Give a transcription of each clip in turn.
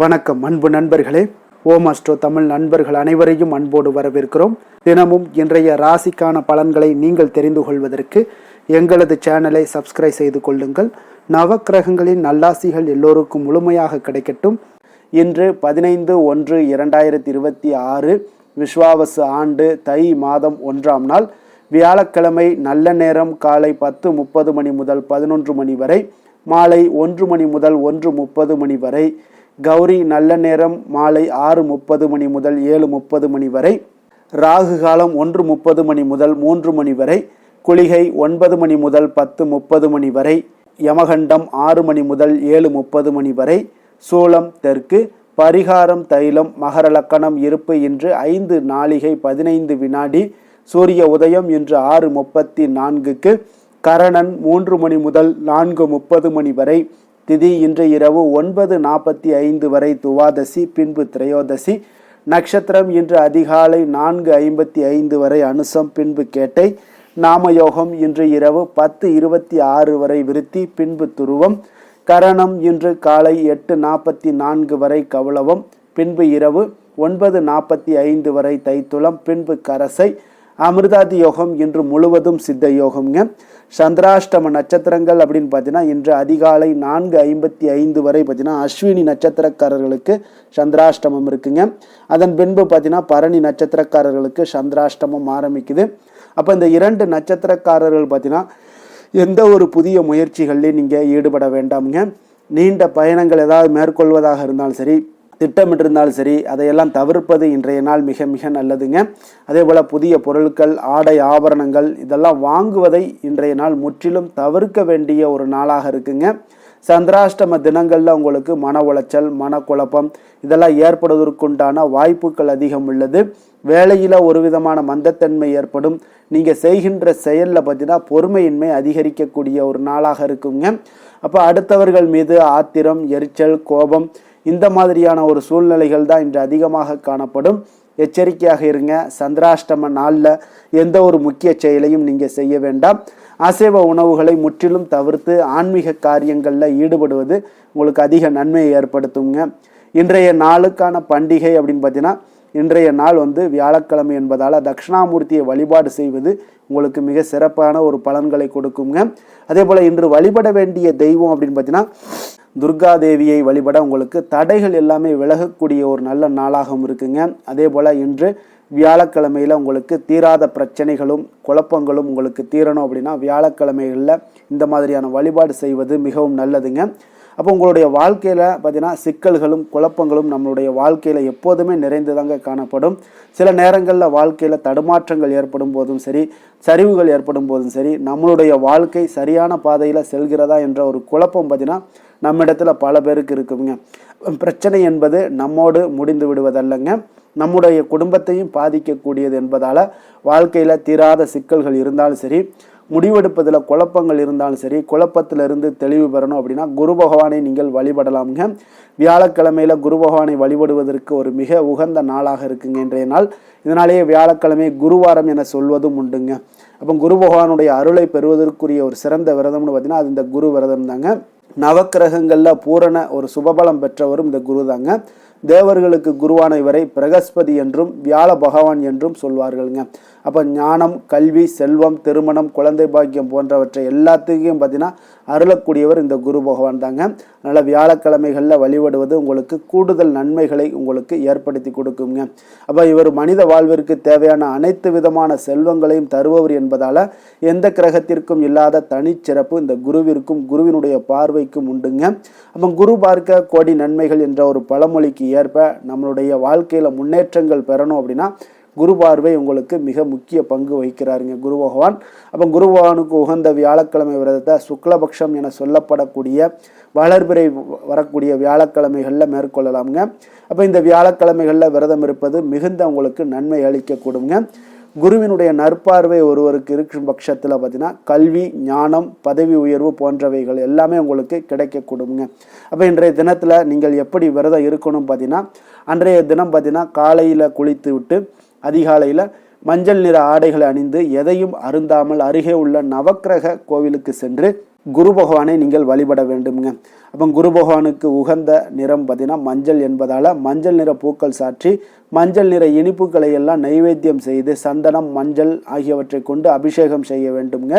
வணக்கம் அன்பு நண்பர்களே. ஓம் அஸ்ட்ரோ தமிழ் நண்பர்கள் அனைவரையும் அன்போடு வரவேற்கிறோம். தினமும் இன்றைய ராசிக்கான பலன்களை நீங்கள் தெரிந்து கொள்வதற்கு எங்களது சேனலை சப்ஸ்கிரைப் செய்து கொள்ளுங்கள். நவக்கிரகங்களின் நல்லாசிகள் எல்லோருக்கும் முழுமையாக கிடைக்கட்டும். இன்று 15/1/2026 விஸ்வாவசு ஆண்டு தை மாதம் 1ஆம் நாள் வியாழக்கிழமை. நல்ல நேரம் காலை 10:30 மணி முதல் 11 மணி வரை, மாலை 1 மணி முதல் 1:30 மணி வரை. கௌரி நல்ல நேரம் மாலை 6:30 மணி முதல் 7:30 மணி வரை. ராகு காலம் 1:30 மணி முதல் 3 மணி வரை. குளிகை 9 மணி முதல் 10:30 மணி வரை. யமகண்டம் 6 மணி முதல் 7:30 மணி வரை. சூலம் தெற்கு. பரிகாரம் தைலம். மகர லக்கணம் இருப்பு இன்று 5 நாழிகை 15 வினாடி. சூரிய உதயம் இன்று 6:34க்கு. கரணன் 3 மணி முதல் 4:30 மணி வரை. திதி இன்று இரவு 9:45 வரை துவாதசி, பின்பு திரையோதசி. நட்சத்திரம் இன்று அதிகாலை 4:55 வரை அனுசம், பின்பு கேட்டை. நாமயோகம் இன்று இரவு 10:26 வரை விருத்தி, பின்பு துருவம். கரணம் இன்று காலை 8:44 வரை கவுளவம், பின்பு இரவு 9:45 வரை தைத்துளம், பின்பு கரசை. அமிர்தாதி யோகம் இன்று முழுவதும் சித்த யோகம்ங்க. சந்திராஷ்டம நட்சத்திரங்கள் அப்படின்னு பார்த்தீங்கன்னா இன்று அதிகாலை 4:55 வரை பார்த்தீங்கன்னா அஸ்வினி நட்சத்திரக்காரர்களுக்கு சந்திராஷ்டமம் இருக்குங்க. அதன் பின்பு பார்த்தீங்கன்னா பரணி நட்சத்திரக்காரர்களுக்கு சந்திராஷ்டமம் ஆரம்பிக்குது. அப்போ இந்த 2 நட்சத்திரக்காரர்கள் பார்த்தீங்கன்னா எந்த ஒரு புதிய முயற்சிகள்லையும் நீங்கள் ஈடுபட வேண்டாமுங்க. நீண்ட பயணங்கள் ஏதாவது மேற்கொள்வதாக இருந்தாலும் சரி, திட்டமிட்டிருந்தாலும் சரி, அதையெல்லாம் தவிர்ப்பது இன்றைய நாள் மிக மிக நல்லதுங்க. அதே போல் புதிய பொருட்கள், ஆடை ஆபரணங்கள் இதெல்லாம் வாங்குவதை இன்றைய நாள் முற்றிலும் தவிர்க்க வேண்டிய ஒரு நாளாக இருக்குங்க. சந்திராஷ்டம தினங்களில் உங்களுக்கு மன உளைச்சல், மனக்குழப்பம் இதெல்லாம் ஏற்படுவதற்குண்டான வாய்ப்புகள் அதிகம் உள்ளது. வேலையில் ஒரு விதமான மந்தத்தன்மை ஏற்படும். நீங்கள் செய்கின்ற செயலில் பார்த்தீங்கன்னா பொறுமையின்மை அதிகரிக்கக்கூடிய ஒரு நாளாக இருக்குங்க. அப்போ அடுத்தவர்கள் மீது ஆத்திரம், எரிச்சல், கோபம் இந்த மாதிரியான ஒரு சூழ்நிலைகள் தான் இன்று அதிகமாக காணப்படும். எச்சரிக்கையாக இருங்க. சந்திராஷ்டம நாளில் எந்த ஒரு முக்கிய செயலையும் நீங்கள் செய்ய வேண்டாம். அசைவ உணவுகளை முற்றிலும் தவிர்த்து ஆன்மீக காரியங்களில் ஈடுபடுவது உங்களுக்கு அதிக நன்மையை ஏற்படுத்துங்க. இன்றைய நாளுக்கான பண்டிகை அப்படின்னு பார்த்தீங்கன்னா இன்றைய நாள் வியாழக்கிழமை என்பதால் தட்சிணாமூர்த்தியை வழிபாடு செய்வது உங்களுக்கு மிக சிறப்பான ஒரு பலன்களை கொடுக்குங்க. அதே போல் இன்று வழிபட வேண்டிய தெய்வம் அப்படின்னு பார்த்தீங்கன்னா துர்கா தேவியை வழிபட உங்களுக்கு தடைகள் எல்லாமே விலகக்கூடிய ஒரு நல்ல நாளாகவும் இருக்குங்க. அதே போல் இன்று வியாழக்கிழமையில் உங்களுக்கு தீராத பிரச்சனைகளும் குழப்பங்களும் உங்களுக்கு தீரணும் அப்படின்னா வியாழக்கிழமைகளில் இந்த மாதிரியான வழிபாடு செய்வது மிகவும் நல்லதுங்க. அப்போ உங்களுடைய வாழ்க்கையில் பார்த்தீங்கன்னா சிக்கல்களும் குழப்பங்களும் நம்மளுடைய வாழ்க்கையில் எப்போதுமே நிறைந்து தாங்க காணப்படும். சில நேரங்களில் வாழ்க்கையில் தடுமாற்றங்கள் ஏற்படும் போதும் சரி, சரிவுகள் ஏற்படும் போதும் சரி, நம்மளுடைய வாழ்க்கை சரியான பாதையில் செல்கிறதா என்ற ஒரு குழப்பம் பார்த்தீங்கன்னா நம்மிடத்தில் பல பேருக்கு இருக்குங்க. பிரச்சனை என்பது நம்மோடு முடிந்து விடுவதல்லங்க, நம்முடைய குடும்பத்தையும் பாதிக்கக்கூடியது என்பதால் வாழ்க்கையில் தீராத சிக்கல்கள் இருந்தாலும் சரி, முடிவெடுப்பதில் குழப்பங்கள் இருந்தாலும் சரி, குழப்பத்திலிருந்து தெளிவு பெறணும் அப்படின்னா குரு பகவானை நீங்கள் வழிபடலாமுங்க. வியாழக்கிழமையில் குரு பகவானை வழிபடுவதற்கு ஒரு மிக உகந்த நாளாக இருக்குங்க இன்றைய நாள். இதனாலேயே வியாழக்கிழமை குருவாரம் என சொல்வதும் உண்டுங்க. அப்போ குரு பகவானுடைய அருளை பெறுவதற்குரிய ஒரு சிறந்த விரதம்னு பார்த்தீங்கன்னா அது இந்த குரு விரதம் தாங்க. நவக்கிரகங்களில் பூரண ஒரு சுபபலம் பெற்றவரும் இந்த குரு தாங்க. தேவர்களுக்கு குருவான இவரை பிரகஸ்பதி என்றும் வியாழ பகவான் என்றும் சொல்வார்களுங்க. அப்போ ஞானம், கல்வி, செல்வம், திருமணம், குழந்தை பாக்கியம் போன்றவற்றை எல்லாத்துக்கும் பார்த்தீங்கன்னா அருளக்கூடியவர் இந்த குரு பகவான் தாங்க. அதனால் வியாழக்கிழமைகளில் வழிபடுவது உங்களுக்கு கூடுதல் நன்மைகளை உங்களுக்கு ஏற்படுத்தி கொடுக்குங்க. அப்போ இவர் மனித வாழ்விற்கு தேவையான அனைத்து விதமான செல்வங்களையும் தருபவர் என்பதால் எந்த கிரகத்திற்கும் இல்லாத தனிச்சிறப்பு இந்த குருவிற்கும் குருவினுடைய பார்வைக்கும் உண்டுங்க. அப்போ குரு பார்க்க கோடி நன்மைகள் என்ற ஒரு பழமொழிக்கு ஏற்ப நம்மளுடைய வாழ்க்கையில் முன்னேற்றங்கள் பெறணும் அப்படின்னா குரு பார்வை உங்களுக்கு மிக முக்கிய பங்கு வகிக்கிறாருங்க குரு பகவான். அப்போ குரு பகவானுக்கு உகந்த வியாழக்கிழமை விரதத்தை சுக்லபக்ஷம் என சொல்லப்படக்கூடிய வளர்பிறை வரக்கூடிய வியாழக்கிழமைகளில் மேற்கொள்ளலாமுங்க. அப்போ இந்த வியாழக்கிழமைகளில் விரதம் இருப்பது மிகுந்த உங்களுக்கு நன்மை அளிக்கக்கூடுங்க. குருவினுடைய நற்பார்வை ஒருவருக்கு இருக்கும் பட்சத்தில் பார்த்தீங்கன்னா கல்வி, ஞானம், பதவி உயர்வு போன்றவைகள் எல்லாமே உங்களுக்கு கிடைக்கக்கூடுங்க. அப்போ இன்றைய தினத்தில் நீங்கள் எப்படி விரதம் இருக்கணும் பார்த்தீங்கன்னா அன்றைய தினம் பார்த்தீங்கன்னா காலையில் குளித்து விட்டு அதிகாலையில் மஞ்சள் நிற ஆடைகளை அணிந்து எதையும் அருந்தாமல் அருகே உள்ள நவக்கிரக கோவிலுக்கு சென்று குரு பகவானை நீங்கள் வழிபட வேண்டுங்க. அப்போ குரு பகவானுக்கு உகந்த நிறம் பார்த்தீங்கன்னா மஞ்சள் என்பதால் மஞ்சள் நிற பூக்கள் சாற்றி மஞ்சள் நிற இனிப்புகளை எல்லாம் நைவேத்தியம் செய்து சந்தனம் மஞ்சள் ஆகியவற்றை கொண்டு அபிஷேகம் செய்ய வேண்டுங்க.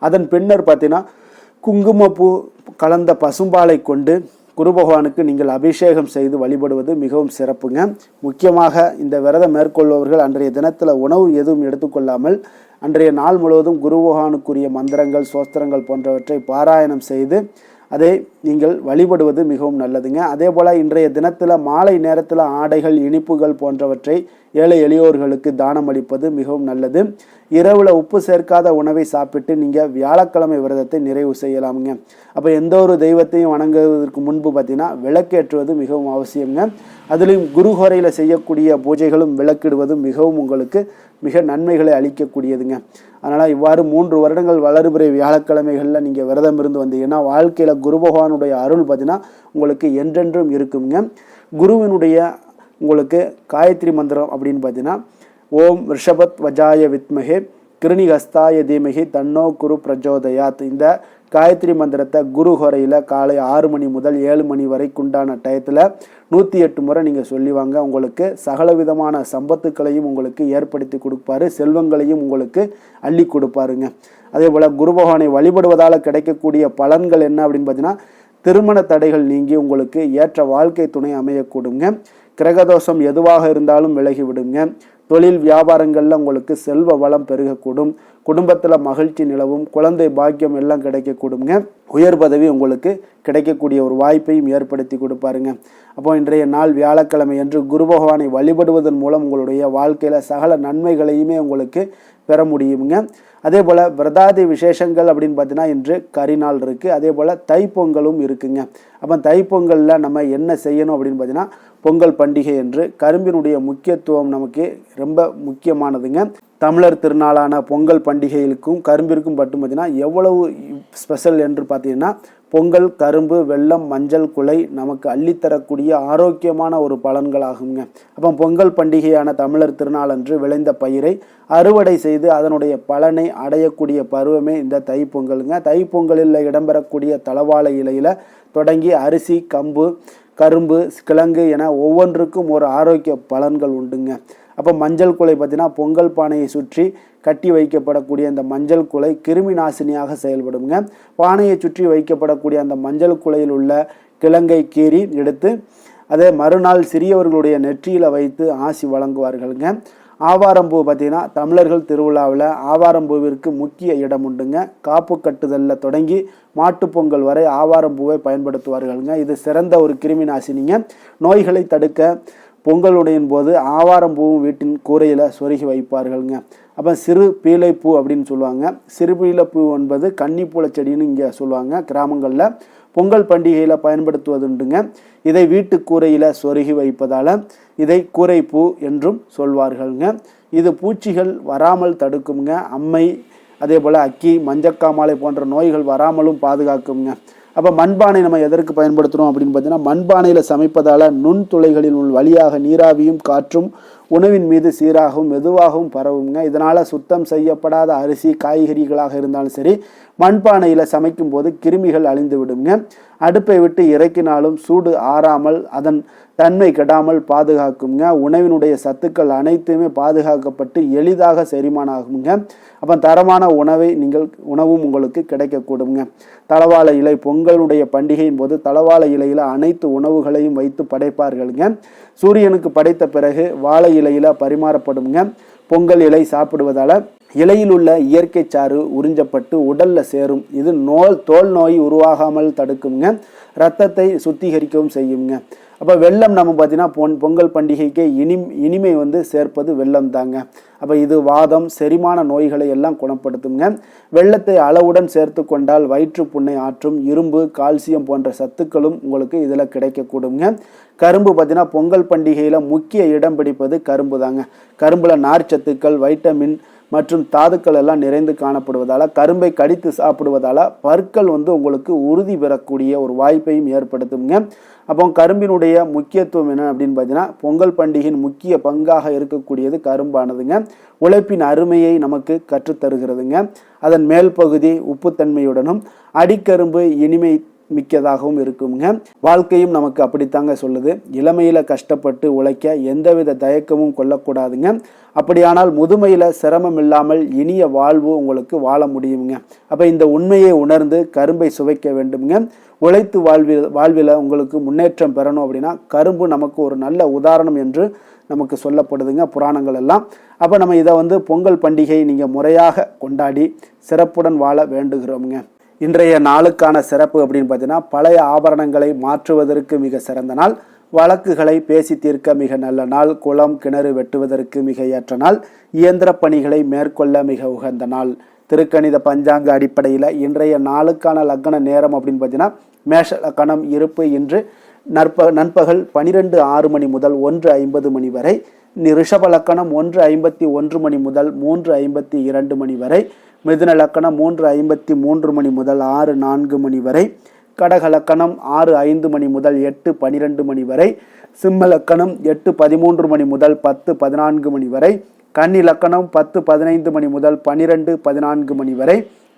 அதன் பின்னர் பார்த்தீங்கன்னா குங்குமப்பூ கலந்த பசும்பாலை கொண்டு குரு பகவானுக்கு நீங்கள் அபிஷேகம் செய்து வழிபடுவது மிகவும் சிறப்புங்க. முக்கியமாக இந்த விரதம் மேற்கொள்பவர்கள் அன்றைய தினத்தில் உணவு எதுவும் எடுத்துக்கொள்ளாமல் அன்றைய நாள் முழுவதும் குரு பகவானுக்குரிய மந்திரங்கள் சோஸ்திரங்கள் போன்றவற்றை பாராயணம் செய்து அதை நீங்கள் வழிபடுவது மிகவும் நல்லதுங்க. அதே போல் இன்றைய தினத்தில் மாலை நேரத்தில் ஆடைகள் இனிப்புகள் போன்றவற்றை ஏழை எளியோர்களுக்கு தானம் அளிப்பது மிகவும் நல்லது. இரவில் உப்பு சேர்க்காத உணவை சாப்பிட்டு நீங்கள் வியாழக்கிழமை விரதத்தை நிறைவு செய்யலாமுங்க. அப்போ எந்த ஒரு தெய்வத்தையும் வணங்குவதற்கு முன்பு பார்த்தீங்கன்னா விளக்கேற்றுவது மிகவும் அவசியங்க. அதுலேயும் குருஹோரையில் செய்யக்கூடிய பூஜைகளும் விளக்கிடுவதும் மிகவும் உங்களுக்கு மிக நன்மைகளை அளிக்கக்கூடியதுங்க. அதனால் இவ்வாறு 3 வருடங்கள் வளர்பிறை வியாழக்கிழமைகளில் நீங்கள் விரதம் இருந்து வந்தீங்கன்னா வாழ்க்கையில் குரு பகவானுடைய அருள் பார்த்தீங்கன்னா உங்களுக்கு என்றென்றும் இருக்குங்க. குருவினுடைய உங்களுக்கு காயத்ரி மந்திரம் அப்படின்னு பார்த்தீங்கன்னா ஓம் ரிஷபத் வஜாய வித்மகே கிருணிகஸ்தாய தீமகி தன்னோ குரு பிரஜோதயாத். இந்த காயத்ரி மந்திரத்தை குரு ஹோரையில் காலை 6 மணி முதல் 7 மணி வரைக்குண்டான டயத்தில் 108 முறை நீங்கள் சொல்லிவாங்க. உங்களுக்கு சகலவிதமான சம்பத்துக்களையும் உங்களுக்கு ஏற்படுத்தி கொடுப்பாரு, செல்வங்களையும் உங்களுக்கு அள்ளி கொடுப்பாருங்க. அதே போல் குரு பகவானை வழிபடுவதால் கிடைக்கக்கூடிய பலன்கள் என்ன அப்படின்னு பார்த்தீங்கன்னா திருமண தடைகள் நீங்கி உங்களுக்கு ஏற்ற வாழ்க்கை துணை அமையக்கூடுங்க. கிரகதோஷம் எதுவாக இருந்தாலும் விலகி விடுங்க. தொழில் வியாபாரங்களில் உங்களுக்கு செல்வ வளம் பெருகக்கூடும். குடும்பத்தில் மகிழ்ச்சி நிலவும், குழந்தை பாக்கியம் எல்லாம் கிடைக்கக்கூடுங்க. உயர் பதவி உங்களுக்கு கிடைக்கக்கூடிய ஒரு வாய்ப்பையும் ஏற்படுத்தி கொடுப்பாருங்க. அப்போ இன்றைய நாள் வியாழக்கிழமை என்று குரு பகவானை வழிபடுவதன் மூலம் உங்களுடைய வாழ்க்கையில் சகல நன்மைகளையுமே உங்களுக்கு பெற முடியுங்க. அதே போல் விரதாதி விசேஷங்கள் அப்படின்னு பார்த்தீங்கன்னா இன்று கரிநாள் இருக்குது. அதே போல் தைப்பொங்கலும் இருக்குங்க. அப்போ தைப்பொங்கலில் நம்ம என்ன செய்யணும் அப்படின்னு பார்த்தீங்கன்னா பொங்கல் பண்டிகை என்று கரும்பினுடைய முக்கியத்துவம் நமக்கு ரொம்ப முக்கியமானதுங்க. தமிழர் திருநாளான பொங்கல் பண்டிகைகளுக்கும் கரும்பிற்கும் மட்டும் பார்த்தீங்கன்னா எவ்வளவு ஸ்பெஷல் என்று பார்த்தீங்கன்னா பொங்கல் கரும்பு வெல்லம் மஞ்சள் குலை நமக்கு அள்ளித்தரக்கூடிய ஆரோக்கியமான ஒரு பலன்களாகுங்க. அப்போ பொங்கல் பண்டிகையான தமிழர் திருநாள் அன்று விளைந்த பயிரை அறுவடை செய்து அதனுடைய பலனை அடையக்கூடிய பருவமே இந்த தைப்பொங்கலுங்க. தைப்பொங்கலில் இடம்பெறக்கூடிய தளவாழை இலையில் தொடங்கி அரிசி கம்பு கரும்பு கிழங்கு என ஒவ்வொன்றுக்கும் ஒரு ஆரோக்கிய பலன்கள் உண்டுங்க. அப்போ மஞ்சள் குலை பார்த்தீங்கன்னா பொங்கல் பானையை சுற்றி கட்டி வைக்கப்படக்கூடிய அந்த மஞ்சள் குலை கிருமி நாசினியாக செயல்படுங்க. பானையை சுற்றி வைக்கப்படக்கூடிய அந்த மஞ்சள் குலையில் உள்ள கிழங்கை கீறி எடுத்து அதை மறுநாள் சிறியவர்களுடைய நெற்றியில் வைத்து ஆசி வழங்குவார்களுங்க. ஆவாரம்பூ பார்த்திங்கன்னா தமிழர்கள் திருவிழாவில் ஆவாரம்பூவிற்கு முக்கிய இடம் உண்டுங்க. காப்பு கட்டுதலில் தொடங்கி மாட்டுப்பொங்கல் வரை ஆவாரம்பூவை பயன்படுத்துவார்களுங்க. இது சிறந்த ஒரு கிருமி நாசினிங்க. நோய்களை தடுக்க பொங்கலுடையின் போது ஆவாரம்பூவும் வீட்டின் கூரையில் சொருகி வைப்பார்களுங்க. அப்போ சிறு பீலைப்பூ அப்படின்னு சொல்லுவாங்க. சிறு பீலைப்பூ என்பது கன்னிப்பூளை செடின்னு இங்கே சொல்லுவாங்க கிராமங்களில். பொங்கல் பண்டிகையில் பயன்படுத்துவதுண்டுங்க. இதை வீட்டு கூரையில் சொருகி வைப்பதால் இதை கூரைப்பூ என்றும் சொல்வார்களுங்க. இது பூச்சிகள் வராமல் தடுக்குங்க. அம்மை அதே போல் அக்கி மஞ்சக்காமாலை போன்ற நோய்கள் வராமலும் பாதுகாக்குங்க. அப்போ மண்பானை நம்ம எதற்கு பயன்படுத்துகிறோம் அப்படின்னு பார்த்தீங்கன்னா மண்பானையில் சமைப்பதால் நுண்துளைகளின் வழியாக நீராவியும் காற்றும் உணவின் மீது சீராகவும் மெதுவாகவும் பரவுங்க. இதனால் சுத்தம் செய்யப்படாத அரிசி காய்கறிகளாக இருந்தாலும் சரி மண்பானையில் சமைக்கும் போது கிருமிகள் அழிந்து விடுங்க. அடுப்பை விட்டு இறக்கினாலும் சூடு ஆறாமல் அதன் தன்மை கெடாமல் பாதுகாக்குங்க. உணவினுடைய சத்துக்கள் அனைத்துமே பாதுகாக்கப்பட்டு எளிதாக செரிமானம் ஆகுங்க. அப்போ தரமான உணவும் உங்களுக்கு கிடைக்கக்கூடுங்க. தளவாழை இலை பொங்கலுடைய பண்டிகையின் போது தளவாழை இலையில் அனைத்து உணவுகளையும் வைத்து படைப்பார்களுங்க. சூரியனுக்கு படைத்த பிறகு வாழை இலையில் பரிமாறப்படுங்க. பொங்கல் இலை சாப்பிடுவதால் இலையில் உள்ள இயற்கை சாறு உறிஞ்சப்பட்டு உடல்ல சேரும். இது தோல் நோய் உருவாகாமல் தடுக்குங்க. இரத்தத்தை சுத்திகரிக்கவும் செய்யுங்க. அப்போ வெல்லம் நம்ம பார்த்தீங்கன்னா பொங்கல் பண்டிகைக்கு இனிமை சேர்ப்பது வெல்லம் தாங்க. அப்போ இது வாதம் செரிமான நோய்களை எல்லாம் குணப்படுத்துங்க. வெல்லத்தை அளவுடன் சேர்த்து கொண்டால் வயிற்றுப்புண்ணை ஆற்றும். இரும்பு கால்சியம் போன்ற சத்துக்களும் உங்களுக்கு இதில் கிடைக்கக்கூடுங்க. கரும்பு பார்த்தீங்கன்னா பொங்கல் பண்டிகையில் முக்கிய இடம் பிடிப்பது கரும்பு தாங்க. கரும்பில் நார்ச்சத்துக்கள் வைட்டமின் மற்றும் தாதுக்கள் எல்லாம் நிறைந்து காணப்படுவதால், கரும்பை கடித்து சாப்பிடுவதால் பற்கள் உங்களுக்கு உறுதி பெறக்கூடிய ஒரு வாய்ப்பையும் ஏற்படுத்துங்க. அப்போ கரும்பினுடைய முக்கியத்துவம் என்ன அப்படின்னு பார்த்தீங்கன்னா, பொங்கல் பண்டிகையின் முக்கிய பங்காக இருக்கக்கூடியது கரும்பானதுங்க. உழைப்பின் அருமையை நமக்கு கற்றுத்தருகிறதுங்க. அதன் மேல் பகுதி உப்புத்தன்மையுடனும் அடிக்கரும்பு இனிமை மிக்கதாகவும் இருக்குங்க. வாழ்க்கையும் நமக்கு அப்படித்தாங்க சொல்லுது. இளமையில கஷ்டப்பட்டு உழைக்க எந்தவித தயக்கமும் கொள்ளக்கூடாதுங்க. அப்படியானால் முதுமையில சிரமம் இல்லாமல் இனிய வாழ்வு உங்களுக்கு வாழ முடியுங்க. அப்ப இந்த உண்மையை உணர்ந்து கரும்பை சுவைக்க வேண்டுங்க. உழைத்து வாழ்வில உங்களுக்கு முன்னேற்றம் பெறணும் அப்படின்னா கரும்பு நமக்கு ஒரு நல்ல உதாரணம் என்று நமக்கு சொல்லப்படுதுங்க புராணங்கள் எல்லாம். அப்போ நம்ம இதை பொங்கல் பண்டிகை நீங்கள் முறையாக கொண்டாடி சிறப்புடன் வாழ வேண்டுகிறோமுங்க. இன்றைய நாளுக்கான சிறப்பு அப்படின்னு பார்த்தீங்கன்னா, பழைய ஆபரணங்களை மாற்றுவதற்கு மிக சிறந்த நாள், வழக்குகளை பேசி தீர்க்க மிக நல்ல நாள், குளம் கிணறு வெட்டுவதற்கு மிக ஏற்ற நாள், இயந்திர பணிகளை மேற்கொள்ள மிக உகந்த நாள். திருக்கணித பஞ்சாங்க அடிப்படையில் இன்றைய நாளுக்கான லக்ன நேரம் அப்படின்னு பார்த்தீங்கன்னா, மேஷ லக்கணம் இருப்பு இன்று நண்பகல் 12:06 மணி முதல் 1:50 மணி வரை, ரிஷப லக்கணம் 1:51 மணி முதல் 3:52 மணி வரை, மிதுன லக்கணம் 3:53 மணி முதல் 6:04 மணி வரை, கடக லக்கணம் 6:05 மணி முதல் 8:12 மணி வரை, சிம்ம லக்கணம் 8:13 மணி முதல் 10:14 மணி வரை, கன்னி லக்கணம் 10:15 மணி முதல் 12:14 மணி வரை,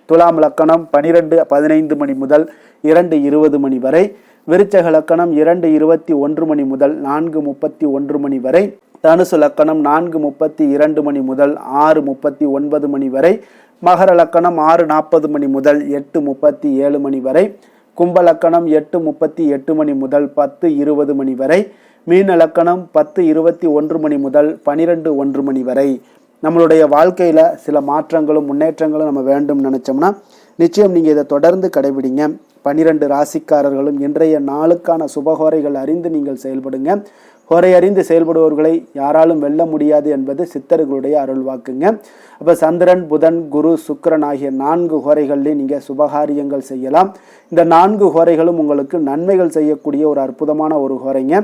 துலாம் லக்கணம் 12:15 மணி முதல் 2:20 மணி வரை, விருச்சக லக்கணம் 2:21 மணி முதல் 4:31 மணி வரை, தனுசு லக்கணம் 4:32 மணி முதல் 6:39 மணி வரை, மகர லக்கணம் 6:40 மணி முதல் 8:37 மணி வரை, கும்ப லக்கணம் 8:38 மணி முதல் 10:20 மணி வரை, மீன லக்கணம் 10:21 மணி முதல் 12:01 மணி வரை. நம்மளுடைய வாழ்க்கையில் சில மாற்றங்களும் முன்னேற்றங்களும் நம்ம வேண்டும் நினச்சோம்னா நிச்சயம் நீங்கள் இதை தொடர்ந்து கடைபிடிங்க. 12 ராசிக்காரர்களும் இன்றைய நாளுக்கான சுபகோரைகள் அறிந்து நீங்கள் செயல்படுங்க. ஹோரை அறிந்து செயல்படுபவர்களை யாராலும் வெல்ல முடியாது என்பது சித்தர்களுடைய அருள்வாக்குங்க. அப்போ சந்திரன், புதன், குரு, சுக்கிரன் ஆகிய 4 ஹோரைகள்லேயும் நீங்கள் சுபகாரியங்கள் செய்யலாம். இந்த 4 ஹோரைகளும் உங்களுக்கு நன்மைகள் செய்யக்கூடிய ஒரு அற்புதமான ஒரு ஹோரைங்க.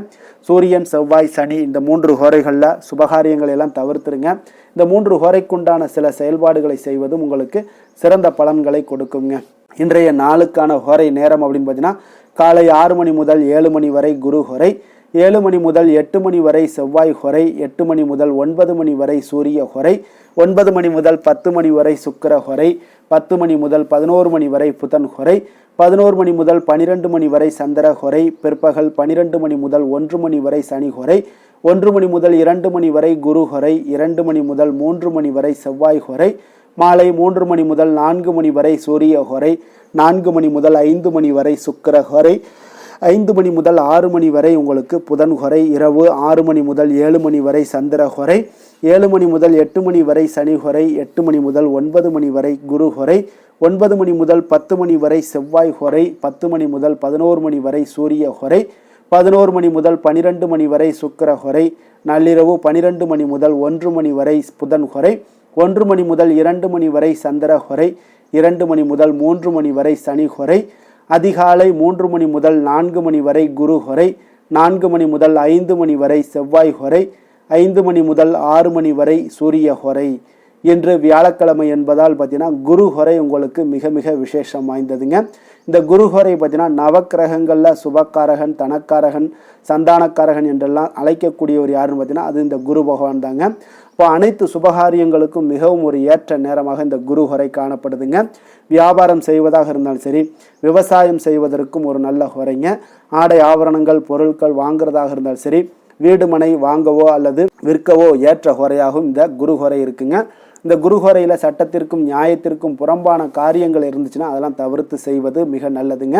சூரியன், செவ்வாய், சனி இந்த 3 ஹோரைகளில் சுபகாரியங்களை எல்லாம் தவிர்த்துருங்க. இந்த 3 ஹோரைக்குண்டான சில செயல்பாடுகளை செய்வதும் உங்களுக்கு சிறந்த பலன்களை கொடுக்குங்க. இன்றைய நாளுக்கான ஹோரை நேரம் அப்படின்னு பார்த்தீங்கன்னா, காலை 6 மணி முதல் 7 மணி வரை குரு ஹோரை, 7 மணி முதல் 8 மணி வரை செவ்வாய் ஹோரை, 8 மணி முதல் 9 மணி வரை சூரிய ஹோரை, 9 மணி முதல் 10 மணி வரை சுக்கிர ஹோரை, 10 மணி முதல் 11 மணி வரை புதன் ஹோரை, 11 மணி முதல் 12 மணி வரை சந்திர ஹோரை, பிற்பகல் 12 மணி முதல் 1 மணி வரை சனி ஹோரை, 1 மணி முதல் 2 மணி வரை குரு ஹோரை, 2 மணி முதல் 3 மணி வரை செவ்வாய் ஹோரை, மாலை 3 மணி முதல் 4 மணி வரை சூரிய ஹோரை, 4 மணி முதல் 5 மணி வரை சுக்கிர ஹோரை, 5 மணி முதல் 6 மணி வரை உங்களுக்கு புதன் ஹோரை, இரவு 6 மணி முதல் 7 மணி வரை சந்திர ஹோரை, 7 மணி முதல் 8 மணி வரை சனி ஹோரை, 8 மணி முதல் 9 மணி வரை குரு ஹோரை, 9 மணி முதல் 10 மணி வரை செவ்வாய் ஹோரை, 10 மணி முதல் 11 மணி வரை சூரிய ஹோரை, 11 மணி முதல் 12 மணி வரை சுக்கிர ஹோரை, நள்ளிரவு 12 மணி முதல் 1 மணி வரை புதன் ஹோரை, 1 மணி முதல் 2 மணி வரை சந்திர ஹோரை, 2 மணி முதல் 3 மணி வரை சனி ஹோரை, அதிகாலை 3 மணி முதல் 4 மணி வரை குரு ஹோரை, 4 மணி முதல் 5 மணி வரை செவ்வாய் ஹோரை, 5 மணி முதல் 6 மணி வரை சூரிய ஹோரை. இன்று வியாழக்கிழமை என்பதால் பார்த்தீங்கன்னா குரு ஹோரை உங்களுக்கு மிக மிக விசேஷம் வாய்ந்ததுங்க. இந்த குரு ஹோரை பார்த்தீங்கன்னா நவக்கிரகங்களில் சுபக்காரகன், தனக்காரகன், சந்தானக்காரகன் என்றெல்லாம் அழைக்கக்கூடியவர் யாருன்னு பார்த்தீங்கன்னா அது இந்த குரு பகவான் தாங்க. இப்போ அனைத்து சுபகாரியங்களுக்கும் மிகவும் ஒரு ஏற்ற நேரமாக இந்த குரு ஹோரை காணப்படுதுங்க. வியாபாரம் செய்வதாக இருந்தாலும் சரி, விவசாயம் செய்வதற்கும் ஒரு நல்ல ஹோரைங்க. ஆடை ஆபரணங்கள் பொருட்கள் வாங்குறதாக இருந்தாலும் சரி, வீடு மனை வாங்கவோ அல்லது விற்கவோ ஏற்ற ஹோரையாகவும் இந்த குரு ஹோரை இருக்குங்க. இந்த குரு ஹோரையில் சட்டத்திற்கும் நியாயத்திற்கும் புறம்பான காரியங்கள் இருந்துச்சுன்னா அதெல்லாம் தவிர்த்து செய்வது மிக நல்லதுங்க.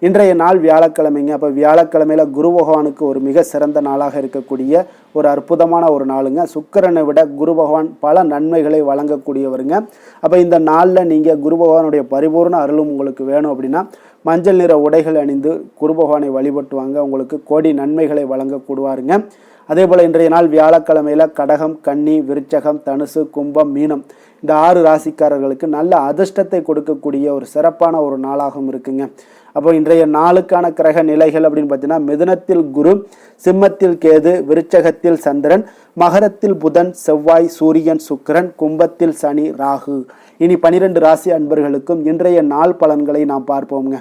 இன்றைய நாள் வியாழக்கிழமைங்க. அப்போ வியாழக்கிழமையில குரு பகவானுக்கு ஒரு மிக சிறந்த நாளாக இருக்கக்கூடிய ஒரு அற்புதமான ஒரு நாளுங்க. சுக்கிரனை விட குரு பகவான் பல நன்மைகளை வழங்கக்கூடியவருங்க. அப்போ இந்த நாளில் நீங்கள் குரு பகவானுடைய பரிபூர்ண அருளும் உங்களுக்கு வேணும் அப்படின்னா மஞ்சள் நிற உடைகள் அணிந்து குரு பகவானை வழிபட்டுவாங்க. உங்களுக்கு கோடி நன்மைகளை வழங்கக்கூடுவாருங்க. அதே போல் இன்றைய நாள் வியாழக்கிழமையில் கடகம், கன்னி, விருச்சகம், தனுசு, கும்பம், மீனம் இந்த 6 ராசிக்காரர்களுக்கு நல்ல அதிர்ஷ்டத்தை கொடுக்கக்கூடிய ஒரு சிறப்பான ஒரு நாளாகவும் இருக்குங்க. அப்போ இன்றைய நாளுக்கான கிரக நிலைகள் அப்படின்னு பார்த்தீங்கன்னா மிதுனத்தில் குரு, சிம்மத்தில் கேது, விருச்சகத்தில் சந்திரன், மகரத்தில் புதன், செவ்வாய், சூரியன், சுக்கிரன், கும்பத்தில் சனி, ராகு. இனி 12 ராசி அன்பர்களுக்கும் இன்றைய நாள் பலன்களை நாம் பார்ப்போம்ங்க.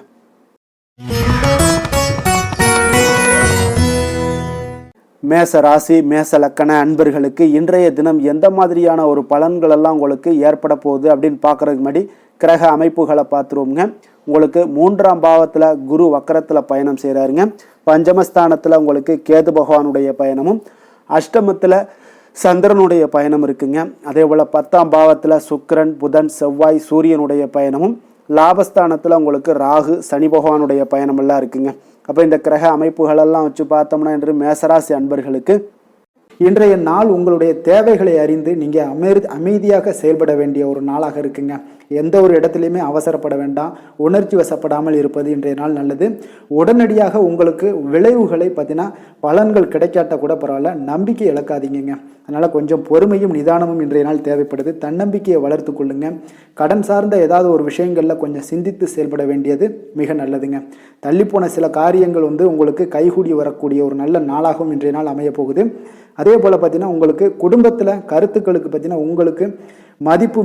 மேச ராசி மேச லக்கண அன்பர்களுக்கு இன்றைய தினம் எந்த மாதிரியான ஒரு பலன்கள் எல்லாம் உங்களுக்கு ஏற்பட போகுது அப்படின்னு பார்க்கறதுக்கு முன்னாடி கிரக அமைப்புகளை பார்த்துருவோங்க. உங்களுக்கு 3ஆம் பாவத்தில் குரு வக்கரத்தில் பயணம் செய்கிறாருங்க. பஞ்சமஸ்தானத்தில் உங்களுக்கு கேது பகவானுடைய பயணமும், அஷ்டமத்தில் சந்திரனுடைய பயணம் இருக்குங்க. அதே போல் 10ஆம் பாவத்தில் சுக்கிரன், புதன், செவ்வாய், சூரியனுடைய பயணமும், லாபஸ்தானத்தில் உங்களுக்கு ராகு, சனி பகவானுடைய பயணமெல்லாம் இருக்குங்க. அப்போ இந்த கிரக அமைப்புகளெல்லாம் வச்சு பார்த்தோம்னா இன்று மேசராசி அன்பர்களுக்கு இன்றைய நாள் உங்களுடைய தேவைகளை அறிந்து நீங்கள் அமைதியாக செயல்பட வேண்டிய ஒரு நாளாக இருக்குங்க. எந்த ஒரு இடத்துலையுமே அவசரப்பட வேண்டாம், உணர்ச்சி வசப்படாமல் இருப்பது இன்றைய நாள் நல்லது. உடனடியாக உங்களுக்கு விளைவுகளை பார்த்தீங்கன்னா பலன்கள் கிடைக்காட்ட கூட பரவாயில்ல, நம்பிக்கை இழக்காதீங்க. அதனால் கொஞ்சம் பொறுமையும் நிதானமும் இன்றைய நாள் தேவைப்படுது. தன்னம்பிக்கையை வளர்த்து கொள்ளுங்க. கடன் சார்ந்த ஏதாவது ஒரு விஷயங்களில் கொஞ்சம் சிந்தித்து செயல்பட வேண்டியது மிக நல்லதுங்க. தள்ளிப்போன சில காரியங்கள் உங்களுக்கு கைகூடி வரக்கூடிய ஒரு நல்ல நாளாகவும் இன்றைய நாள் அமைய போகுது. அதே போல் பார்த்தீங்கன்னா உங்களுக்கு குடும்பத்தில் கருத்துக்களுக்கு பார்த்தீங்கன்னா உங்களுக்கு மதிப்பு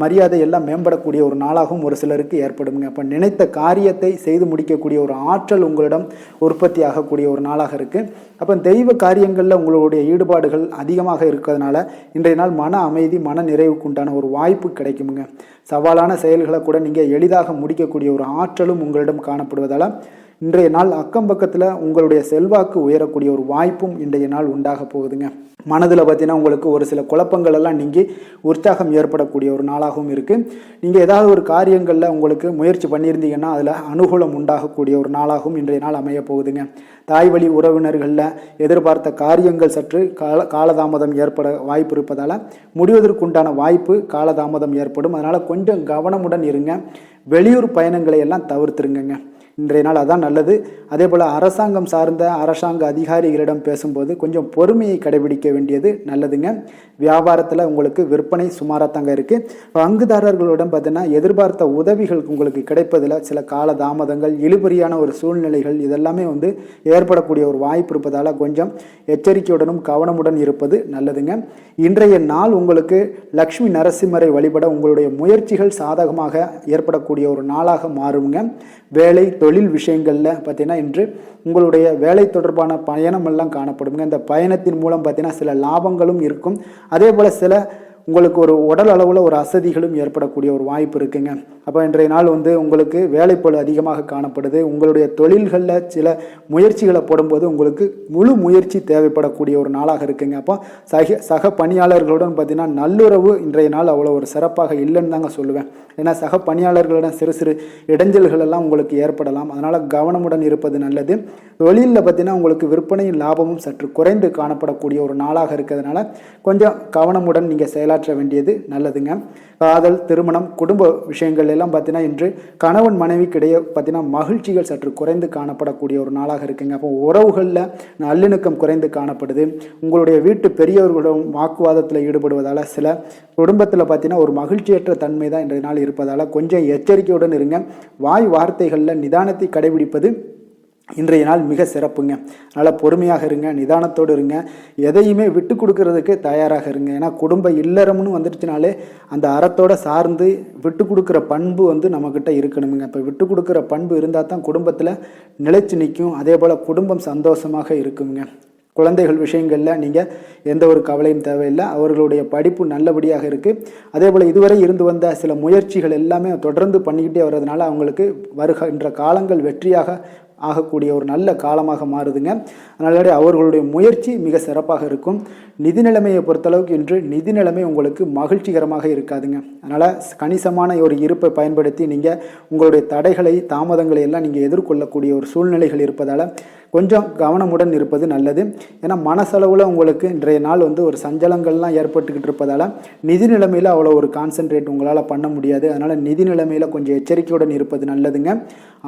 மரியாதை எல்லாம் மேம்படக்கூடிய ஒரு நாளாகவும் ஒரு சிலருக்கு ஏற்படுங்க. அப்போ நினைத்த காரியத்தை செய்து முடிக்கக்கூடிய ஒரு ஆற்றல் உங்களிடம் உற்பத்தி ஆகக்கூடிய ஒரு நாளாக இருக்குது. அப்போ தெய்வ காரியங்களில் உங்களுடைய ஈடுபாடுகள் அதிகமாக இருக்கிறதுனால இன்றைய நாள் மன அமைதி, மன நிறைவுக்கு உண்டான ஒரு வாய்ப்பு கிடைக்குங்க. சவாலான செயல்களை கூட நீங்கள் எளிதாக முடிக்கக்கூடிய ஒரு ஆற்றலும் உங்களிடம் காணப்படுவதால் இன்றைய நாள் அக்கம் பக்கத்தில் உங்களுடைய செல்வாக்கு உயரக்கூடிய ஒரு வாய்ப்பும் இன்றைய நாள் உண்டாக போகுதுங்க. மனதில் பார்த்தீங்கன்னா உங்களுக்கு ஒரு சில குழப்பங்கள் எல்லாம் நீங்கி உற்சாகம் ஏற்படக்கூடிய ஒரு நாளாகவும் இருக்குது. நீங்கள் ஏதாவது ஒரு காரியங்களில் உங்களுக்கு முயற்சி பண்ணியிருந்தீங்கன்னா அதில் அனுகூலம் உண்டாகக்கூடிய ஒரு நாளாகவும் இன்றைய நாள் அமைய போகுதுங்க. தாய் வழி உறவினர்களில் எதிர்பார்த்த காரியங்கள் சற்று காலதாமதம் ஏற்பட வாய்ப்பு இருப்பதால் முடிவதற்குண்டான வாய்ப்பு காலதாமதம் ஏற்படும். அதனால் கொஞ்சம் கவனமுடன் இருங்க. வெளியூர் பயணங்களை எல்லாம் தவிர்த்துருங்க. இன்றைய நாள் அதான் நல்லது. அதே போல் அரசாங்கம் சார்ந்த அரசாங்க அதிகாரிகளிடம் பேசும்போது கொஞ்சம் பொறுமையை கடைபிடிக்க வேண்டியது நல்லதுங்க. வியாபாரத்தில் உங்களுக்கு விற்பனை சுமாராக தாங்க இருக்குது. பங்குதாரர்களிடம் பார்த்தீங்கன்னா எதிர்பார்த்த உதவிகள் உங்களுக்கு கிடைப்பதில் சில கால தாமதங்கள், இழுபறியான ஒரு சூழ்நிலைகள் இதெல்லாமே ஏற்படக்கூடிய ஒரு வாய்ப்பு இருப்பதால் கொஞ்சம் எச்சரிக்கையுடனும் கவனமுடன் இருப்பது நல்லதுங்க. இன்றைய நாள் உங்களுக்கு லக்ஷ்மி நரசிம்மரை வழிபட உங்களுடைய முயற்சிகள் சாதகமாக ஏற்படக்கூடிய ஒரு நாளாக மாறுங்க. வேலை தொழில் விஷயங்களில் பார்த்தீங்கன்னா இன்று உங்களுடைய வேலை தொடர்பான பயணம் எல்லாம் காணப்படுங்க. இந்த பயணத்தின் மூலம் பார்த்தீங்கன்னா சில லாபங்களும் இருக்கும். அதே போல் சில உங்களுக்கு ஒரு உடல் அளவில் ஒரு அசதிகளும் ஏற்படக்கூடிய ஒரு வாய்ப்பு இருக்குங்க. அப்போ இன்றைய நாள் உங்களுக்கு வேலைப்பளு அதிகமாக காணப்படுது. உங்களுடைய தொழில்களில் சில முயற்சிகளை போடும்போது உங்களுக்கு முழு முயற்சி தேவைப்படக்கூடிய ஒரு நாளாக இருக்குங்க. அப்போ சக பணியாளர்களுடன் பார்த்தீங்கன்னா நல்லுறவு இன்றைய நாள் அவ்வளோ ஒரு சிறப்பாக இல்லைன்னு தாங்க சொல்லுவேன். ஏன்னா சக பணியாளர்களிடம் சிறு சிறு இடைஞ்சல்கள் எல்லாம் உங்களுக்கு ஏற்படலாம். அதனால் கவனமுடன் இருப்பது நல்லது. தொழிலில் பார்த்தீங்கன்னா உங்களுக்கு விற்பனையும் லாபமும் சற்று குறைந்து காணப்படக்கூடிய ஒரு நாளாக இருக்கிறதுனால கொஞ்சம் கவனமுடன் நீங்கள் செயலாற்ற வேண்டியது நல்லதுங்க. காதல், திருமணம், குடும்ப விஷயங்கள் எல்லாம் பார்த்தீங்கன்னா இன்று கணவன் மனைவிக்கிடையே பார்த்தீங்கன்னா மகிழ்ச்சிகள் சற்று குறைந்து காணப்படக்கூடிய ஒரு நாளாக இருக்குங்க. அப்போ உறவுகளில் நல்லிணக்கம் குறைந்து காணப்படுது. உங்களுடைய வீட்டு பெரியவர்களும் வாக்குவாதத்தில் ஈடுபடுவதால் சில குடும்பத்தில் பார்த்தீங்கன்னா ஒரு மகிழ்ச்சியற்ற தன்மை தான் இன்றைய நாள் இருப்பதால் கொஞ்சம் எச்சரிக்கையுடன் இருங்க. வாய் வார்த்தைகளில் நிதானத்தை கடைபிடிப்பது இன்றைய நாள் மிக சிறப்புங்க. அதனால் பொறுமையாக இருங்க, நிதானத்தோடு இருங்க, எதையுமே விட்டு கொடுக்கறதுக்கு தயாராக இருங்க. ஏன்னா குடும்ப இல்லறம்னு வந்துடுச்சுனாலே அந்த அறத்தோடு சார்ந்து விட்டு கொடுக்குற பண்பு நம்மக்கிட்ட இருக்கணுங்க. இப்போ விட்டு கொடுக்குற பண்பு இருந்தால் தான் குடும்பத்தில் நிலைச்சு நிற்கும். அதே போல் குடும்பம் சந்தோஷமாக இருக்குங்க. குழந்தைகள் விஷயங்களில் நீங்கள் எந்த ஒரு கவலையும் தேவையில்லை. அவர்களுடைய படிப்பு நல்லபடியாக இருக்குது. அதே போல் இதுவரை இருந்து வந்த சில முயற்சிகள் எல்லாமே தொடர்ந்து பண்ணிக்கிட்டே வர்றதுனால அவங்களுக்கு வருகின்ற காலங்கள் வெற்றியாக ஆகக்கூடிய ஒரு நல்ல காலமாக மாறுதுங்க. அதனால அவர்களுடைய முயற்சி மிக சிறப்பாக இருக்கும். நிதி நிலைமையை பொறுத்தளவுக்கு இன்று நிதி நிலைமை உங்களுக்கு மகிழ்ச்சிகரமாக இருக்காதுங்க. அதனால் கணிசமான ஒரு இருப்பை பயன்படுத்தி நீங்கள் உங்களுடைய தடைகளை, தாமதங்களை எல்லாம் நீங்கள் எதிர்கொள்ளக்கூடிய ஒரு சூழ்நிலைகள் இருப்பதால் கொஞ்சம் கவனமுடன் இருப்பது நல்லது. ஏன்னா மனசளவில் உங்களுக்கு இன்றைய நாள் ஒரு சஞ்சலங்கள்லாம் ஏற்பட்டுக்கிட்டு இருப்பதால் நிதி நிலைமையில் அவ்வளோ ஒரு கான்சென்ட்ரேட் உங்களால் பண்ண முடியாது. அதனால் நிதி நிலைமையில் கொஞ்சம் எச்சரிக்கையுடன் இருப்பது நல்லதுங்க.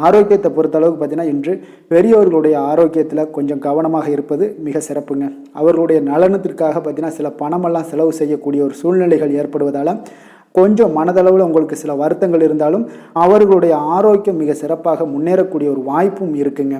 ஆரோக்கியத்தை பொறுத்தளவுக்கு பார்த்தீங்கன்னா இன்று பெரியோர்களுடைய ஆரோக்கியத்தில் கொஞ்சம் கவனமாக இருப்பது மிக சிறப்புங்க. அவர்களுடைய நலனத்திற்காக பார்த்தீங்கன்னா சில பணமெல்லாம் செலவு செய்யக்கூடிய ஒரு சூழ்நிலைகள் ஏற்படுவதால் கொஞ்சம் மனதளவில் உங்களுக்கு சில வருத்தங்கள் இருந்தாலும் அவர்களுடைய ஆரோக்கியம் மிக சிறப்பாக முன்னேறக்கூடிய ஒரு வாய்ப்பும் இருக்குங்க.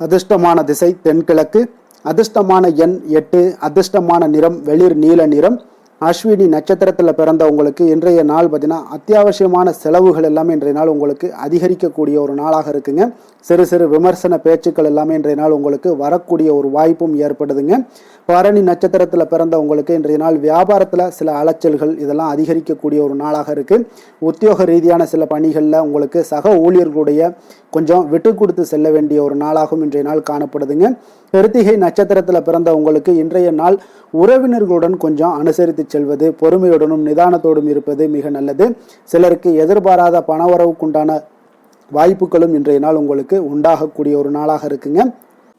அதிர்ஷ்டமான திசை தென்கிழக்கு, அதிர்ஷ்டமான எண் 8, அதிர்ஷ்டமான நிறம் வெளிர் நீல நிறம். அஸ்வினி நட்சத்திரத்தில் பிறந்தவங்களுக்கு இன்றைய நாள் பார்த்தீங்கன்னா அத்தியாவசியமான செலவுகள் எல்லாமே இன்றைய நாள் உங்களுக்கு அதிகரிக்கக்கூடிய ஒரு நாளாக இருக்குங்க. சிறு சிறு விமர்சன பேச்சுக்கள் எல்லாமே இன்றைய நாள் உங்களுக்கு வரக்கூடிய ஒரு வாய்ப்பும் ஏற்படுதுங்க. பரணி நட்சத்திரத்தில் பிறந்தவங்களுக்கு இன்றைய நாள் வியாபாரத்தில் சில அலைச்சல்கள் இதெல்லாம் அதிகரிக்கக்கூடிய ஒரு நாளாக இருக்குது. உத்தியோக ரீதியான சில பணிகளில் உங்களுக்கு சக ஊழியர்களுடைய கொஞ்சம் விட்டு கொடுத்து செல்ல வேண்டிய ஒரு நாளாகவும் இன்றைய நாள் காணப்படுதுங்க. கிருத்திகை நட்சத்திரத்தில் பிறந்தவங்களுக்கு இன்றைய நாள் உறவினர்களுடன் கொஞ்சம் அனுசரித்து செல்வது, பொறுமையுடனும் நிதானத்தோடும் இருப்பது மிக நல்லது. சிலருக்கு எதிர்பாராத பணவரவுக்குண்டான வாய்ப்புகளும் இன்றைய நாள் உங்களுக்கு உண்டாகக்கூடிய ஒரு நாளாக இருக்குங்க.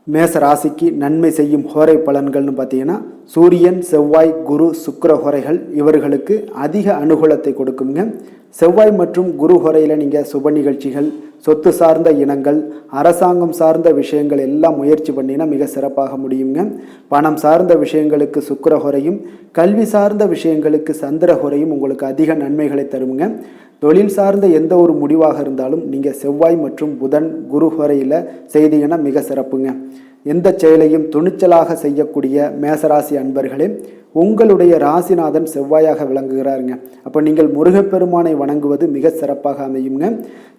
மேச ராசிக்கு நன்மை செய்யும் ஹோரை பலன்கள்னு பார்த்தீங்கன்னா சூரியன், செவ்வாய், குரு, சுக்கிர ஹோரைகள் இவர்களுக்கு அதிக அனுகூலத்தை கொடுக்குங்க. செவ்வாய் மற்றும் குரு ஹோரையில் நீங்கள் சுப நிகழ்ச்சிகள், சொத்து சார்ந்த இனங்கள், அரசாங்கம் சார்ந்த விஷயங்கள் எல்லாம் முயற்சி பண்ணினா மிக சிறப்பாக முடியுங்க. பணம் சார்ந்த விஷயங்களுக்கு சுக்கிர ஹோரையும், கல்வி சார்ந்த விஷயங்களுக்கு சந்திர ஹோரையும் உங்களுக்கு அதிக நன்மைகளை தருங்க. தொழில் சார்ந்த எந்த ஒரு முடிவாக இருந்தாலும் நீங்கள் செவ்வாய் மற்றும் புதன், குரு ஹோரையில் செய்தீங்கன்னா மிக சிறப்புங்க. எந்த செயலையும் துணிச்சலாக செய்யக்கூடிய மேசராசி அன்பர்களே, உங்களுடைய ராசிநாதன் செவ்வாயாக விளங்குகிறாருங்க. அப்போ நீங்கள் முருகப்பெருமானை வணங்குவது மிக சிறப்பாக அமையுங்க.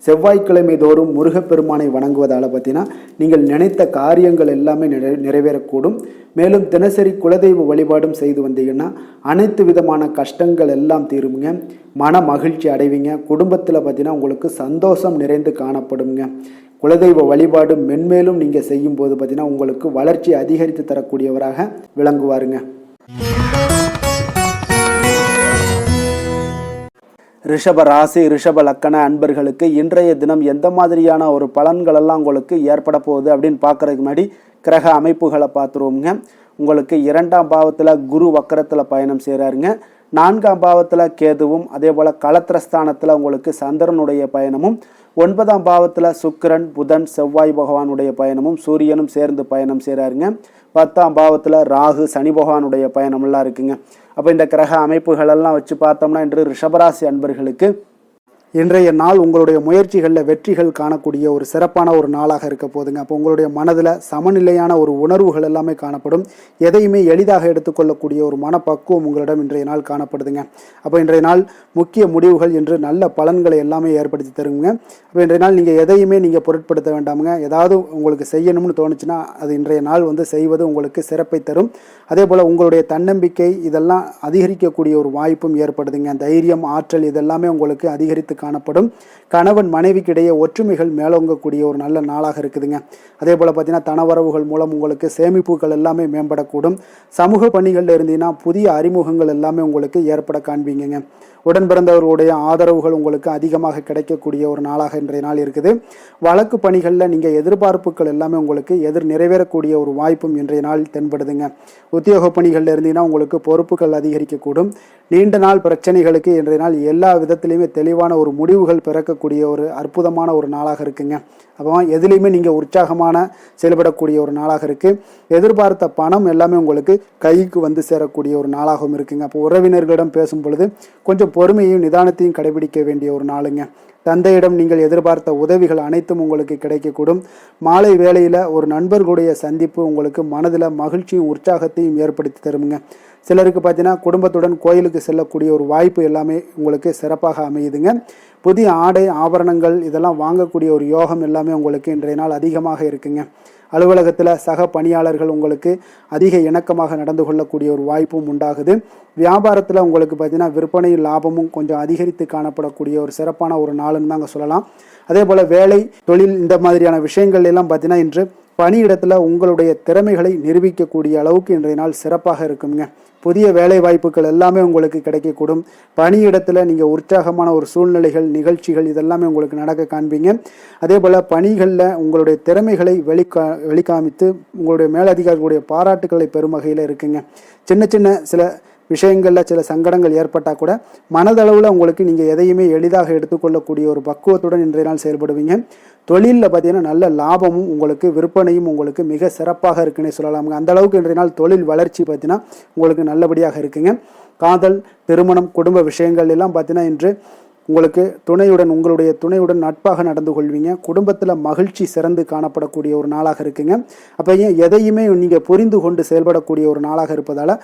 செவ்வாய்க்கிழமை தோறும் முருகப்பெருமானை வணங்குவதால் பார்த்தீங்கன்னா நீங்கள் நினைத்த காரியங்கள் எல்லாமே நிறைவேறக்கூடும். மேலும் தினசரி குலதெய்வ வழிபாடும் செய்து வந்தீங்கன்னா அனைத்து விதமான கஷ்டங்கள் எல்லாம் தீருங்க. மன மகிழ்ச்சி அடைவீங்க. குடும்பத்தில் பார்த்தீங்கன்னா உங்களுக்கு சந்தோஷம் நிறைந்து காணப்படுங்க. குலதெய்வ வழிபாடு மென்மேலும் நீங்கள் செய்யும் போது பார்த்தீங்கன்னா உங்களுக்கு வளர்ச்சி அதிகரித்து தரக்கூடியவராக விளங்குவாருங்க. ரிஷப ராசி, ரிஷப லக்கண அன்பர்களுக்கு இன்றைய தினம் எந்த மாதிரியான ஒரு பலன்களெல்லாம் உங்களுக்கு ஏற்பட போகுது அப்படின்னு பார்க்குறதுக்கு முன்னாடி கிரக அமைப்புகளை பார்த்துருவோங்க. உங்களுக்கு 2ஆம் பாவத்தில் குரு வக்கரத்தில் பயணம் செய்கிறாருங்க. 4ஆம் பாவத்தில் கேதுவும், அதே போல் களத்திரஸ்தானத்தில் உங்களுக்கு சந்திரனுடைய பயணமும், 9ஆம் பாவத்தில் சுக்கிரன், புதன், செவ்வாய் பகவானுடைய பயணமும், சூரியனும் சேர்ந்து பயணம் செய்கிறாருங்க. 10ஆம் பாவத்தில் ராகு, சனி பகவானுடைய பயணமெல்லாம் இருக்குங்க. அப்போ இந்த கிரக அமைப்புகளெல்லாம் வச்சு பார்த்தோம்னா இன்று ரிஷபராசி அன்பர்களுக்கு இன்றைய நாள் உங்களுடைய முயற்சிகளில் வெற்றிகள் காணக்கூடிய ஒரு சிறப்பான ஒரு நாளாக இருக்க போதுங்க. அப்போ உங்களுடைய மனதில் சமநிலையான ஒரு உணர்வுகள் எல்லாமே காணப்படும். எதையுமே எளிதாக எடுத்துக்கொள்ளக்கூடிய ஒரு மனப்பக்குவம் உங்களிடம் இன்றைய நாள் காணப்படுதுங்க. அப்போ இன்றைய நாள் முக்கிய முடிவுகள் என்று நல்ல பலன்களை எல்லாமே ஏற்படுத்தி தருங்க. அப்போ இன்றைய நாள் நீங்கள் எதையுமே நீங்கள் பொருட்படுத்த வேண்டாமுங்க. ஏதாவது உங்களுக்கு செய்யணும்னு தோணுச்சுன்னா அது இன்றைய நாள் செய்வது உங்களுக்கு சிறப்பை தரும். அதே போல் உங்களுடைய தன்னம்பிக்கை இதெல்லாம் அதிகரிக்கக்கூடிய ஒரு வாய்ப்பும் ஏற்படுதுங்க. தைரியம், ஆற்றல் இதெல்லாமே உங்களுக்கு அதிகரித்து காணப்படும். கணவன் மனைவிக்கிடையே ஒற்றுமைகள் மேலோங்கக்கூடிய ஒரு நல்ல நாளாக இருக்குதுங்க. அதே போல் பார்த்தீங்கன்னா தனவரவுகள் மூலம் உங்களுக்கு சேமிப்புகள் எல்லாமே மேம்படக்கூடும். சமூக பணிகளில் இருந்தீங்கன்னா புதிய அறிமுகங்கள் எல்லாமே உங்களுக்கு ஏற்பட காண்பீங்க. உடன் பிறந்தவர்களுடைய ஆதரவுகள் உங்களுக்கு அதிகமாக கிடைக்கக்கூடிய ஒரு நாளாக இன்றைய நாள் இருக்குது. வழக்கு பணிகளில் நீங்கள் எதிர்பார்ப்புகள் எல்லாமே உங்களுக்கு நிறைவேறக்கூடிய ஒரு வாய்ப்பும் இன்றைய நாள் தென்படுதுங்க. உத்தியோக பணிகளில் இருந்தீங்கன்னா உங்களுக்கு பொறுப்புகள் அதிகரிக்கக்கூடும். நீண்ட நாள் பிரச்சனைகளுக்கு இன்றைய நாள் எல்லா விதத்திலையுமே தெளிவான ஒரு முடிவுகள் பிறக்கக்கூடிய ஒரு அற்புதமான ஒரு நாளாக இருக்குங்க. அப்போ எதுலேயுமே நீங்கள் உற்சாகமான செயல்படக்கூடிய ஒரு நாளாக இருக்குது. எதிர்பார்த்த பணம் எல்லாமே உங்களுக்கு கைக்கு சேரக்கூடிய ஒரு நாளாகவும் இருக்குங்க. அப்போ உறவினர்களிடம் பேசும் பொழுது கொஞ்சம் பொறுமையும் நிதானத்தையும் கடைபிடிக்க வேண்டிய ஒரு நாளுங்க. தந்தையிடம் நீங்கள் எதிர்பார்த்த உதவிகள் அனைத்தும் உங்களுக்கு கிடைக்கக்கூடும். மாலை வேளையில் ஒரு நண்பர்களுடைய சந்திப்பு உங்களுக்கு மனதில் மகிழ்ச்சியும் உற்சாகத்தையும் ஏற்படுத்தி தருமுங்க. சிலருக்கு பார்த்தீங்கன்னா குடும்பத்துடன் கோயிலுக்கு செல்லக்கூடிய ஒரு வாய்ப்பு எல்லாமே உங்களுக்கு சிறப்பாக அமையுதுங்க. புதிய ஆடை ஆபரணங்கள் இதெல்லாம் வாங்கக்கூடிய ஒரு யோகம் எல்லாமே உங்களுக்கு இன்றைய நாள் அதிகமாக இருக்குங்க. அலுவலகத்தில் சக பணியாளர்கள் உங்களுக்கு அதிக இணக்கமாக நடந்து கொள்ளக்கூடிய ஒரு வாய்ப்பும் உண்டாகுது. வியாபாரத்தில் உங்களுக்கு பார்த்தீங்கன்னா விற்பனை லாபமும் கொஞ்சம் அதிகரித்து காணப்படக்கூடிய ஒரு சிறப்பான ஒரு நாளுன்னு தாங்க சொல்லலாம். அதே போல் வேலை, தொழில் இந்த மாதிரியான விஷயங்கள் எல்லாம் பார்த்தீங்கன்னா இன்று பணியிடத்தில் உங்களுடைய திறமைகளை நிரூபிக்கக்கூடிய அளவுக்கு இன்றைய நாள் சிறப்பாக இருக்குங்க. புதிய வேலை வாய்ப்புகள் எல்லாமே உங்களுக்கு கிடைக்கக்கூடும். பணியிடத்தில் நீங்கள் உற்சாகமான ஒரு சூழ்நிலைகள், நிகழ்ச்சிகள் இதெல்லாமே உங்களுக்கு நடக்க காண்பீங்க. அதே போல் பணிகளில் உங்களுடைய திறமைகளை வெளிக்காமித்து உங்களுடைய மேலதிகாரிகளுடைய பாராட்டுக்களை பெறும் வகையில் இருக்குங்க. சின்ன சில விஷயங்களில் சில சங்கடங்கள் ஏற்பட்டால் கூட மனதளவில் உங்களுக்கு நீங்கள் எதையுமே எளிதாக எடுத்துக்கொள்ளக்கூடிய ஒரு பக்குவத்துடன் இன்றைய நாள் செயல்படுவீங்க. தொழிலில் பார்த்தீங்கன்னா நல்ல லாபமும் உங்களுக்கு விற்பனையும் உங்களுக்கு மிக சிறப்பாக இருக்குன்னே சொல்லலாமுங்க. அந்த அளவுக்கு இன்றைய நாள் தொழில் வளர்ச்சி பார்த்தீங்கன்னா உங்களுக்கு நல்லபடியாக இருக்குங்க. காதல், திருமணம், குடும்ப விஷயங்கள் எல்லாம் பார்த்தீங்கன்னா இன்று உங்களுக்கு உங்களுடைய துணையுடன் நட்பாக நடந்து கொள்வீங்க. குடும்பத்தில் மகிழ்ச்சி சிறந்து காணப்படக்கூடிய ஒரு நாளாக இருக்குங்க. அப்போ எதையுமே நீங்கள் புரிந்து கொண்டு செயல்படக்கூடிய ஒரு நாளாக இருப்பதால்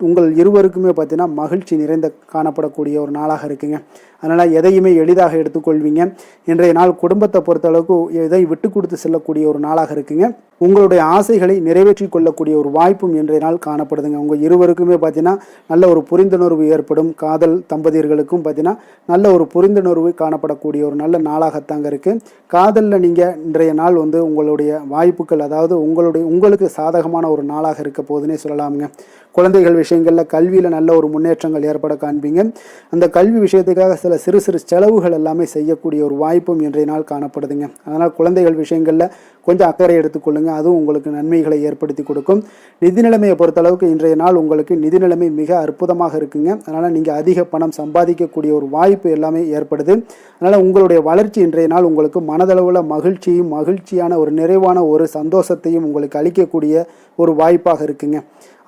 உங்கள் இருவருக்குமே பார்த்தீங்கன்னா மகிழ்ச்சி நிறைந்த காணப்படக்கூடிய ஒரு நாளாக இருக்குங்க. அதனால் எதையுமே எளிதாக எடுத்துக்கொள்வீங்க. இன்றைய நாள் குடும்பத்தை பொறுத்தளவுக்கு எதை விட்டு கொடுத்து செல்லக்கூடிய ஒரு நாளாக இருக்குங்க. உங்களுடைய ஆசைகளை நிறைவேற்றி கொள்ளக்கூடிய ஒரு வாய்ப்பும் இன்றைய நாள் காணப்படுதுங்க. உங்கள் இருவருக்குமே பார்த்தீங்கன்னா நல்ல ஒரு புரிந்துணர்வு ஏற்படும். காதல் தம்பதியர்களுக்கும் பார்த்தீங்கன்னா நல்ல ஒரு புரிந்துணர்வு காணப்படக்கூடிய ஒரு நல்ல நாளாகத்தாங்க இருக்குது. காதலில் நீங்கள் இன்றைய நாள் உங்களுடைய வாய்ப்புகள், அதாவது உங்களுக்கு சாதகமான ஒரு நாளாக இருக்க போதுன்னே சொல்லலாமுங்க. குழந்தைகள் விஷயங்களில் கல்வியில் நல்ல ஒரு முன்னேற்றங்கள் ஏற்பட காண்பீங்க. அந்த கல்வி விஷயத்துக்காக சில சிறு சிறு செலவுகள் எல்லாமே செய்யக்கூடிய ஒரு வாய்ப்பும் இன்றைய நாள் காணப்படுதுங்க. அதனால் குழந்தைகள் விஷயங்களில் கொஞ்சம் அக்கறை எடுத்துக்கொள்ளுங்க. அதுவும் உங்களுக்கு நன்மைகளை ஏற்படுத்தி கொடுக்கும். நிதி நிலைமையை பொறுத்தளவுக்கு இன்றைய நாள் உங்களுக்கு நிதி நிலைமை மிக அற்புதமாக இருக்குங்க. அதனால் நீங்கள் அதிக பணம் சம்பாதிக்கக்கூடிய ஒரு வாய்ப்பு எல்லாமே ஏற்படுது. அதனால் உங்களுடைய வளர்ச்சி இன்றைய நாள் உங்களுக்கு மனதளவில் மகிழ்ச்சியான ஒரு நிறைவான ஒரு சந்தோஷத்தையும் உங்களுக்கு அளிக்கக்கூடிய ஒரு வாய்ப்பாக இருக்குங்க.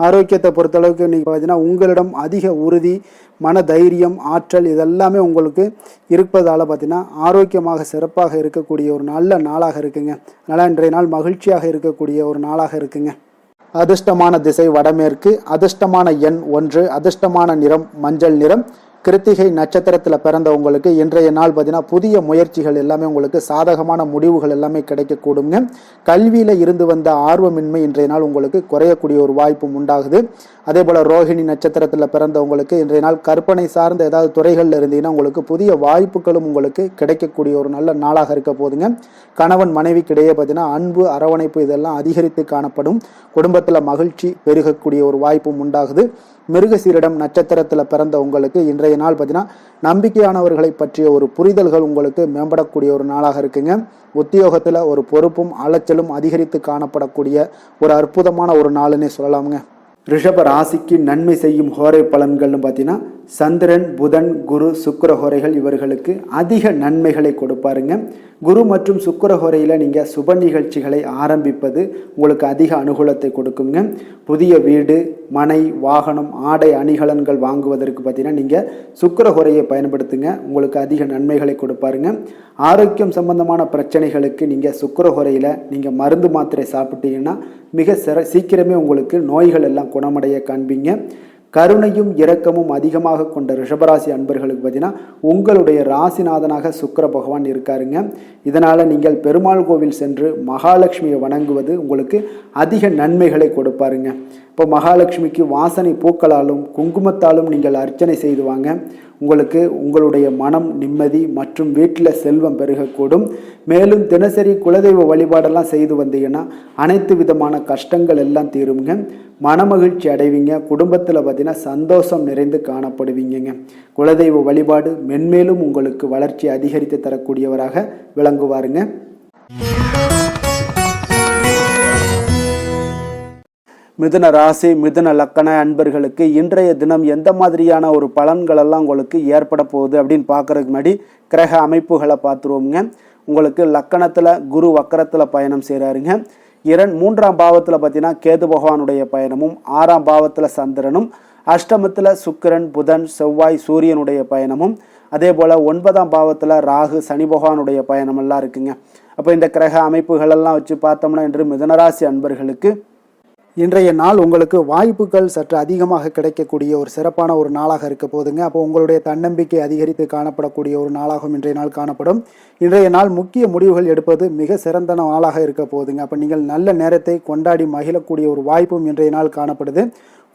ஆரோக்கியத்தை பொறுத்தளவுக்கு நீங்கள் பார்த்தீங்கன்னா உங்களிடம் அதிக உறுதி, மன தைரியம், ஆற்றல் இதெல்லாமே உங்களுக்கு இருப்பதால் பார்த்தீங்கன்னா ஆரோக்கியமாக சிறப்பாக இருக்கக்கூடிய ஒரு நல்ல நாளாக இருக்குங்க. அதனால் இன்றைய நாள் மகிழ்ச்சியாக இருக்கக்கூடிய ஒரு நாளாக இருக்குங்க. அதிர்ஷ்டமான திசை வடமேற்கு, அதிர்ஷ்டமான எண் 1, அதிர்ஷ்டமான நிறம் மஞ்சள் நிறம். கிருத்திகை நட்சத்திரத்தில் பிறந்த உங்களுக்கு இன்றைய நாள் பார்த்தீங்கன்னா புதிய முயற்சிகள் எல்லாமே உங்களுக்கு சாதகமான முடிவுகள் எல்லாமே கிடைக்கக்கூடுங்க. கல்வியில் இருந்து வந்த ஆர்வமின்மை இன்றைய நாள் உங்களுக்கு குறையக்கூடிய ஒரு வாய்ப்பும் உண்டாகுது. அதே போல் ரோஹிணி நட்சத்திரத்தில் பிறந்தவங்களுக்கு இன்றைய நாள் கற்பனை சார்ந்த ஏதாவது துறைகளில் இருந்தீங்கன்னா உங்களுக்கு புதிய வாய்ப்புகளும் உங்களுக்கு கிடைக்கக்கூடிய ஒரு நல்ல நாளாக இருக்க போதுங்க. கணவன் மனைவிக்கிடையே பார்த்தீங்கன்னா அன்பு, அரவணைப்பு இதெல்லாம் அதிகரித்து காணப்படும். குடும்பத்தில் மகிழ்ச்சி பெருகக்கூடிய ஒரு வாய்ப்பும் உண்டாகுது. மிருகசீரிடம் நட்சத்திரத்தில் பிறந்த உங்களுக்கு இன்றைய நாள் பார்த்தீங்கன்னா நம்பிக்கையானவர்களை பற்றிய ஒரு புரிதல்கள் உங்களுக்கு மேம்படக்கூடிய ஒரு நாளாக இருக்குங்க. உத்தியோகத்தில் ஒரு பொறுப்பும் அலைச்சலும் அதிகரித்து காணப்படக்கூடிய ஒரு அற்புதமான ஒரு நாளுன்னே சொல்லலாமுங்க. ரிஷப ராசிக்கு நன்மை செய்யும் ஹோரை பலன்கள்னு பார்த்தீங்கன்னா சந்திரன், புதன், குரு, சுக்கிர ஹோரைகள் இவர்களுக்கு அதிக நன்மைகளை கொடுப்பாருங்க. குரு மற்றும் சுக்கிர ஹோரையில் நீங்கள் சுப நிகழ்ச்சிகளை ஆரம்பிப்பது உங்களுக்கு அதிக அனுகூலத்தை கொடுக்குங்க. புதிய வீடு, மனை, வாகனம், ஆடை அணிகலன்கள் வாங்குவதற்கு பார்த்தீங்கன்னா நீங்கள் சுக்கிர ஹோரையை பயன்படுத்துங்க. உங்களுக்கு அதிக நன்மைகளை கொடுப்பாருங்க. ஆரோக்கியம் சம்பந்தமான பிரச்சனைகளுக்கு நீங்கள் சுக்கிர ஹோரையில் நீங்கள் மருந்து மாத்திரை சாப்பிட்டீங்கன்னா மிக சீக்கிரமே உங்களுக்கு நோய்கள் எல்லாம் குணமடைய காண்பீங்க. கருணையும் இரக்கமும் அதிகமாக கொண்ட ரிஷபராசி அன்பர்களுக்கு பார்த்தீங்கன்னா உங்களுடைய ராசிநாதனாக சுக்கிர பகவான் இருக்காருங்க. இதனால் நீங்கள் பெருமாள் கோவில் சென்று மகாலட்சுமியை வணங்குவது உங்களுக்கு அதிக நன்மைகளை கொடுப்பாருங்க. இப்போ மகாலட்சுமிக்கு வாசனை பூக்களாலும் குங்குமத்தாலும் நீங்கள் அர்ச்சனை செய்துவாங்க. உங்களுக்கு உங்களுடைய மனம் நிம்மதி மற்றும் வீட்டில் செல்வம் பெருகக்கூடும். மேலும் தினசரி குலதெய்வ வழிபாடெல்லாம் செய்து வந்தீங்கன்னா அனைத்து விதமான கஷ்டங்கள் எல்லாம் தீருங்க. மனமகிழ்ச்சி அடைவீங்க. குடும்பத்தில் பார்த்தீங்கன்னா சந்தோஷம் நிறைந்து காணப்படுவீங்க. குலதெய்வ வழிபாடு மென்மேலும் உங்களுக்கு வளர்ச்சி அதிகரித்து தரக்கூடியவராக விளங்குவாருங்க. மிதுன ராசி, மிதுன லக்கண அன்பர்களுக்கு இன்றைய தினம் எந்த மாதிரியான ஒரு பலன்களெல்லாம் உங்களுக்கு ஏற்பட போகுது அப்படின்னு பார்க்குறதுக்கு முன்னாடி கிரக அமைப்புகளை பார்த்துருவோங்க. உங்களுக்கு லக்கணத்தில் குரு வக்கரத்தில் பயணம் செய்கிறாருங்க. 3ஆம் பாவத்தில் பார்த்தீங்கன்னா கேது பகவானுடைய பயணமும், 6ஆம் பாவத்தில் சந்திரனும், அஷ்டமத்தில் சுக்கிரன், புதன், செவ்வாய், சூரியனுடைய பயணமும், அதே போல் 9ஆம் பாவத்தில் ராகு, சனி பகவானுடைய பயணமெல்லாம் இருக்குங்க. அப்போ இந்த கிரக அமைப்புகளெல்லாம் வச்சு பார்த்தோம்னா இன்று மிதுனராசி அன்பர்களுக்கு இன்றைய நாள் உங்களுக்கு வாய்ப்புகள் சற்று அதிகமாக கிடைக்கக்கூடிய ஒரு சிறப்பான ஒரு நாளாக இருக்க போதுங்க. அப்போ உங்களுடைய தன்னம்பிக்கை அதிகரித்து காணப்படக்கூடிய ஒரு நாளாகவும் இன்றைய நாள் காணப்படும். இன்றைய நாள் முக்கிய முடிவுகள் எடுப்பது மிக சிறந்த நாளாக இருக்க போதுங்க. அப்போ நீங்கள் நல்ல நேரத்தை கொண்டாடி மகிழக்கூடிய ஒரு வாய்ப்பும் இன்றைய நாள் காணப்படுது.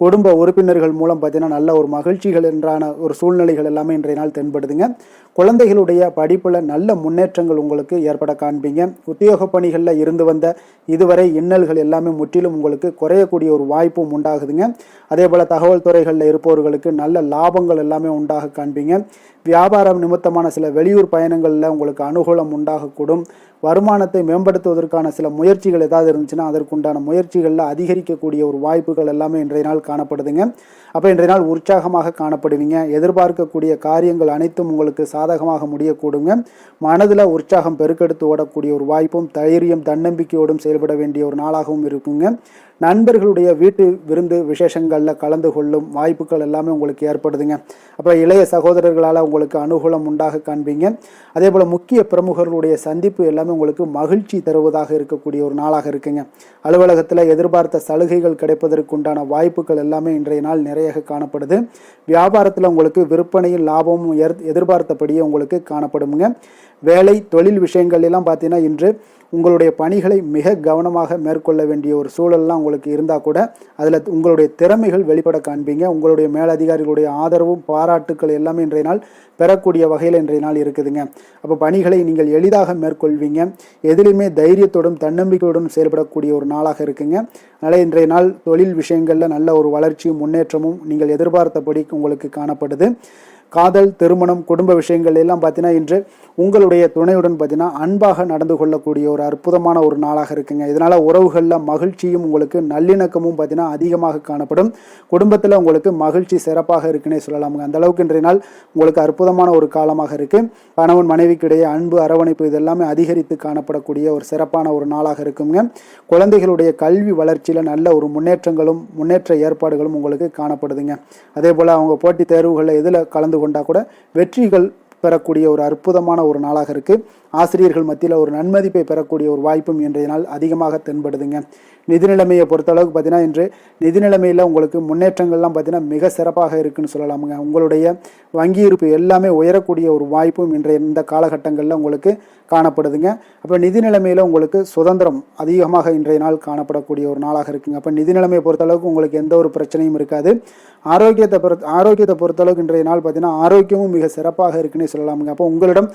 குடும்ப உறுப்பினர்கள் மூலம் பார்த்தீங்கன்னா நல்ல ஒரு மகிழ்ச்சிகள் என்றான ஒரு சூழ்நிலைகள் எல்லாமே இன்றைய நாள் தென்படுதுங்க. குழந்தைகளுடைய படிப்பில் நல்ல முன்னேற்றங்கள் உங்களுக்கு ஏற்பட காண்பீங்க. உத்தியோக பணிகளில் இருந்து வந்த இதுவரை இன்னல்கள் எல்லாமே முற்றிலும் உங்களுக்கு குறையக்கூடிய ஒரு வாய்ப்பும் உண்டாகுதுங்க. அதே போல் தகவல் துறைகளில் இருப்பவர்களுக்கு நல்ல லாபங்கள் எல்லாமே உண்டாக காண்பீங்க. வியாபாரம் நிமித்தமான சில வெளியூர் பயணங்களில் உங்களுக்கு அனுகூலம் உண்டாகக்கூடும். வருமானத்தை மேம்படுத்துவதற்கான சில முயற்சிகள் ஏதாவது இருந்துச்சுன்னா அதற்குண்டான முயற்சிகளில் அதிகரிக்கக்கூடிய ஒரு வாய்ப்புகள் எல்லாமே இன்றைய நாள் நாள் காணப்படுதுங்க. அப்போ இன்றைய நாள் உற்சாகமாக காணப்படுவீங்க. எதிர்பார்க்கக்கூடிய காரியங்கள் அனைத்தும் உங்களுக்கு சாதகமாக முடியக்கூடுங்க. மனதில் உற்சாகம் பெருக்கெடுத்து ஓடக்கூடிய ஒரு வாய்ப்பும் தைரியம் தன்னம்பிக்கையோடும் செயல்பட வேண்டிய ஒரு நாளாகவும் இருக்குங்க. நண்பர்களுடைய வீட்டு விருந்து விசேஷங்களில் கலந்து கொள்ளும் வாய்ப்புகள் எல்லாமே உங்களுக்கு ஏற்படுதுங்க. அப்போ இளைய சகோதரர்களால் உங்களுக்கு அனுகூலம் உண்டாக காண்பீங்க. அதே போல் முக்கிய பிரமுகர்களுடைய சந்திப்பு எல்லாமே உங்களுக்கு மகிழ்ச்சி தருவதாக இருக்கக்கூடிய ஒரு நாளாக இருக்குங்க. அலுவலகத்தில் எதிர்பார்த்த சலுகைகள் கிடைப்பதற்குண்டான வாய்ப்புகள் எல்லாமே இன்றைய நாள் நிறைய காணப்படுது. வியாபாரத்தில் உங்களுக்கு விற்பனையில் லாபமும் எதிர்பார்த்தபடியே உங்களுக்கு காணப்படுங்க. வேலை தொழில் விஷயங்கள் எல்லாம் பார்த்தீங்கன்னா இன்று உங்களுடைய பணிகளை மிக கவனமாக மேற்கொள்ள வேண்டிய ஒரு சூழல்லாம் உங்களுக்கு இருந்தால் கூட அதில் உங்களுடைய திறமைகள் வெளிப்பட காண்பீங்க. உங்களுடைய மேலதிகாரிகளுடைய ஆதரவும் பாராட்டுக்கள் எல்லாமே இன்றைய நாள் பெறக்கூடிய வகையில் இன்றைய நாள் இருக்குதுங்க. அப்போ பணிகளை நீங்கள் எளிதாக மேற்கொள்வீங்க. எதிலுமே தைரியத்தோடும் தன்னம்பிக்கையோடும் செயல்படக்கூடிய ஒரு நாளாக இருக்குங்க. அதனால் இன்றைய நாள் தொழில் விஷயங்களில் நல்ல ஒரு வளர்ச்சியும் முன்னேற்றமும் நீங்கள் எதிர்பார்த்தபடி உங்களுக்கு காணப்படுது. காதல், திருமணம், குடும்ப விஷயங்கள் எல்லாம் பார்த்தீங்கன்னா இன்று உங்களுடைய துணையுடன் பார்த்தீங்கன்னா அன்பாக நடந்து கொள்ளக்கூடிய ஒரு அற்புதமான ஒரு நாளாக இருக்குங்க. இதனால் உறவுகளில் மகிழ்ச்சியும் உங்களுக்கு நல்லிணக்கமும் பார்த்தீங்கன்னா அதிகமாக காணப்படும். குடும்பத்தில் உங்களுக்கு மகிழ்ச்சி சிறப்பாக இருக்குன்னே சொல்லலாமுங்க. அந்த அளவுக்கு இன்றைய நாள் உங்களுக்கு அற்புதமான ஒரு காலமாக இருக்குது. கணவன் மனைவிக்கிடையே அன்பு, அரவணைப்பு இதெல்லாமே அதிகரித்து காணப்படக்கூடிய ஒரு சிறப்பான ஒரு நாளாக இருக்குங்க. குழந்தைகளுடைய கல்வி வளர்ச்சியில் நல்ல ஒரு முன்னேற்ற ஏற்பாடுகளும் உங்களுக்கு காணப்படுதுங்க. அதே போல் அவங்க போட்டித் தேர்வுகளில் எதில் கலந்து கொண்டா கூட வெற்றிகள் பெறக்கூடிய ஒரு அற்புதமான ஒரு நாளாக இருக்குது. ஆசிரியர்கள் மத்தியில் ஒரு நன்மதிப்பை பெறக்கூடிய ஒரு வாய்ப்பும் இன்றைய நாள் அதிகமாக தென்படுதுங்க. நிதி நிலைமையை பொறுத்தளவுக்கு பார்த்தீங்கன்னா இன்று நிதி நிலைமையில் உங்களுக்கு முன்னேற்றங்கள்லாம் பார்த்தீங்கன்னா மிக சிறப்பாக இருக்குன்னு சொல்லலாமுங்க. உங்களுடைய வங்கி இருப்பு எல்லாமே உயரக்கூடிய ஒரு வாய்ப்பும் இந்த காலகட்டங்களில் உங்களுக்கு காணப்படுதுங்க. அப்போ நிதி நிலைமையில் உங்களுக்கு சுதந்திரம் அதிகமாக இன்றைய நாள் காணப்படக்கூடிய ஒரு நாளாக இருக்குங்க. அப்போ நிதி நிலைமையை பொறுத்தளவுக்கு உங்களுக்கு எந்த ஒரு பிரச்சனையும் இருக்காது. ஆரோக்கியத்தை பொறுத்தளவுக்கு இன்றைய நாள் பார்த்தீங்கன்னா ஆரோக்கியமும் மிக சிறப்பாக இருக்குன்னே சொல்லலாமுங்க. அப்போ உங்களிடம்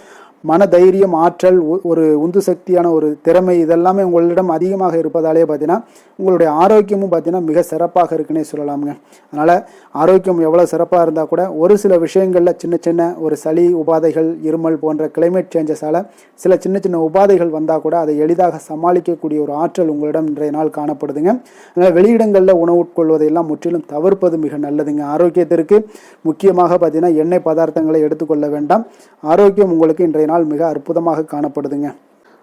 மன தைரியம், ஆற்றல், ஒரு உந்து சக்தியான ஒரு திறமை இதெல்லாமே உங்களிடம் அதிகமாக இருப்பதாலே பார்த்தீங்கன்னா உங்களுடைய ஆரோக்கியமும் பார்த்தீங்கன்னா மிக சிறப்பாக இருக்குன்னே சொல்லலாமுங்க. அதனால் ஆரோக்கியம் எவ்வளோ சிறப்பாக இருந்தால் கூட ஒரு சில விஷயங்களில் சின்ன ஒரு சளி உபாதைகள், இருமல் போன்ற கிளைமேட் சேஞ்சஸால் சில சின்ன உபாதைகள் வந்தால் கூட அதை எளிதாக சமாளிக்கக்கூடிய ஒரு ஆற்றல் உங்களிடம் இன்றைய நாள் காணப்படுதுங்க. அதனால் வெளியிடங்களில் உணவு உட்கொள்வதையெல்லாம் முற்றிலும் தவிர்ப்பது மிக நல்லதுங்க. ஆரோக்கியத்திற்கு முக்கியமாக பார்த்தீங்கன்னா எண்ணெய் பதார்த்தங்களை எடுத்துக்கொள்ள வேண்டாம். ஆரோக்கியம் உங்களுக்கு இன்றைய நாள் மிக அற்புதமாக காணப்படுதுங்க.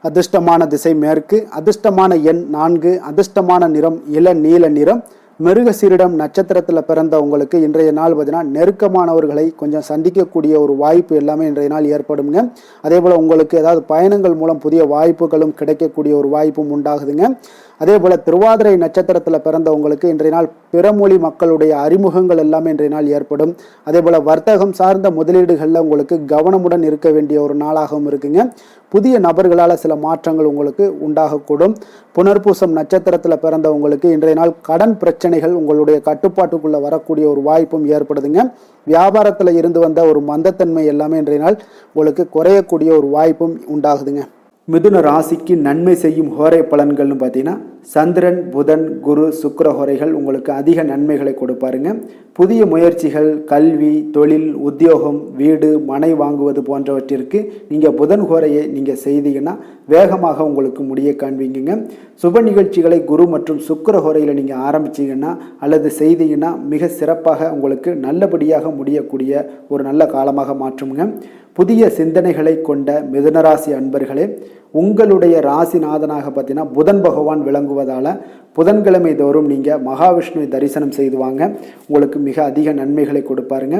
அதிர்ஷ்டமான திசை மேற்கு, அதிர்ஷ்டமான எண் 4, அதிர்ஷ்டமான நிறம் இளநீல நிறம். மிருகசீரிடம் நட்சத்திரத்தில் பிறந்த உங்களுக்கு இன்றைய நாள் பார்த்தீங்கன்னா நெருக்கமானவர்களை கொஞ்சம் சந்திக்கக்கூடிய ஒரு வாய்ப்பு எல்லாமே இன்றைய நாள் ஏற்படுங்க. அதே போல் உங்களுக்கு ஏதாவது பயணங்கள் மூலம் புதிய வாய்ப்புகளும் கிடைக்கக்கூடிய ஒரு வாய்ப்பும் உண்டாகுதுங்க. அதே போல் திருவாதிரை நட்சத்திரத்தில் பிறந்தவங்களுக்கு இன்றைய நாள் பிறமொழி மக்களுடைய அறிமுகங்கள் எல்லாமே இன்றைய நாள் ஏற்படும். அதே போல் வர்த்தகம் சார்ந்த முதலீடுகளில் உங்களுக்கு கவனமுடன் இருக்க வேண்டிய ஒரு நாளாகவும் இருக்குங்க. புதிய நபர்களால் சில மாற்றங்கள் உங்களுக்கு உண்டாகக்கூடும். புனர்பூசம் நட்சத்திரத்தில் பிறந்தவங்களுக்கு இன்றைய நாள் கடன் பிரச்சனைகள் உங்களுடைய கட்டுப்பாட்டுக்குள்ளே வரக்கூடிய ஒரு வாய்ப்பும் ஏற்படுதுங்க. வியாபாரத்தில் இருந்து வந்த ஒரு மந்தத்தன்மை எல்லாமே இன்றைய நாள் உங்களுக்கு குறையக்கூடிய ஒரு வாய்ப்பும் உண்டாகுதுங்க. மிதுன ராசிக்கு நன்மை செய்யும் ஹோரை பலன்கள்னு பார்த்தீங்கன்னா சந்திரன், புதன், குரு, சுக்கிர ஹோரைகள் உங்களுக்கு அதிக நன்மைகளை கொடுப்பாருங்க. புதிய முயற்சிகள், கல்வி, தொழில், உத்தியோகம், வீடு, மனை வாங்குவது போன்றவற்றிற்கு நீங்கள் புதன் ஹோரையை நீங்கள் செய்தீங்கன்னா வேகமாக உங்களுக்கு முடிய காண்பீங்க. சுப நிகழ்ச்சிகளை குரு மற்றும் சுக்கிர ஹோரையில் நீங்கள் ஆரம்பிச்சிங்கன்னா அல்லது செய்தீங்கன்னா மிக சிறப்பாக உங்களுக்கு நல்லபடியாக முடியக்கூடிய ஒரு நல்ல காலமாக மாற்றுங்க. புதிய சிந்தனைகளை கொண்ட மிதுனராசி அன்பர்களே, உங்களுடைய ராசிநாதனாக பார்த்தீங்கன்னா புதன் பகவான் விளங்குவதால் புதன்கிழமை தோறும் நீங்கள் மகாவிஷ்ணுவை தரிசனம் செய்து வாங்க. உங்களுக்கு மிக அதிக நன்மைகளை கொடுப்பாருங்க.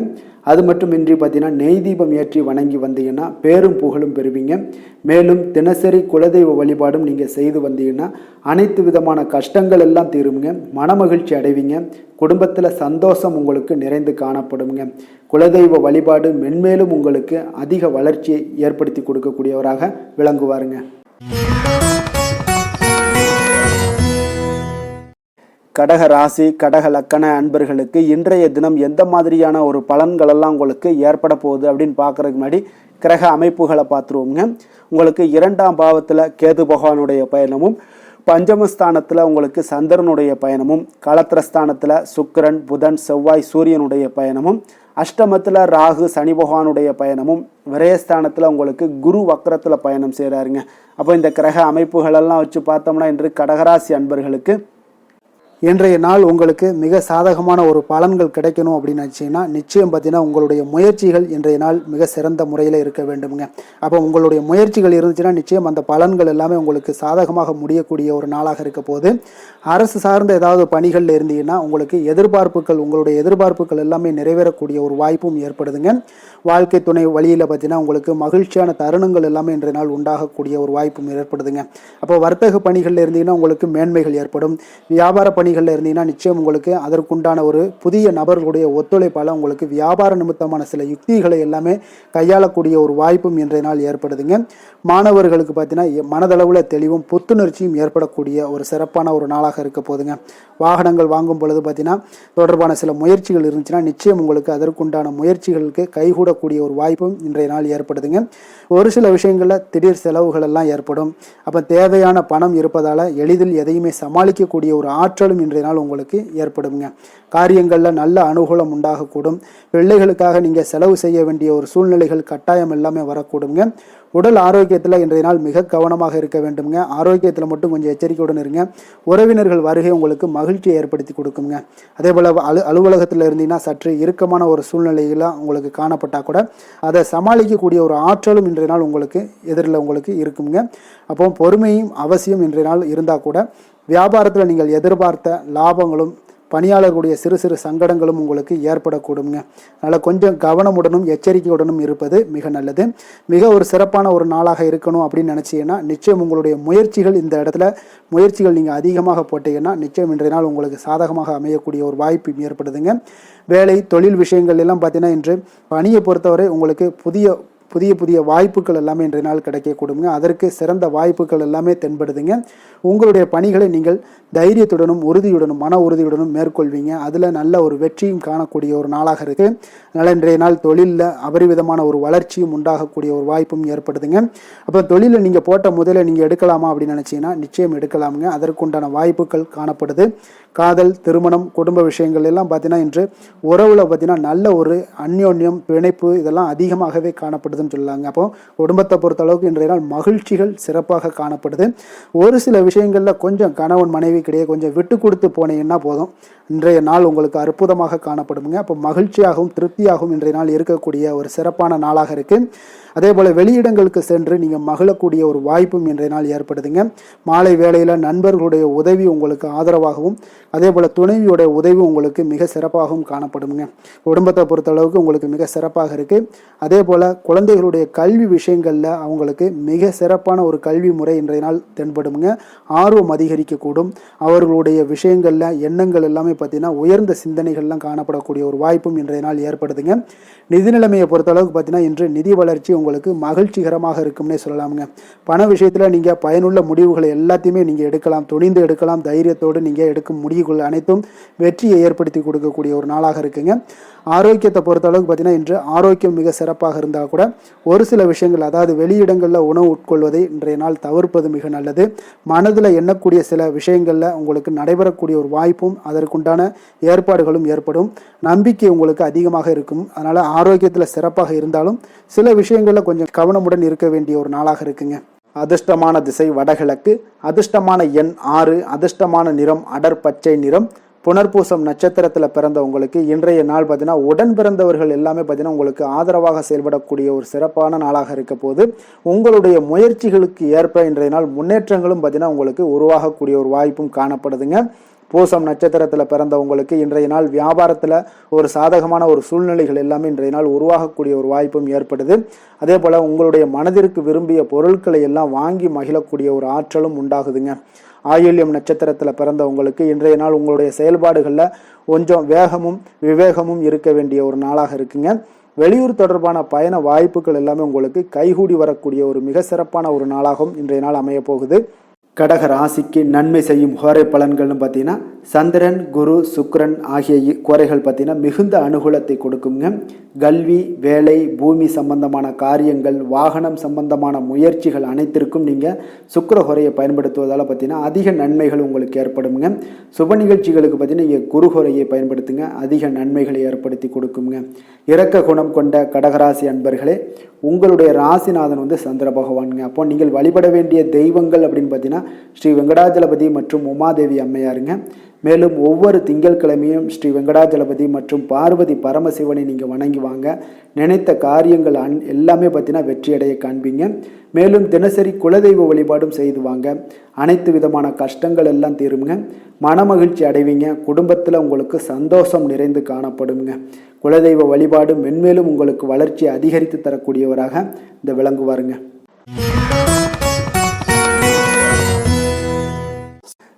அது மட்டுமின்றி பார்த்தீங்கன்னா நெய் தீபம் ஏற்றி வணங்கி வந்தீங்கன்னா பேரும் புகழும் பெறுவீங்க. மேலும் தினசரி குலதெய்வ வழிபாடும் நீங்கள் செய்து வந்தீங்கன்னா அனைத்து விதமான கஷ்டங்கள் எல்லாம் தீருங்க. மனமகிழ்ச்சி அடைவீங்க. குடும்பத்தில் சந்தோஷம் உங்களுக்கு நிறைந்து காணப்படுங்க. குலதெய்வ வழிபாடு மென்மேலும் உங்களுக்கு அதிக வளர்ச்சியை ஏற்படுத்தி கொடுக்கக்கூடியவராக விளங்குவாருங்க. கடக ராசி, கடக லக்கண அன்பர்களுக்கு இன்றைய தினம் எந்த மாதிரியான ஒரு பலன்களெல்லாம் உங்களுக்கு ஏற்பட போகுது அப்படின்னு பார்க்குறதுக்கு முன்னாடி கிரக அமைப்புகளை பார்த்துருவோங்க. உங்களுக்கு 2ஆம் பாவத்தில் கேது பகவானுடைய பயணமும், பஞ்சமஸ்தானத்தில் உங்களுக்கு சந்திரனுடைய பயணமும், களத்திரஸ்தானத்தில் சுக்கிரன், புதன், செவ்வாய், சூரியனுடைய பயணமும், அஷ்டமத்தில் ராகு, சனி பகவானுடைய பயணமும், விரயஸ்தானத்தில் உங்களுக்கு குரு வக்கரத்தில் பயணம் செய்கிறாருங்க. அப்போ இந்த கிரக அமைப்புகளெல்லாம் வச்சு பார்த்தோம்னா இன்று கடகராசி அன்பர்களுக்கு இன்றைய நாள் உங்களுக்கு மிக சாதகமான ஒரு பலன்கள் கிடைக்கணும் அப்படின்னு நினச்சிங்கன்னா நிச்சயம் பார்த்தீங்கன்னா உங்களுடைய முயற்சிகள் இன்றைய நாள் மிக சிறந்த முறையில் இருக்க வேண்டுமுங்க. அப்போ உங்களுடைய முயற்சிகள் இருந்துச்சுன்னா நிச்சயம் அந்த பலன்கள் எல்லாமே உங்களுக்கு சாதகமாக முடியக்கூடிய ஒரு நாளாக இருக்க போது. அரசு சார்ந்த ஏதாவது பணிகளில் இருந்தீங்கன்னா உங்களுக்கு உங்களுடைய எதிர்பார்ப்புகள் எல்லாமே நிறைவேறக்கூடிய ஒரு வாய்ப்பும் ஏற்படுதுங்க. வாழ்க்கை துணை வழியில் பார்த்தீங்கன்னா உங்களுக்கு மகிழ்ச்சியான தருணங்கள் எல்லாமே இன்றைய நாள் உண்டாகக்கூடிய ஒரு வாய்ப்பும் ஏற்படுதுங்க. அப்போ வர்த்தக பணிகளில் இருந்தீங்கன்னா உங்களுக்கு மேன்மைகள் ஏற்படும். வியாபார பணிகளில் இருந்தீங்கன்னா நிச்சயம் உங்களுக்கு அதற்குண்டான ஒரு புதிய நபர்களுடைய ஒத்துழைப்பால் உங்களுக்கு வியாபார நிமித்தமான சில யுக்திகளை எல்லாமே கையாளக்கூடிய ஒரு வாய்ப்பும் இன்றைய நாள் ஏற்படுதுங்க. மாணவர்களுக்கு பார்த்தீங்கன்னா மனதளவில் தெளிவும் புத்துணர்ச்சியும் ஏற்படக்கூடிய ஒரு சிறப்பான ஒரு நாளாக இருக்க போதுங்க. வாகனங்கள் வாங்கும் பொழுது பார்த்தீங்கன்னா தொடர்பான சில முயற்சிகள் இருந்துச்சுன்னா நிச்சயம் உங்களுக்கு அதற்குண்டான முயற்சிகளுக்கு கைகூடக்கூடிய ஒரு வாய்ப்பும் இன்றைய நாள் ஏற்படுதுங்க. ஒரு சில விஷயங்களில் திடீர் செலவுகள் எல்லாம் ஏற்படும். அப்போ தேவையான பணம் இருப்பதால் எளிதில் எதையுமே சமாளிக்கக்கூடிய ஒரு ஆற்றலும் இன்றைய நாள் உங்களுக்கு ஏற்படுங்க. காரியங்களில் நல்ல அனுகூலம் உண்டாகக்கூடும். பிள்ளைகளுக்காக நீங்கள் செலவு செய்ய வேண்டிய ஒரு சூழ்நிலைகள் கட்டாயம் எல்லாமே வரக்கூடுங்க. உடல் ஆரோக்கியத்தில் இன்றைய நாள் மிக கவனமாக இருக்க வேண்டுங்க. ஆரோக்கியத்தில் மட்டும் கொஞ்சம் எச்சரிக்கையுடன் இருங்க. உறவினர்கள் வருகை உங்களுக்கு மகிழ்ச்சியை ஏற்படுத்தி கொடுக்குங்க. அதே போல் அலுவலகத்தில் இருந்தீங்கன்னா சற்று இறுக்கமான ஒரு சூழ்நிலையெல்லாம் உங்களுக்கு காணப்பட்டால் கூட அதை சமாளிக்கக்கூடிய ஒரு ஆற்றலும் இன்றைய நாள் உங்களுக்கு எதிரில் உங்களுக்கு இருக்குங்க. அப்போ பொறுமையும் அவசியம் இன்றைய நாள் இருந்தால் கூட வியாபாரத்தில் நீங்கள் எதிர்பார்த்த லாபங்களும் பணியாளர்களுடைய சிறு சிறு சங்கடங்களும் உங்களுக்கு ஏற்படக்கூடுங்க. அதனால் கொஞ்சம் கவனமுடனும் எச்சரிக்கையுடனும் இருப்பது மிக நல்லது. மிக ஒரு சிறப்பான ஒரு நாளாக இருக்கணும் அப்படின்னு நினச்சிங்கன்னா நிச்சயம் உங்களுடைய முயற்சிகள் இந்த இடத்துல நீங்கள் அதிகமாக போட்டீங்கன்னா நிச்சயம் இன்றைய நாள் உங்களுக்கு சாதகமாக அமையக்கூடிய ஒரு வாய்ப்பு ஏற்படுதுங்க. வேலை தொழில் விஷயங்கள் எல்லாம் பார்த்தீங்கன்னா இன்று பணியை பொறுத்தவரை உங்களுக்கு புதிய வாய்ப்புகள் எல்லாமே இன்றைய நாள் கிடைக்கக்கூடுங்க. அதற்கு சிறந்த வாய்ப்புகள் எல்லாமே தென்படுதுங்க. உங்களுடைய பணிகளை நீங்கள் தைரியத்துடனும் உறுதியுடனும் மன உறுதியுடனும் மேற்கொள்வீங்க. அதில் நல்ல ஒரு வெற்றியும் காணக்கூடிய ஒரு நாளாக இருக்குது. அதனால் இன்றைய நாள் தொழிலில் அபரிவிதமான ஒரு வளர்ச்சியும் உண்டாகக்கூடிய ஒரு வாய்ப்பும் ஏற்படுதுங்க. அப்போ தொழிலில் நீங்கள் போட்ட முதல்ல நீங்கள் எடுக்கலாமா அப்படின்னு நினச்சிங்கன்னா நிச்சயம் எடுக்கலாமுங்க. அதற்குண்டான வாய்ப்புகள் காணப்படுது. காதல், திருமணம், குடும்ப விஷயங்கள் எல்லாம் பார்த்தீங்கன்னா இன்று உறவில் பார்த்தீங்கன்னா நல்ல ஒரு அந்யோன்யம், பிணைப்பு இதெல்லாம் அதிகமாகவே காணப்படுதுன்னு சொல்லலாங்க. அப்போ குடும்பத்தை பொறுத்த அளவுக்கு இன்றைய நாள் மகிழ்ச்சிகள் சிறப்பாக காணப்படுது. ஒரு சில விஷயங்களில் கொஞ்சம் கணவன் மனைவி கிடையாது கொஞ்சம் விட்டு கொடுத்து போனீங்கன்னா போதும், இன்றைய நாள் உங்களுக்கு அற்புதமாக காணப்படுங்க. அப்போ மகிழ்ச்சியாகவும் திருப்தியாகவும் இன்றைய நாள் இருக்கக்கூடிய ஒரு சிறப்பான நாளாக இருக்குது. அதே போல் வெளியிடங்களுக்கு சென்று நீங்கள் மகிழக்கூடிய ஒரு வாய்ப்பும் இன்றைய நாள் ஏற்படுதுங்க. மாலை வேளையில் நண்பர்களுடைய உதவி உங்களுக்கு ஆதரவாகவும் அதே போல் துணைவியோடைய உதவி உங்களுக்கு மிக சிறப்பாகவும் காணப்படுங்க. குடும்பத்தை பொறுத்தளவுக்கு உங்களுக்கு மிக சிறப்பாக இருக்குது. அதே போல் குழந்தைகளுடைய கல்வி விஷயங்களில் அவங்களுக்கு மிக சிறப்பான ஒரு கல்வி முறை இன்றைய நாள் தென்படுங்க. ஆர்வம் அதிகரிக்கக்கூடும். அவர்களுடைய விஷயங்களில் எண்ணங்கள் எல்லாமே பார்த்தீங்கன்னா உயர்ந்த சிந்தனைகள்லாம் காணப்படக்கூடிய ஒரு வாய்ப்பும் இன்றைய நாள் ஏற்படுதுங்க. நிதி நிலைமையை பொறுத்தளவுக்கு பார்த்தீங்கன்னா இன்று நிதி வளர்ச்சி உங்களுக்கு மகிழ்ச்சிகரமாக இருக்கும்னே சொல்லலாமுங்க. பண விஷயத்தில் நீங்கள் பயனுள்ள முடிவுகளை எல்லாத்தையுமே நீங்கள் எடுக்கலாம், துணிந்து எடுக்கலாம். தைரியத்தோடு நீங்கள் எடுக்கும் முடிவுகள் அனைத்தும் வெற்றியை ஏற்படுத்தி கொடுக்கக்கூடிய ஒரு நாளாக இருக்குங்க. ஆரோக்கியத்தை பொறுத்தளவுக்கு பார்த்தீங்கன்னா இன்று ஆரோக்கியம் மிக சிறப்பாக இருந்தால் கூட ஒரு சில விஷயங்கள் அதாவது வெளியிடங்களில் உணவு உட்கொள்வதை இன்றைய நாள் தவிர்ப்பது மிக நல்லது. மனதில் எண்ணக்கூடிய சில விஷயங்களில் உங்களுக்கு நடைபெறக்கூடிய ஒரு வாய்ப்பும் அதற்குண்டான ஏற்பாடுகளும் ஏற்படும். நம்பிக்கை உங்களுக்கு அதிகமாக இருக்கும். அதனால் ஆரோக்கியத்தில் சிறப்பாக இருந்தாலும் சில விஷயங்களில் கொஞ்சம் கவனமுடன் இருக்க வேண்டிய ஒரு நாளாக இருக்குங்க. அதிர்ஷ்டமான திசை வடகிழக்கு, அதிர்ஷ்டமான எண் 6, அதிர்ஷ்டமான நிறம் அடர் பச்சை நிறம். புனர்பூசம் நட்சத்திரத்தில் பிறந்த உங்களுக்கு இன்றைய நாள் பார்த்தீங்கன்னா உடன் பிறந்தவர்கள் எல்லாமே பார்த்தீங்கன்னா உங்களுக்கு ஆதரவாக செயல்படக்கூடிய ஒரு சிறப்பான நாளாக இருக்க போது உங்களுடைய முயற்சிகளுக்கு ஏற்ப இன்றைய நாள் முன்னேற்றங்களும் பார்த்தீங்கன்னா உங்களுக்கு உருவாகக்கூடிய ஒரு வாய்ப்பும் காணப்படுதுங்க. பூசம் நட்சத்திரத்தில் பிறந்த உங்களுக்கு இன்றைய நாள் வியாபாரத்தில் ஒரு சாதகமான ஒரு சூழ்நிலைகள் எல்லாமே இன்றைய நாள் உருவாகக்கூடிய ஒரு வாய்ப்பும் ஏற்படுது. அதே போல் உங்களுடைய மனதிற்கு விரும்பிய பொருட்களை எல்லாம் வாங்கி மகிழக்கூடிய ஒரு ஆற்றலும் உண்டாகுதுங்க. ஆயில்யம் நட்சத்திரத்தில் பிறந்த உங்களுக்கு இன்றைய நாள் உங்களுடைய செயல்பாடுகளில் கொஞ்சம் வேகமும் விவேகமும் இருக்க வேண்டிய ஒரு நாளாக இருக்குங்க. வெளியூர் தொடர்பான பயண வாய்ப்புகள் எல்லாமே உங்களுக்கு கைகூடி வரக்கூடிய ஒரு மிக சிறப்பான ஒரு நாளாகவும் இன்றைய நாள் அமைய போகுது. கடக ராசிக்கு நன்மை செய்யும் கோரை பலன்கள்னு பார்த்தீங்கன்னா சந்திரன், குரு, சுக்கிரன் ஆகிய கோரைகள் பார்த்தீங்கன்னா மிகுந்த அனுகூலத்தை கொடுக்குங்க. கல்வி, வேலை, பூமி சம்பந்தமான காரியங்கள், வாகனம் சம்பந்தமான முயற்சிகள் அனைத்திற்கும் நீங்கள் சுக்கிர ஹோரையை பயன்படுத்துவதால் பார்த்தீங்கன்னா அதிக நன்மைகள் உங்களுக்கு ஏற்படுங்க. சுப நிகழ்ச்சிகளுக்கு பார்த்தீங்கன்னா நீங்கள் குரு ஹோரையை பயன்படுத்துங்க, அதிக நன்மைகளை ஏற்படுத்தி கொடுக்குங்க. இரக்க குணம் கொண்ட கடகராசி அன்பர்களே, உங்களுடைய ராசிநாதன் சந்திர பகவானுங்க. அப்போ நீங்கள் வழிபட வேண்டிய தெய்வங்கள் அப்படின்னு பார்த்தீங்கன்னா ஸ்ரீ வெங்கடாஜலபதி மற்றும் உமாதேவி அம்மையாருங்க. மேலும் ஒவ்வொரு திங்கட்கிழமையும் ஸ்ரீ வெங்கடாஜலபதி மற்றும் பார்வதி பரமசிவனை நீங்கள் வணங்கி வாங்க. நினைத்த காரியங்கள் எல்லாமே பார்த்தீங்கன்னா வெற்றியடைய காண்பீங்க. மேலும் தினசரி குலதெய்வ வழிபாடும் செய்து வாங்க. அனைத்து விதமான கஷ்டங்கள் எல்லாம் தீருங்க. மனமகிழ்ச்சி அடைவீங்க. குடும்பத்தில் உங்களுக்கு சந்தோஷம் நிறைந்து காணப்படுங்க. குலதெய்வ வழிபாடு மென்மேலும் உங்களுக்கு வளர்ச்சியை அதிகரித்து தரக்கூடியவராக இந்த விளங்குவாருங்க.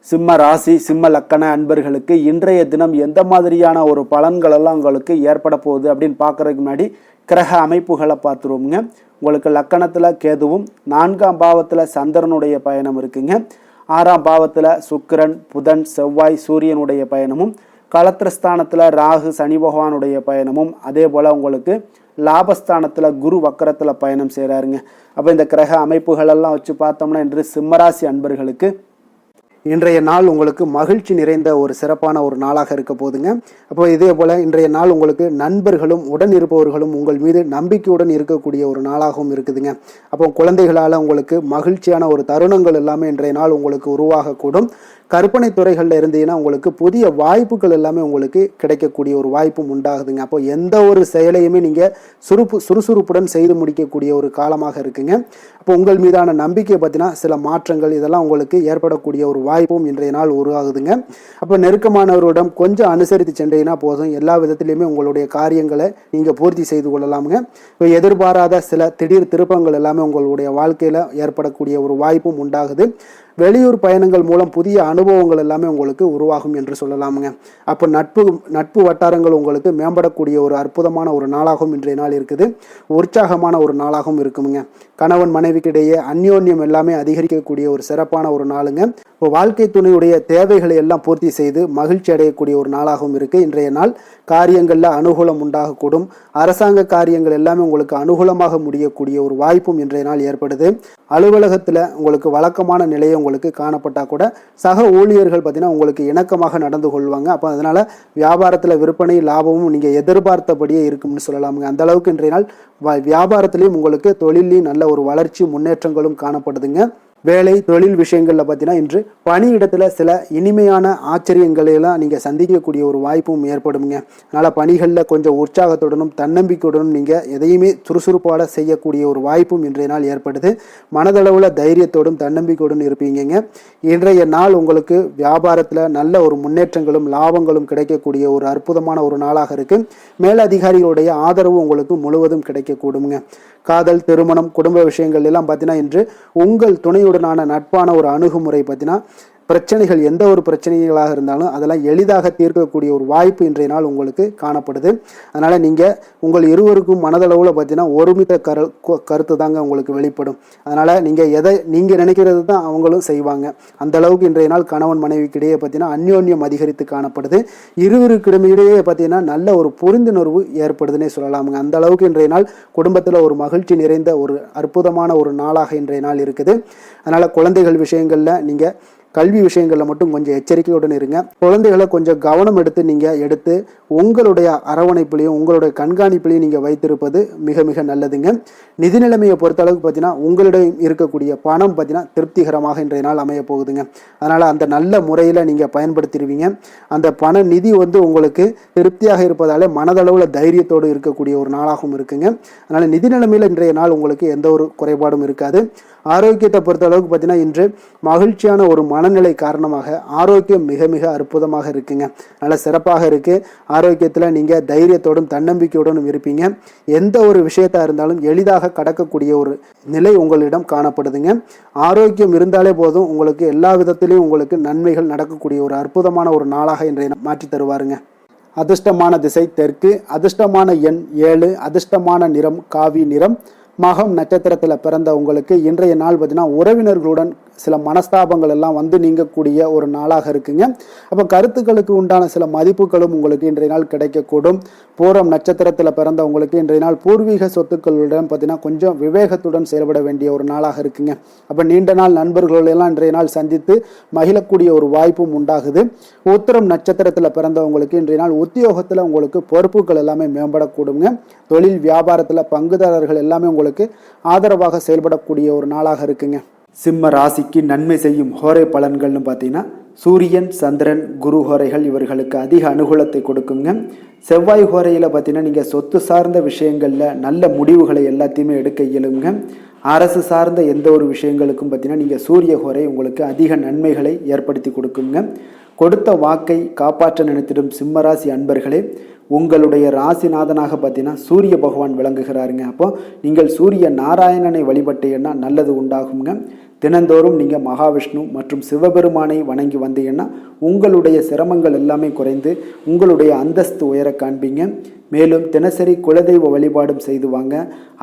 சிம்ம ராசி சிம்ம லக்கண அன்பர்களுக்கு இன்றைய தினம் எந்த மாதிரியான ஒரு பலன்கள் எல்லாம் உங்களுக்கு ஏற்பட போகுது அப்படின்னு பார்க்கறதுக்கு முன்னாடி கிரக அமைப்புகளை பார்த்துருவோங்க. உங்களுக்கு லக்கணத்தில் கேதுவும், 4ஆம் பாவத்தில் சந்திரனுடைய பயணம் இருக்குங்க. 6ஆம் பாவத்தில் சுக்கிரன், புதன், செவ்வாய், சூரியனுடைய பயணமும், களத்திரஸ்தானத்தில் ராகு, சனி பகவானுடைய பயணமும், அதே போல் உங்களுக்கு லாபஸ்தானத்தில் குரு வக்கரத்தில் பயணம் செய்கிறாருங்க. அப்போ இந்த கிரக அமைப்புகளெல்லாம் வச்சு பார்த்தோம்னா இன்று சிம்மராசி அன்பர்களுக்கு இன்றைய நாள் உங்களுக்கு மகிழ்ச்சி நிறைந்த ஒரு சிறப்பான ஒரு நாளாக இருக்க போதுங்க. அப்போ இதே போல் இன்றைய நாள் உங்களுக்கு நண்பர்களும் உடன் இருப்பவர்களும் உங்கள் மீது நம்பிக்கையுடன் இருக்கக்கூடிய ஒரு நாளாகவும் இருக்குதுங்க. அப்போ குழந்தைகளால் உங்களுக்கு மகிழ்ச்சியான ஒரு தருணங்கள் எல்லாமே இன்றைய நாள் உங்களுக்கு உருவாகக்கூடும். கற்பனை துறைகளில் இருந்தீங்கன்னா உங்களுக்கு புதிய வாய்ப்புகள் எல்லாமே உங்களுக்கு கிடைக்கக்கூடிய ஒரு வாய்ப்பும் உண்டாகுதுங்க. அப்போ எந்த ஒரு செயலையுமே நீங்கள் சுறுசுறுப்புடன் செய்து முடிக்கக்கூடிய ஒரு காலமாக இருக்குங்க. அப்போ உங்கள் மீதான நம்பிக்கை பார்த்தீங்கன்னா சில மாற்றங்கள் இதெல்லாம் உங்களுக்கு ஏற்படக்கூடிய ஒரு வாய்ப்பும் இன்றைய நாள் உருவாகுதுங்க. அப்போ நெருக்கமானவரிடம் கொஞ்சம் அனுசரித்து சென்றீங்கன்னா போதும், எல்லா விதத்திலையுமே உங்களுடைய காரியங்களை நீங்கள் பூர்த்தி செய்து கொள்ளலாமுங்க. இப்போ எதிர்பாராத சில திடீர் திருப்பங்கள் எல்லாமே உங்களுடைய வாழ்க்கையில் ஏற்படக்கூடிய ஒரு வாய்ப்பும் உண்டாகுது. வெளியூர் பயணங்கள் மூலம் புதிய அனுபவங்கள் எல்லாமே உங்களுக்கு உருவாகும் என்று சொல்லலாமுங்க. அப்போ நட்பு வட்டாரங்கள் உங்களுக்கு மேம்படக்கூடிய ஒரு அற்புதமான ஒரு நாளாகவும் இன்றைய நாள் இருக்குது. உற்சாகமான ஒரு நாளாகவும் இருக்குமுங்க. கணவன் மனைவிக்கிடையே அந்யோன்யம் எல்லாமே அதிகரிக்கக்கூடிய ஒரு சிறப்பான ஒரு நாளுங்க. இப்போ வாழ்க்கை துணையுடைய தேவைகளை எல்லாம் பூர்த்தி செய்து மகிழ்ச்சி அடையக்கூடிய ஒரு நாளாகவும் இருக்குது இன்றைய நாள். காரியங்களில் அனுகூலம் உண்டாகக்கூடும். அரசாங்க காரியங்கள் எல்லாமே உங்களுக்கு அனுகூலமாக முடியக்கூடிய ஒரு வாய்ப்பும் இன்றைய நாள் ஏற்படுது. அலுவலகத்தில் உங்களுக்கு வழக்கமான நிலையை உங்களுக்கு காணப்பட்டால் கூட சக ஊழியர்கள் பார்த்தீங்கன்னா உங்களுக்கு இணக்கமாக நடந்து கொள்வாங்க. அப்போ அதனால் வியாபாரத்தில் விற்பனை லாபமும் நீங்கள் எதிர்பார்த்தபடியே இருக்கும்னு சொல்லலாமுங்க. அந்த அளவுக்கு இன்றைய நாள் வியாபாரத்திலையும் உங்களுக்கு தொழிலையும் நல்ல ஒரு வளர்ச்சி முன்னேற்றங்களும் காணப்படுதுங்க. வேலை தொழில் விஷயங்களில் பார்த்தீங்கன்னா இன்று பணியிடத்தில் சில இனிமையான ஆச்சரியங்களையெல்லாம் நீங்கள் சந்திக்கக்கூடிய ஒரு வாய்ப்பும் ஏற்படுங்க. அதனால் பணிகளில் கொஞ்சம் உற்சாகத்துடனும் தன்னம்பிக்கையுடனும் நீங்கள் எதையுமே சுறுசுறுப்பாக செய்யக்கூடிய ஒரு வாய்ப்பும் இன்றைய நாள் ஏற்படுது. மனதளவில் தைரியத்தோடும் தன்னம்பிக்கையுடன் இருப்பீங்க. இன்றைய நாள் உங்களுக்கு வியாபாரத்தில் நல்ல ஒரு முன்னேற்றங்களும் லாபங்களும் கிடைக்கக்கூடிய ஒரு அற்புதமான ஒரு நாளாக இருக்குது. மேலதிகாரிகளுடைய ஆதரவு உங்களுக்கு முழுவதும் கிடைக்கக்கூடுங்க. காதல், திருமணம், குடும்ப விஷயங்கள் எல்லாம் பார்த்தீங்கன்னா இன்று உங்கள் துணையுடனான நட்பான ஒரு அணுகுமுறை பார்த்தீங்கன்னா பிரச்சனைகள் எந்த ஒரு பிரச்சனைகளாக இருந்தாலும் அதெல்லாம் எளிதாக தீர்க்கக்கூடிய ஒரு வாய்ப்பு இன்றைய நாள் உங்களுக்கு காணப்படுது. அதனால் நீங்கள் உங்கள் இருவருக்கும் மனதளவில் பார்த்தீங்கன்னா ஒருமித்த கருத்து தாங்க உங்களுக்கு வெளிப்படும். அதனால் நீங்கள் நினைக்கிறது தான் அவங்களும் செய்வாங்க. அந்த அளவுக்கு இன்றைய நாள் கணவன் மனைவிக்கிடையே பார்த்தீங்கன்னா அந்யோன்யம் அதிகரித்து காணப்படுது. இருவருக்கிடையே பார்த்தீங்கன்னா நல்ல ஒரு புரிந்துணர்வு ஏற்படுதுன்னே சொல்லலாமுங்க. அந்த அளவுக்கு இன்றைய நாள் குடும்பத்தில் ஒரு மகிழ்ச்சி நிறைந்த ஒரு அற்புதமான ஒரு நாளாக இன்றைய நாள் இருக்குது. அதனால் குழந்தைகள் விஷயங்களில் நீங்கள் கல்வி விஷயங்களில் மட்டும் கொஞ்சம் எச்சரிக்கையுடன் இருங்க. குழந்தைகளை கொஞ்சம் கவனம் எடுத்து உங்களுடைய அரவணைப்பிலையும் உங்களுடைய கண்காணிப்பிலையும் நீங்கள் வைத்திருப்பது மிக மிக நல்லதுங்க. நிதி நிலைமையை பொறுத்த அளவுக்கு பார்த்தீங்கன்னா உங்களிடம் இருக்கக்கூடிய பணம் பார்த்தீங்கன்னா திருப்திகரமாக இன்றைய நாள் அமைய போகுதுங்க. அதனால் அந்த நல்ல முறையில் நீங்கள் பயன்படுத்திடுவீங்க. அந்த பண நிதி உங்களுக்கு திருப்தியாக இருப்பதாலே மனதளவில் தைரியத்தோடு இருக்கக்கூடிய ஒரு நாளாகவும் இருக்குங்க. அதனால் நிதி நிலைமையில் இன்றைய நாள் உங்களுக்கு எந்த ஒரு குறைபாடும் இருக்காது. ஆரோக்கியத்தை பொறுத்த அளவுக்கு பார்த்தீங்கன்னா இன்று மகிழ்ச்சியான ஒரு மனநிலை காரணமாக ஆரோக்கியம் மிக மிக அற்புதமாக இருக்குங்க. நல்ல சிறப்பாக இருக்குது. ஆரோக்கியத்தில் நீங்கள் தைரியத்தோடும் தன்னம்பிக்கையுடனும் இருப்பீங்க. எந்த ஒரு விஷயத்தா இருந்தாலும் எளிதாக கடக்கக்கூடிய ஒரு நிலை உங்களிடம் காணப்படுதுங்க. ஆரோக்கியம் இருந்தாலே போதும், உங்களுக்கு எல்லா விதத்திலையும் உங்களுக்கு நன்மைகள் நடக்கக்கூடிய ஒரு அற்புதமான ஒரு நாளாக இன்றைய மாற்றி தருவாருங்க. அதிர்ஷ்டமான திசை தெற்கு, அதிர்ஷ்டமான எண் 7, அதிர்ஷ்டமான நிறம் காவி நிறம். மகம் நட்சத்திரத்தில் பிறந்த உங்களுக்கு இன்றைய நாள் பார்த்தீங்கன்னா உறவினர்களுடன் சில மனஸ்தாபங்கள் எல்லாம் நீங்கக்கூடிய ஒரு நாளாக இருக்குங்க. அப்போ கருத்துக்களுக்கு உண்டான சில மதிப்புகளும் உங்களுக்கு இன்றைய நாள் கிடைக்கக்கூடும். பூரம் நட்சத்திரத்தில் பிறந்த உங்களுக்கு இன்றைய நாள் பூர்வீக சொத்துக்களுடன் பார்த்தீங்கன்னா கொஞ்சம் விவேகத்துடன் செயல்பட வேண்டிய ஒரு நாளாக இருக்குங்க. அப்போ நீண்ட நாள் நண்பர்களெல்லாம் இன்றைய நாள் சந்தித்து மகிழக்கூடிய ஒரு வாய்ப்பும் உண்டாகுது. உத்திரம் நட்சத்திரத்தில் பிறந்தவங்களுக்கு இன்றைய நாள் உத்தியோகத்தில் உங்களுக்கு பொறுப்புகள் எல்லாமே மேம்படக்கூடுங்க. தொழில் வியாபாரத்தில் பங்குதாரர்கள் எல்லாமே உங்களுக்கு ஆதரவாக செயல்படக்கூடிய ஒரு நாளாக இருக்குங்க. சிம்ம ராசிக்கு நன்மை செய்யும் ஹோரை பலன்கள்னு பார்த்தீங்கன்னா சூரியன், சந்திரன், குரு ஹோரைகள் இவர்களுக்கு அதிக அனுகூலத்தை கொடுக்குங்க. செவ்வாய் ஹோரையில் பார்த்தீங்கன்னா நீங்கள் சொத்து சார்ந்த விஷயங்களில் நல்ல முடிவுகளை எல்லாத்தையுமே எடுக்க இயலுங்க. அரசு சார்ந்த எந்த ஒரு விஷயங்களுக்கும் பார்த்தீங்கன்னா நீங்கள் சூரிய ஹோரை உங்களுக்கு அதிக நன்மைகளை ஏற்படுத்தி கொடுக்குங்க. கொடுத்த வாக்கை காப்பாற்ற நினைத்திடும் சிம்மராசி அன்பர்களே, உங்களுடைய ராசிநாதனாக பார்த்தீங்கன்னா சூரிய பகவான் விளங்குகிறாருங்க. அப்போ நீங்கள் சூரிய நாராயணனை வழிபட்டீங்கன்னா நல்லது உண்டாகுங்க. தினந்தோறும் நீங்கள் மகாவிஷ்ணு மற்றும் சிவபெருமானை வணங்கி வந்தீங்கன்னா உங்களுடைய சிரமங்கள் எல்லாமே குறைந்து உங்களுடைய அந்தஸ்து உயர காண்பீங்க. மேலும் தினசரி குலதெய்வ வழிபாடும் செய்து வாங்க.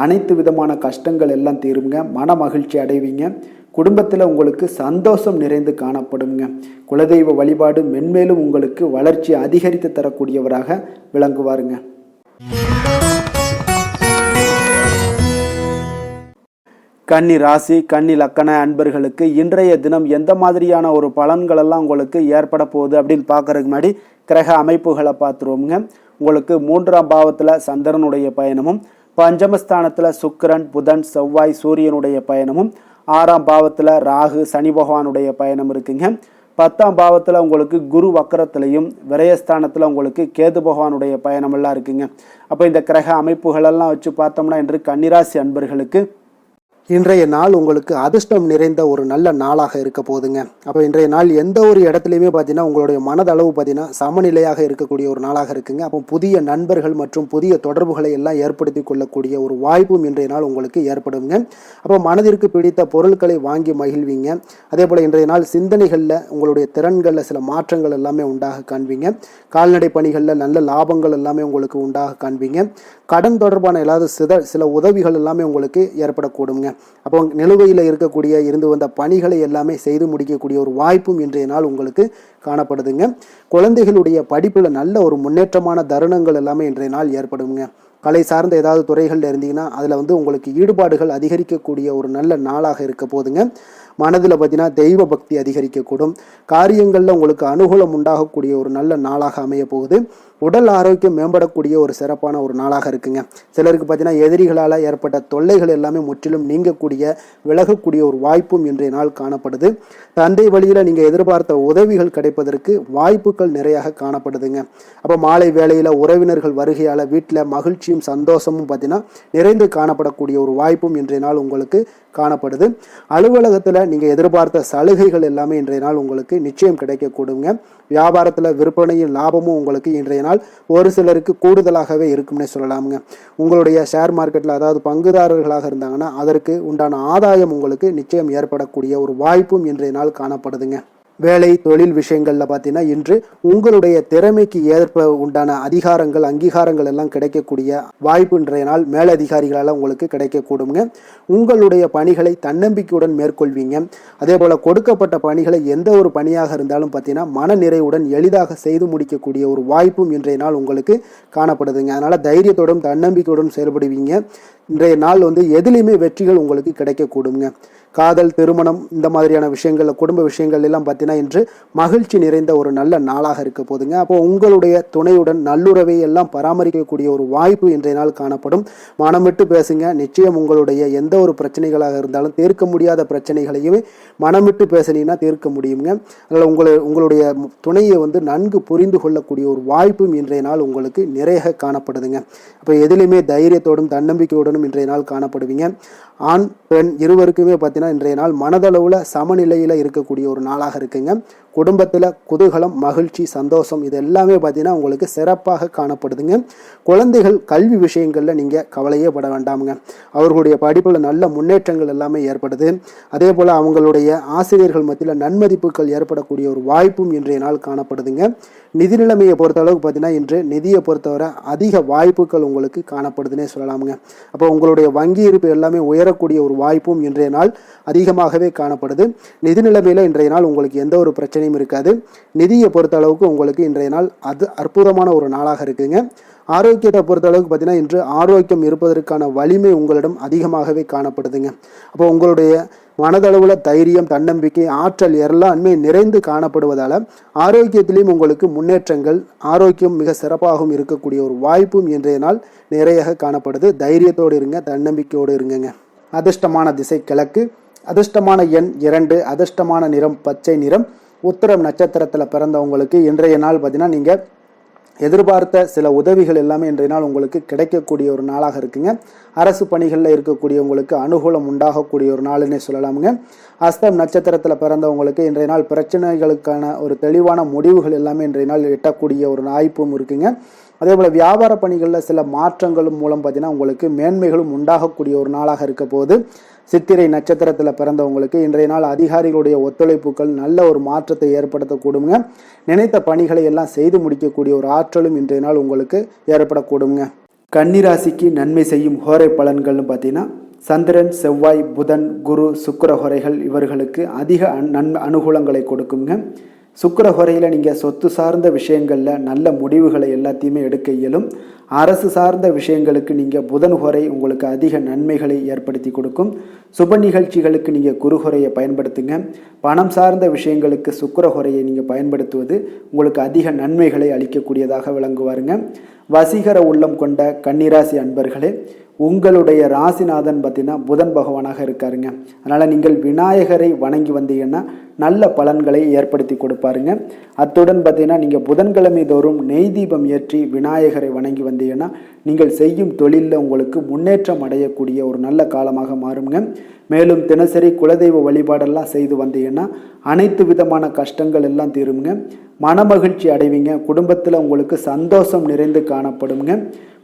அனைத்து விதமான கஷ்டங்கள் எல்லாம் தீருங்க. மன மகிழ்ச்சி அடைவீங்க. குடும்பத்தில் உங்களுக்கு சந்தோஷம் நிறைந்து காணப்படுங்க. குலதெய்வ வழிபாடு மென்மேலும் உங்களுக்கு வளர்ச்சி அதிகரித்து தரக்கூடியவராக விளங்குவாருங்க. கன்னி ராசி, கன்னி லக்கண அன்பர்களுக்கு இன்றைய தினம் எந்த மாதிரியான ஒரு பலன்களெல்லாம் உங்களுக்கு ஏற்பட போகுது அப்படின்னு பார்க்கறதுக்கு முன்னாடி கிரக அமைப்புகளை பார்த்துருவோங்க. உங்களுக்கு 3ஆம் பாவத்தில் சந்திரனுடைய பயணமும், பஞ்சமஸ்தானத்தில் சுக்கிரன், புதன், செவ்வாய், சூரியனுடைய பயணமும், 6ஆம் பாவத்தில் ராகு, சனி பகவானுடைய பயணம் இருக்குங்க. 10ஆம் பாவத்தில் உங்களுக்கு குரு வக்கரத்திலையும், விரயஸ்தானத்தில் உங்களுக்கு கேது பகவானுடைய பயணமெல்லாம் இருக்குங்க. அப்போ இந்த கிரக அமைப்புகளெல்லாம் வச்சு பார்த்தோம்னா இன்று கன்னிராசி அன்பர்களுக்கு இன்றைய நாள் உங்களுக்கு அதிர்ஷ்டம் நிறைந்த ஒரு நல்ல நாளாக இருக்க போகுதுங்க. அப்போ இன்றைய நாள் எந்த ஒரு இடத்துலையுமே பார்த்தீங்கன்னா உங்களுடைய மனதளவு பார்த்தீங்கன்னா சமநிலையாக இருக்கக்கூடிய ஒரு நாளாக இருக்குங்க. அப்போ புதிய நண்பர்கள் மற்றும் புதிய தொடர்புகளை எல்லாம் ஏற்படுத்தி கொள்ளக்கூடிய ஒரு வாய்ப்பும் இன்றைய நாள் உங்களுக்கு ஏற்படுங்க. அப்போ மனதிற்கு பிடித்த பொருட்களை வாங்கி மகிழ்வீங்க. அதே போல் இன்றைய நாள் சிந்தனைகளில் உங்களுடைய திறன்களில் சில மாற்றங்கள் எல்லாமே உண்டாக காண்பீங்க. கால்நடை பணிகளில் நல்ல லாபங்கள் எல்லாமே உங்களுக்கு உண்டாக காண்பீங்க. கடன் தொடர்பான ஏதாவது சில உதவிகள் எல்லாமே உங்களுக்கு ஏற்படக்கூடுங்க. அப்போ நிலுவையில் இருந்து வந்த பணிகளை எல்லாமே செய்து முடிக்கக்கூடிய ஒரு வாய்ப்பும் இன்றைய நாள் உங்களுக்கு காணப்படுதுங்க. குழந்தைகளுடைய படிப்பில் நல்ல ஒரு முன்னேற்றமான தருணங்கள் எல்லாமே இன்றைய நாள் ஏற்படுங்க. கலை சார்ந்த ஏதாவது துறைகளில் இருந்தீங்கன்னா அதில் உங்களுக்கு ஈடுபாடுகள் அதிகரிக்கக்கூடிய ஒரு நல்ல நாளாக இருக்க போதுங்க. மனதில் பார்த்தீங்கன்னா தெய்வ பக்தி அதிகரிக்கக்கூடும். காரியங்களில் உங்களுக்கு அனுகூலம் உண்டாகக்கூடிய ஒரு நல்ல நாளாக அமைய போகுது. உடல் ஆரோக்கியம் மேம்படக்கூடிய ஒரு சிறப்பான ஒரு நாளாக இருக்குங்க. சிலருக்கு பார்த்தீங்கன்னா எதிரிகளால் ஏற்பட்ட தொல்லைகள் எல்லாமே முற்றிலும் நீங்கக்கூடிய விலகக்கூடிய ஒரு வாய்ப்பும் இன்றைய நாள் காணப்படுது. தந்தை வழியில் நீங்கள் எதிர்பார்த்த உதவிகள் கிடைப்பதற்கு வாய்ப்புகள் நிறையாக காணப்படுதுங்க. அப்போ மாலை வேளையில் உறவினர்கள் வருகையால் வீட்டில் மகிழ்ச்சியும் சந்தோஷமும் பார்த்தீங்கன்னா நிறைந்து காணப்படக்கூடிய ஒரு வாய்ப்பும் இன்றைய நாள் உங்களுக்கு காணப்படுது. அலுவலகத்தில் நீங்கள் எதிர்பார்த்த சலுகைகள் எல்லாமே இன்றைய நாள் உங்களுக்கு நிச்சயம் கிடைக்கக்கூடுங்க. வியாபாரத்தில் விற்பனையும் லாபமும் உங்களுக்கு இன்றைய நாள் ஒரு சிலருக்கு கூடுதலாகவே இருக்கும்னே சொல்லலாமுங்க. உங்களுடைய ஷேர் மார்க்கெட்டில் அதாவது பங்குதாரர்களாக இருந்தாங்கன்னா அதற்கு உண்டான ஆதாயம் உங்களுக்கு நிச்சயம் ஏற்படக்கூடிய ஒரு வாய்ப்பும் இன்றைய நாள் காணப்படுதுங்க. வேலை தொழில் விஷயங்களில் பார்த்தீங்கன்னா இன்று உங்களுடைய திறமைக்கு ஏற்ப உண்டான அதிகாரங்கள் அங்கீகாரங்கள் எல்லாம் கிடைக்கக்கூடிய வாய்ப்பு இன்றைய நாள் மேலதிகாரிகளால் உங்களுக்கு கிடைக்கக்கூடுங்க. உங்களுடைய பணிகளை தன்னம்பிக்கையுடன் மேற்கொள்வீங்க. அதே போல் கொடுக்கப்பட்ட பணிகளை எந்த ஒரு பணியாக இருந்தாலும் பார்த்தீங்கன்னா மன நிறைவுடன் எளிதாக செய்து முடிக்கக்கூடிய ஒரு வாய்ப்பும் இன்றைய நாள் உங்களுக்கு காணப்படுதுங்க. அதனால் தைரியத்தோடும் தன்னம்பிக்கையுடன் செயல்படுவீங்க. இன்றைய நாள் எதுலேயுமே வெற்றிகள் உங்களுக்கு கிடைக்கக்கூடுங்க. காதல், திருமணம் இந்த மாதிரியான விஷயங்கள், குடும்ப விஷயங்கள் எல்லாம் பார்த்தீங்கன்னா இன்று மகிழ்ச்சி நிறைந்த ஒரு நல்ல நாளாக இருக்க போதுங்க. அப்போ உங்களுடைய துணையுடன் நல்லுறவை எல்லாம் பராமரிக்கக்கூடிய ஒரு வாய்ப்பு இன்றைய நாள் காணப்படும். மனம் விட்டு பேசுங்க. நிச்சயம் உங்களுடைய எந்த ஒரு பிரச்சனைகளாக இருந்தாலும் தீர்க்க முடியாத பிரச்சனைகளையுமே மனம் விட்டு பேசினீங்கன்னா தீர்க்க முடியுங்க. அதனால் உங்களுடைய துணையை நன்கு புரிந்து கொள்ளக்கூடிய ஒரு வாய்ப்பும் இன்றைய நாள் உங்களுக்கு நிறைய காணப்படுதுங்க. அப்போ எதிலுமே தைரியத்தோடும் தன்னம்பிக்கையோடும் இன்றைய நாள் காணப்படுவீங்க. ஆண் பெண் இருவருக்குமே பார்த்தீங்கன்னா இன்றைய நாள் மனதளவில் சமநிலையில் இருக்கக்கூடிய ஒரு நாளாக இருக்குங்க. குடும்பத்தில் குதூகலம், மகிழ்ச்சி, சந்தோஷம் இது எல்லாமே பார்த்தீங்கன்னா உங்களுக்கு சிறப்பாக காணப்படுதுங்க. குழந்தைகள் கல்வி விஷயங்களில் நீங்கள் கவலையே பட வேண்டாமுங்க. அவர்களுடைய படிப்பில் நல்ல முன்னேற்றங்கள் எல்லாமே ஏற்படுது. அதே போல் அவங்களுடைய ஆசிரியர்கள் மத்தியில் நன்மதிப்புகள் ஏற்படக்கூடிய ஒரு வாய்ப்பும் இன்றைய நாள் காணப்படுதுங்க. நிதி நிலைமையை பொறுத்தளவுக்கு பார்த்தீங்கன்னா இன்று நிதியை பொறுத்தவரை அதிக வாய்ப்புகள் உங்களுக்கு காணப்படுதுன்னே சொல்லலாமுங்க. அப்போ உங்களுடைய வங்கி இருப்பு எல்லாமே உயரக்கூடிய ஒரு வாய்ப்பும் இன்றைய நாள் அதிகமாகவே காணப்படுது. நிதி நிலைமையில் இன்றைய நாள் உங்களுக்கு எந்த ஒரு பிரச்சனையும் இருக்காது. நிதியை பொறுத்த அளவுக்கு உங்களுக்கு இன்றைய நாள் அது அற்புதமான ஒரு நாளாக இருக்குங்க. ஆரோக்கியத்தை பொறுத்த அளவுக்கு பார்த்தீங்கன்னா இன்று ஆரோக்கியம் இருப்பதற்கான வலிமை உங்களிடம் அதிகமாகவே காணப்படுதுங்க. அப்போ உங்களுடைய மனதளவில் தைரியம், தன்னம்பிக்கை, ஆற்றல் எல்லாமே நிறைந்து காணப்படுவதால் ஆரோக்கியத்திலையும் உங்களுக்கு முன்னேற்றங்கள், ஆரோக்கியம் மிக சிறப்பாகவும் இருக்கக்கூடிய ஒரு வாய்ப்பும் இன்றைய நாள் நிறைய காணப்படுது. தைரியத்தோடு இருங்க, தன்னம்பிக்கையோடு இருங்க. அதிர்ஷ்டமான திசை கிழக்கு, அதிர்ஷ்டமான எண் 2, அதிர்ஷ்டமான நிறம் பச்சை நிறம். உத்திரம் நட்சத்திரத்தில் பிறந்தவங்களுக்கு இன்றைய நாள் பார்த்தீங்கன்னா நீங்கள் எதிர்பார்த்த சில உதவிகள் எல்லாமே இன்றைய நாள் உங்களுக்கு கிடைக்கக்கூடிய ஒரு நாளாக இருக்குங்க. அரசு பணிகளில் இருக்கக்கூடியவங்களுக்கு அனுகூலம் உண்டாகக்கூடிய ஒரு நாளுன்னே சொல்லலாமுங்க. அஸ்தம் நட்சத்திரத்தில் பிறந்தவங்களுக்கு இன்றைய நாள் பிரச்சனைகளுக்கான ஒரு தெளிவான முடிவுகள் எல்லாமே இன்றைய நாள் எட்டக்கூடிய ஒரு வாய்ப்பும் இருக்குங்க. அதே போல் வியாபார பணிகளில் சில மாற்றங்களும் மூலம் பார்த்தீங்கன்னா உங்களுக்கு மேன்மைகளும் உண்டாகக்கூடிய ஒரு நாளாக இருக்க போது. சித்திரை நட்சத்திரத்தில் பிறந்தவங்களுக்கு இன்றைய நாள் அதிகாரிகளுடைய ஒத்துழைப்புகள் நல்ல ஒரு மாற்றத்தை ஏற்படுத்தக்கூடுங்க. நினைத்த பணிகளை எல்லாம் செய்து முடிக்கக்கூடிய ஒரு ஆற்றலும் இன்றைய நாள் உங்களுக்கு ஏற்படக்கூடுங்க. கன்னிராசிக்கு நன்மை செய்யும் ஹோரை பலன்கள்னு பார்த்தீங்கன்னா சந்திரன், செவ்வாய், புதன், குரு, சுக்கிர ஹோரைகள் இவர்களுக்கு அதிக அனுகூலங்களை கொடுக்குங்க. சுக்கிர ஹோரையில் நீங்கள் சொத்து சார்ந்த விஷயங்களில் நல்ல முடிவுகளை எல்லாத்தையுமே எடுக்க இயலும். அரசு சார்ந்த விஷயங்களுக்கு நீங்கள் புதன் ஹோரை உங்களுக்கு அதிக நன்மைகளை ஏற்படுத்தி கொடுக்கும். சுப நிகழ்ச்சிகளுக்கு நீங்கள் குரு ஹோரையை பயன்படுத்துங்க. பணம் சார்ந்த விஷயங்களுக்கு சுக்கிர ஹோரையை நீங்கள் பயன்படுத்துவது உங்களுக்கு அதிக நன்மைகளை அளிக்கக்கூடியதாக விளங்குவாருங்க. வசீகர உள்ளம் கொண்ட கன்னிராசி அன்பர்களே, உங்களுடைய ராசிநாதன் பார்த்தீங்கன்னா புதன் பகவானாக இருக்காருங்க. அதனால் நீங்கள் விநாயகரை வணங்கி வந்தீங்கன்னா நல்ல பலன்களை ஏற்படுத்தி கொடுப்பாருங்க. அத்துடன் பார்த்தீங்கன்னா நீங்கள் புதன்கிழமை தோறும் நெய் தீபம் ஏற்றி விநாயகரை வணங்கி வந்தீங்கன்னா நீங்கள் செய்யும் தொழிலில் உங்களுக்கு முன்னேற்றம் அடையக்கூடிய ஒரு நல்ல காலமாக மாறுங்க. மேலும் தினசரி குலதெய்வ வழிபாடெல்லாம் செய்து வந்தீங்கன்னா அனைத்து விதமான கஷ்டங்கள் எல்லாம் தீருங்க. மனமகிழ்ச்சி அடைவீங்க. குடும்பத்தில் உங்களுக்கு சந்தோஷம் நிறைந்து காணப்படுங்க.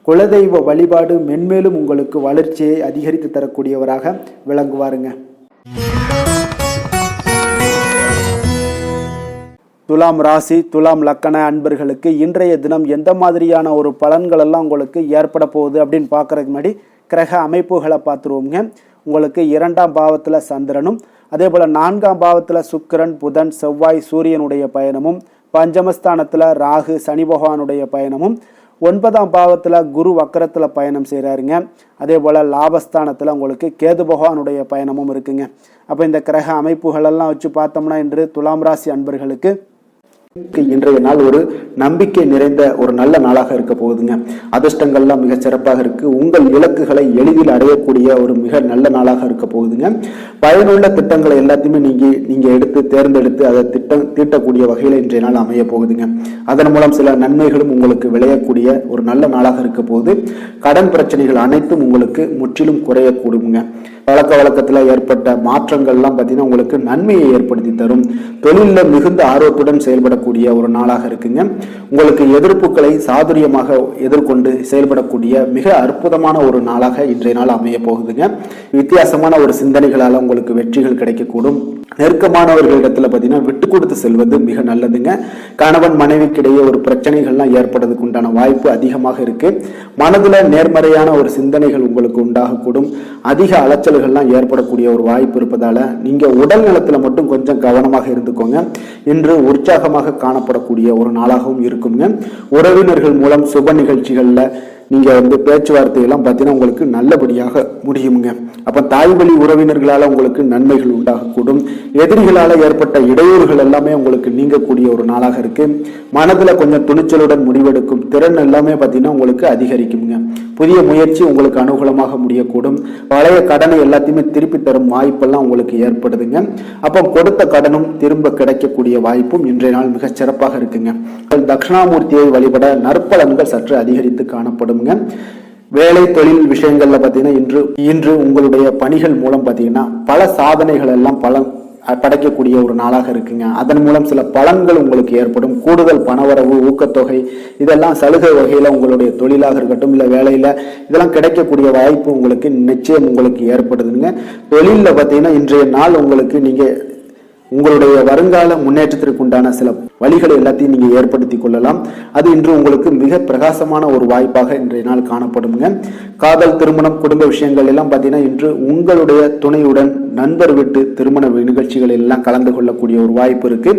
குலதெய்வ வழிபாடு மென்மேலும் உங்களுக்கு வளர்ச்சியை அதிகரித்து தரக்கூடியவராக விளங்குவாருங்க. துலாம் ராசி, துலாம் லக்கண அன்பர்களுக்கு இன்றைய தினம் எந்த மாதிரியான ஒரு பலன்கள் எல்லாம் உங்களுக்கு ஏற்பட போகுது அப்படின்னு பார்க்கறதுக்கு முன்னாடி கிரக அமைப்புகளை பார்த்துருவோங்க. உங்களுக்கு 2ஆம் பாவத்தில் சந்திரனும், அதே போல் 4ஆம் பாவத்தில் சுக்கிரன், புதன், செவ்வாய், சூரியனுடைய பயணமும், பஞ்சமஸ்தானத்தில் ராகு, சனி பகவானுடைய பயணமும், 9ஆம் பாவத்தில் குரு வக்கரத்தில் பயணம் செய்கிறாருங்க. அதே போல் லாபஸ்தானத்தில் உங்களுக்கு கேது பகவானுடைய பயணமும் இருக்குங்க. அப்போ இந்த கிரக அமைப்புகளெல்லாம் வச்சு பார்த்தோம்னா இன்று துலாம் ராசி அன்பர்களுக்கு இன்றைய நாள் ஒரு நம்பிக்கை நிறைந்த ஒரு நல்ல நாளாக இருக்க போகுதுங்க. அதிர்ஷ்டங்கள்லாம் மிக சிறப்பாக இருக்கு. உங்கள் இலக்குகளை எளிதில் அடையக்கூடிய ஒரு மிக நல்ல நாளாக இருக்க போகுதுங்க. பயனுள்ள திட்டங்களை எல்லாத்தையுமே நீங்க எடுத்து தேர்ந்தெடுத்து அதை தீட்டக்கூடிய வகையில் இன்றைய நாள் அமைய போகுதுங்க. அதன் மூலம் சில நன்மைகளும் உங்களுக்கு விளையக்கூடிய ஒரு நல்ல நாளாக இருக்க போகுது. கடன் பிரச்சனைகள் அனைத்தும் உங்களுக்கு முற்றிலும் குறையக்கூடுங்க. பழக்க வழக்கத்தில் ஏற்பட்ட மாற்றங்கள்லாம் பார்த்தீங்கன்னா உங்களுக்கு நன்மையை ஏற்படுத்தி தரும். தொழிலில் மிகுந்த ஆர்வத்துடன் செயல்படக்கூடிய ஒரு நாளாக இருக்குங்க. உங்களுக்கு எதிர்ப்புகளை சாதுரியமாக எதிர்கொண்டு செயல்படக்கூடிய மிக அற்புதமான ஒரு நாளாக இன்றைய நாள் அமைய போகுதுங்க. வித்தியாசமான ஒரு சிந்தனைகளால் உங்களுக்கு வெற்றிகள் கிடைக்கக்கூடும். நெருக்கமானவர்களிடத்துல பார்த்தீங்கன்னா விட்டு கொடுத்து செல்வது மிக நல்லதுங்க. கணவன் மனைவிக்கிடையே ஒரு பிரச்சனைகள்லாம் ஏற்படுறதுக்கு உண்டான வாய்ப்பு அதிகமாக இருக்கு. மனதுல நேர்மறையான ஒரு சிந்தனைகள் உங்களுக்கு உண்டாகக்கூடும். அதிக அலைச்சல்கள்லாம் ஏற்படக்கூடிய ஒரு வாய்ப்பு இருப்பதால நீங்க உடல் நலத்துல மட்டும் கொஞ்சம் கவனமாக இருந்துக்கோங்க. இன்று உற்சாகமாக காணப்படக்கூடிய ஒரு நாளாகவும் இருக்குங்க. உறவினர்கள் மூலம் சுப நிகழ்ச்சிகள்ல நீங்க பேச்சுவார்த்தை எல்லாம் பார்த்தீங்கன்னா உங்களுக்கு நல்லபடியாக முடியுங்க. அப்ப தாய் வழி உறவினர்களால உங்களுக்கு நன்மைகள் உண்டாகக்கூடும். எதிரிகளால ஏற்பட்ட இடையூறுகள் எல்லாமே உங்களுக்கு நீங்கக்கூடிய ஒரு நாளாக இருக்கு. மனதுல கொஞ்சம் துணிச்சலுடன் முடிவெடுக்கும் திறன் எல்லாமே பார்த்தீங்கன்னா உங்களுக்கு அதிகரிக்குங்க. புதிய முயற்சி உங்களுக்கு அனுகூலமாக முடியக்கூடும். பழைய கடனை எல்லாத்தையுமே திருப்பி தரும் வாய்ப்பெல்லாம் உங்களுக்கு ஏற்படுதுங்க. அப்போ கொடுத்த கடனும் திரும்ப கிடைக்கக்கூடிய வாய்ப்பும் இன்றைய நாள் மிக சிறப்பாக இருக்குங்க. தட்சிணாமூர்த்தியை வழிபட நற்பலன்கள் சற்று அதிகரித்து காணப்படும். வேலை தொழில் விஷயங்கள்ல பாத்தீங்கன்னா இன்று உங்களுடைய பணிகள் மூலம் பாத்தீங்கன்னா பல சாதனைகள் எல்லாம் படைக்கக்கூடிய ஒரு நாளாக இருக்குங்க. அதன் மூலம் சில பலன்கள் உங்களுக்கு ஏற்படும். கூடுதல் பணவரவு, ஊக்கத்தொகை இதெல்லாம் சலுகை வகையில உங்களுடைய தொழிலாக இருக்கட்டும் இல்ல வேலையில இதெல்லாம் கிடைக்கக்கூடிய வாய்ப்பு உங்களுக்கு நிச்சயம் உங்களுக்கு ஏற்படுதுங்க. தொழில பாத்தீங்கன்னா இன்றைய நாள் உங்களுக்கு நீங்க உங்களுடைய வருங்கால முன்னேற்றத்திற்கு உண்டான சில வழிகளை எல்லாத்தையும் நீங்க ஏற்படுத்தி கொள்ளலாம். அது இன்று உங்களுக்கு மிக பிரகாசமான ஒரு வாய்ப்பாக இன்றைய நாள் காணப்படுங்க. காதல், திருமணம், குடும்ப விஷயங்கள் எல்லாம் பார்த்தீங்கன்னா இன்று உங்களுடைய துணையுடன் நண்பர் வீட்டு திருமண நிகழ்ச்சிகள் எல்லாம் கலந்து கொள்ளக்கூடிய ஒரு வாய்ப்பு இருக்கு.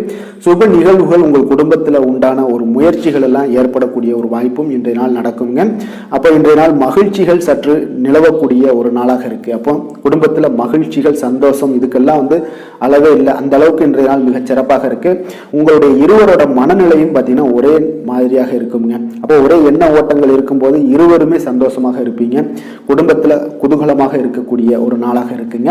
சுப நிகழ்வுகள் உங்கள் குடும்பத்தில் உண்டான ஒரு முயற்சிகள் எல்லாம் ஏற்படக்கூடிய ஒரு வாய்ப்பும் இன்றைய நாள் நடக்குங்க. அப்போ இன்றைய நாள் மகிழ்ச்சிகள் சற்று நிலவக்கூடிய ஒரு நாளாக இருக்கு. அப்போ குடும்பத்தில் மகிழ்ச்சிகள், சந்தோஷம் இதுக்கெல்லாம் அளவே இல்லை. அந்த அளவுக்கு இன்றைய நாள் மிகச் சிறப்பாக இருக்கு. உங்களுடைய இருவரோட மனநிலையும் பார்த்தீங்கன்னா ஒரே மாதிரியாக இருக்குங்க. அப்போ ஒரே எண்ண ஓட்டங்கள் இருக்கும்போது இருவருமே சந்தோஷமாக இருப்பீங்க. குடும்பத்துல குதூகலமாக இருக்கக்கூடிய ஒரு நாளாக இருக்குங்க.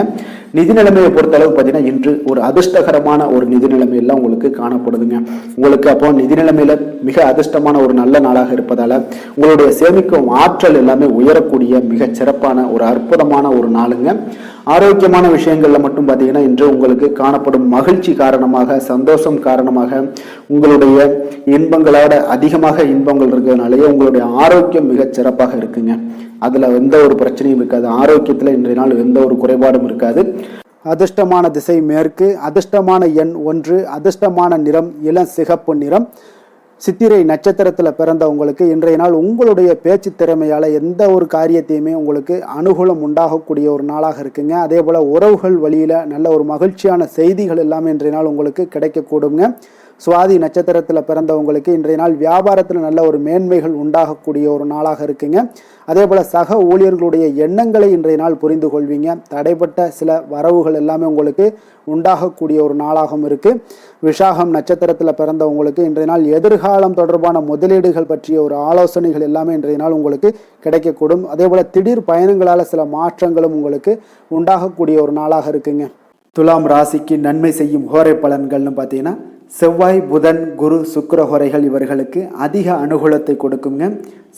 நிதி நிலைமையை பொறுத்த அளவு பார்த்தீங்கன்னா இன்று ஒரு அதிர்ஷ்டகரமான ஒரு நிதி நிலைமையெல்லாம் உங்களுக்கு காணப்படுதுங்க. உங்களுக்கு அப்போ நிதி நிலைமையில மிக அதிர்ஷ்டமான ஒரு நல்ல நாளாக இருப்பதால உங்களுடைய சேமிக்கும் ஆற்றல் எல்லாமே உயரக்கூடிய மிக சிறப்பான ஒரு அற்புதமான ஒரு நாளுங்க. ஆரோக்கியமான விஷயங்கள்ல மட்டும் பார்த்தீங்கன்னா இன்று உங்களுக்கு காணப்படும் மகிழ்ச்சி காரணமாக, சந்தோஷம் காரணமாக, உங்களுடைய இன்பங்களோட அதிகமாக இன்பங்கள் இருக்கிறதுனாலேயே உங்களுடைய ஆரோக்கியம் மிக சிறப்பாக இருக்குங்க. அதுல எந்த ஒரு பிரச்சனையும் இருக்காது. ஆரோக்கியத்துல இன்றைய நாள் எந்த ஒரு குறைபாடும் இருக்காது. அதிர்ஷ்டமான திசை மேற்கு, அதிர்ஷ்டமான எண் 1, அதிர்ஷ்டமான நிறம் இளம் சிகப்பு நிறம். சித்திரை நட்சத்திரத்தில் பிறந்தவங்களுக்கு இன்றைய நாள் உங்களுடைய பேச்சு திறமையால் எந்த ஒரு காரியத்தையுமே உங்களுக்கு அனுகூலம் உண்டாகக்கூடிய ஒரு நாளாக இருக்குங்க. அதே போல் உறவுகள் வழியில் நல்ல ஒரு மகிழ்ச்சியான செய்திகள் எல்லாமே இன்றைய நாள் உங்களுக்கு கிடைக்கக்கூடுங்க. சுவாதி நட்சத்திரத்தில் பிறந்தவங்களுக்கு இன்றைய நாள் வியாபாரத்தில் நல்ல ஒரு மேன்மைகள் உண்டாகக்கூடிய ஒரு நாளாக இருக்குங்க. அதே போல் சக ஊழியர்களுடைய எண்ணங்களை இன்றைய நாள் புரிந்து கொள்வீங்க. தடைப்பட்ட சில வரவுகள் எல்லாமே உங்களுக்கு உண்டாகக்கூடிய ஒரு நாளாகவும் இருக்குது. விஷாகம் நட்சத்திரத்தில் பிறந்தவங்களுக்கு இன்றைய நாள் எதிர்காலம் தொடர்பான முதலீடுகள் பற்றிய ஒரு ஆலோசனைகள் எல்லாமே இன்றைய நாள் உங்களுக்கு கிடைக்கக்கூடும். அதே போல் திடீர் பயணங்களால் சில மாற்றங்களும் உங்களுக்கு உண்டாகக்கூடிய ஒரு நாளாக இருக்குங்க. துலாம் ராசிக்கு நன்மை செய்யும் ஹோரை பலன்கள்னு பார்த்தீங்கன்னா செவ்வாய், புதன், குரு, சுக்கிர ஹோரைகள் இவர்களுக்கு அதிக அனுகூலத்தை கொடுக்குங்க.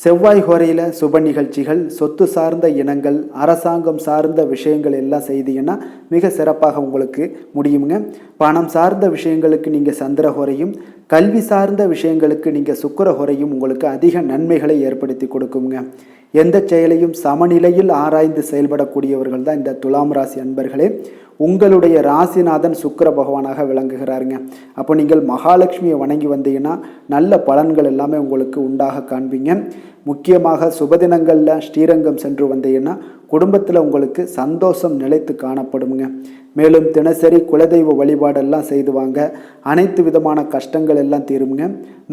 செவ்வாய் ஹோரையில் சுப நிகழ்ச்சிகள், சொத்து சார்ந்த இனங்கள், அரசாங்கம் சார்ந்த விஷயங்கள் எல்லாம் செய்தீங்கன்னா மிக சிறப்பாக உங்களுக்கு முடியுங்க. பணம் சார்ந்த விஷயங்களுக்கு நீங்கள் சந்திர ஹோரையும், கல்வி சார்ந்த விஷயங்களுக்கு நீங்கள் சுக்கிர ஹோரையும் உங்களுக்கு அதிக நன்மைகளை ஏற்படுத்தி கொடுக்குங்க. எந்த செயலையும் சமநிலையில் ஆராய்ந்து செயல்படக்கூடியவர்கள் தான் இந்த துலாம் ராசி அன்பர்களே. உங்களுடைய ராசிநாதன் சுக்கிர பகவானாக விளங்குகிறாருங்க. அப்போ நீங்கள் மகாலட்சுமியை வணங்கி வந்தீங்கன்னா நல்ல பலன்கள் எல்லாமே உங்களுக்கு உண்டாக காண்பீங்க. முக்கியமாக சுபதினங்களில் ஸ்ரீரங்கம் சென்று வந்தீங்கன்னா குடும்பத்தில் உங்களுக்கு சந்தோஷம் நிலைத்து காணப்படுங்க. மேலும் தினசரி குலதெய்வ வழிபாடெல்லாம் செய்து வாங்க. அனைத்து விதமான கஷ்டங்கள் எல்லாம் தீருங்க.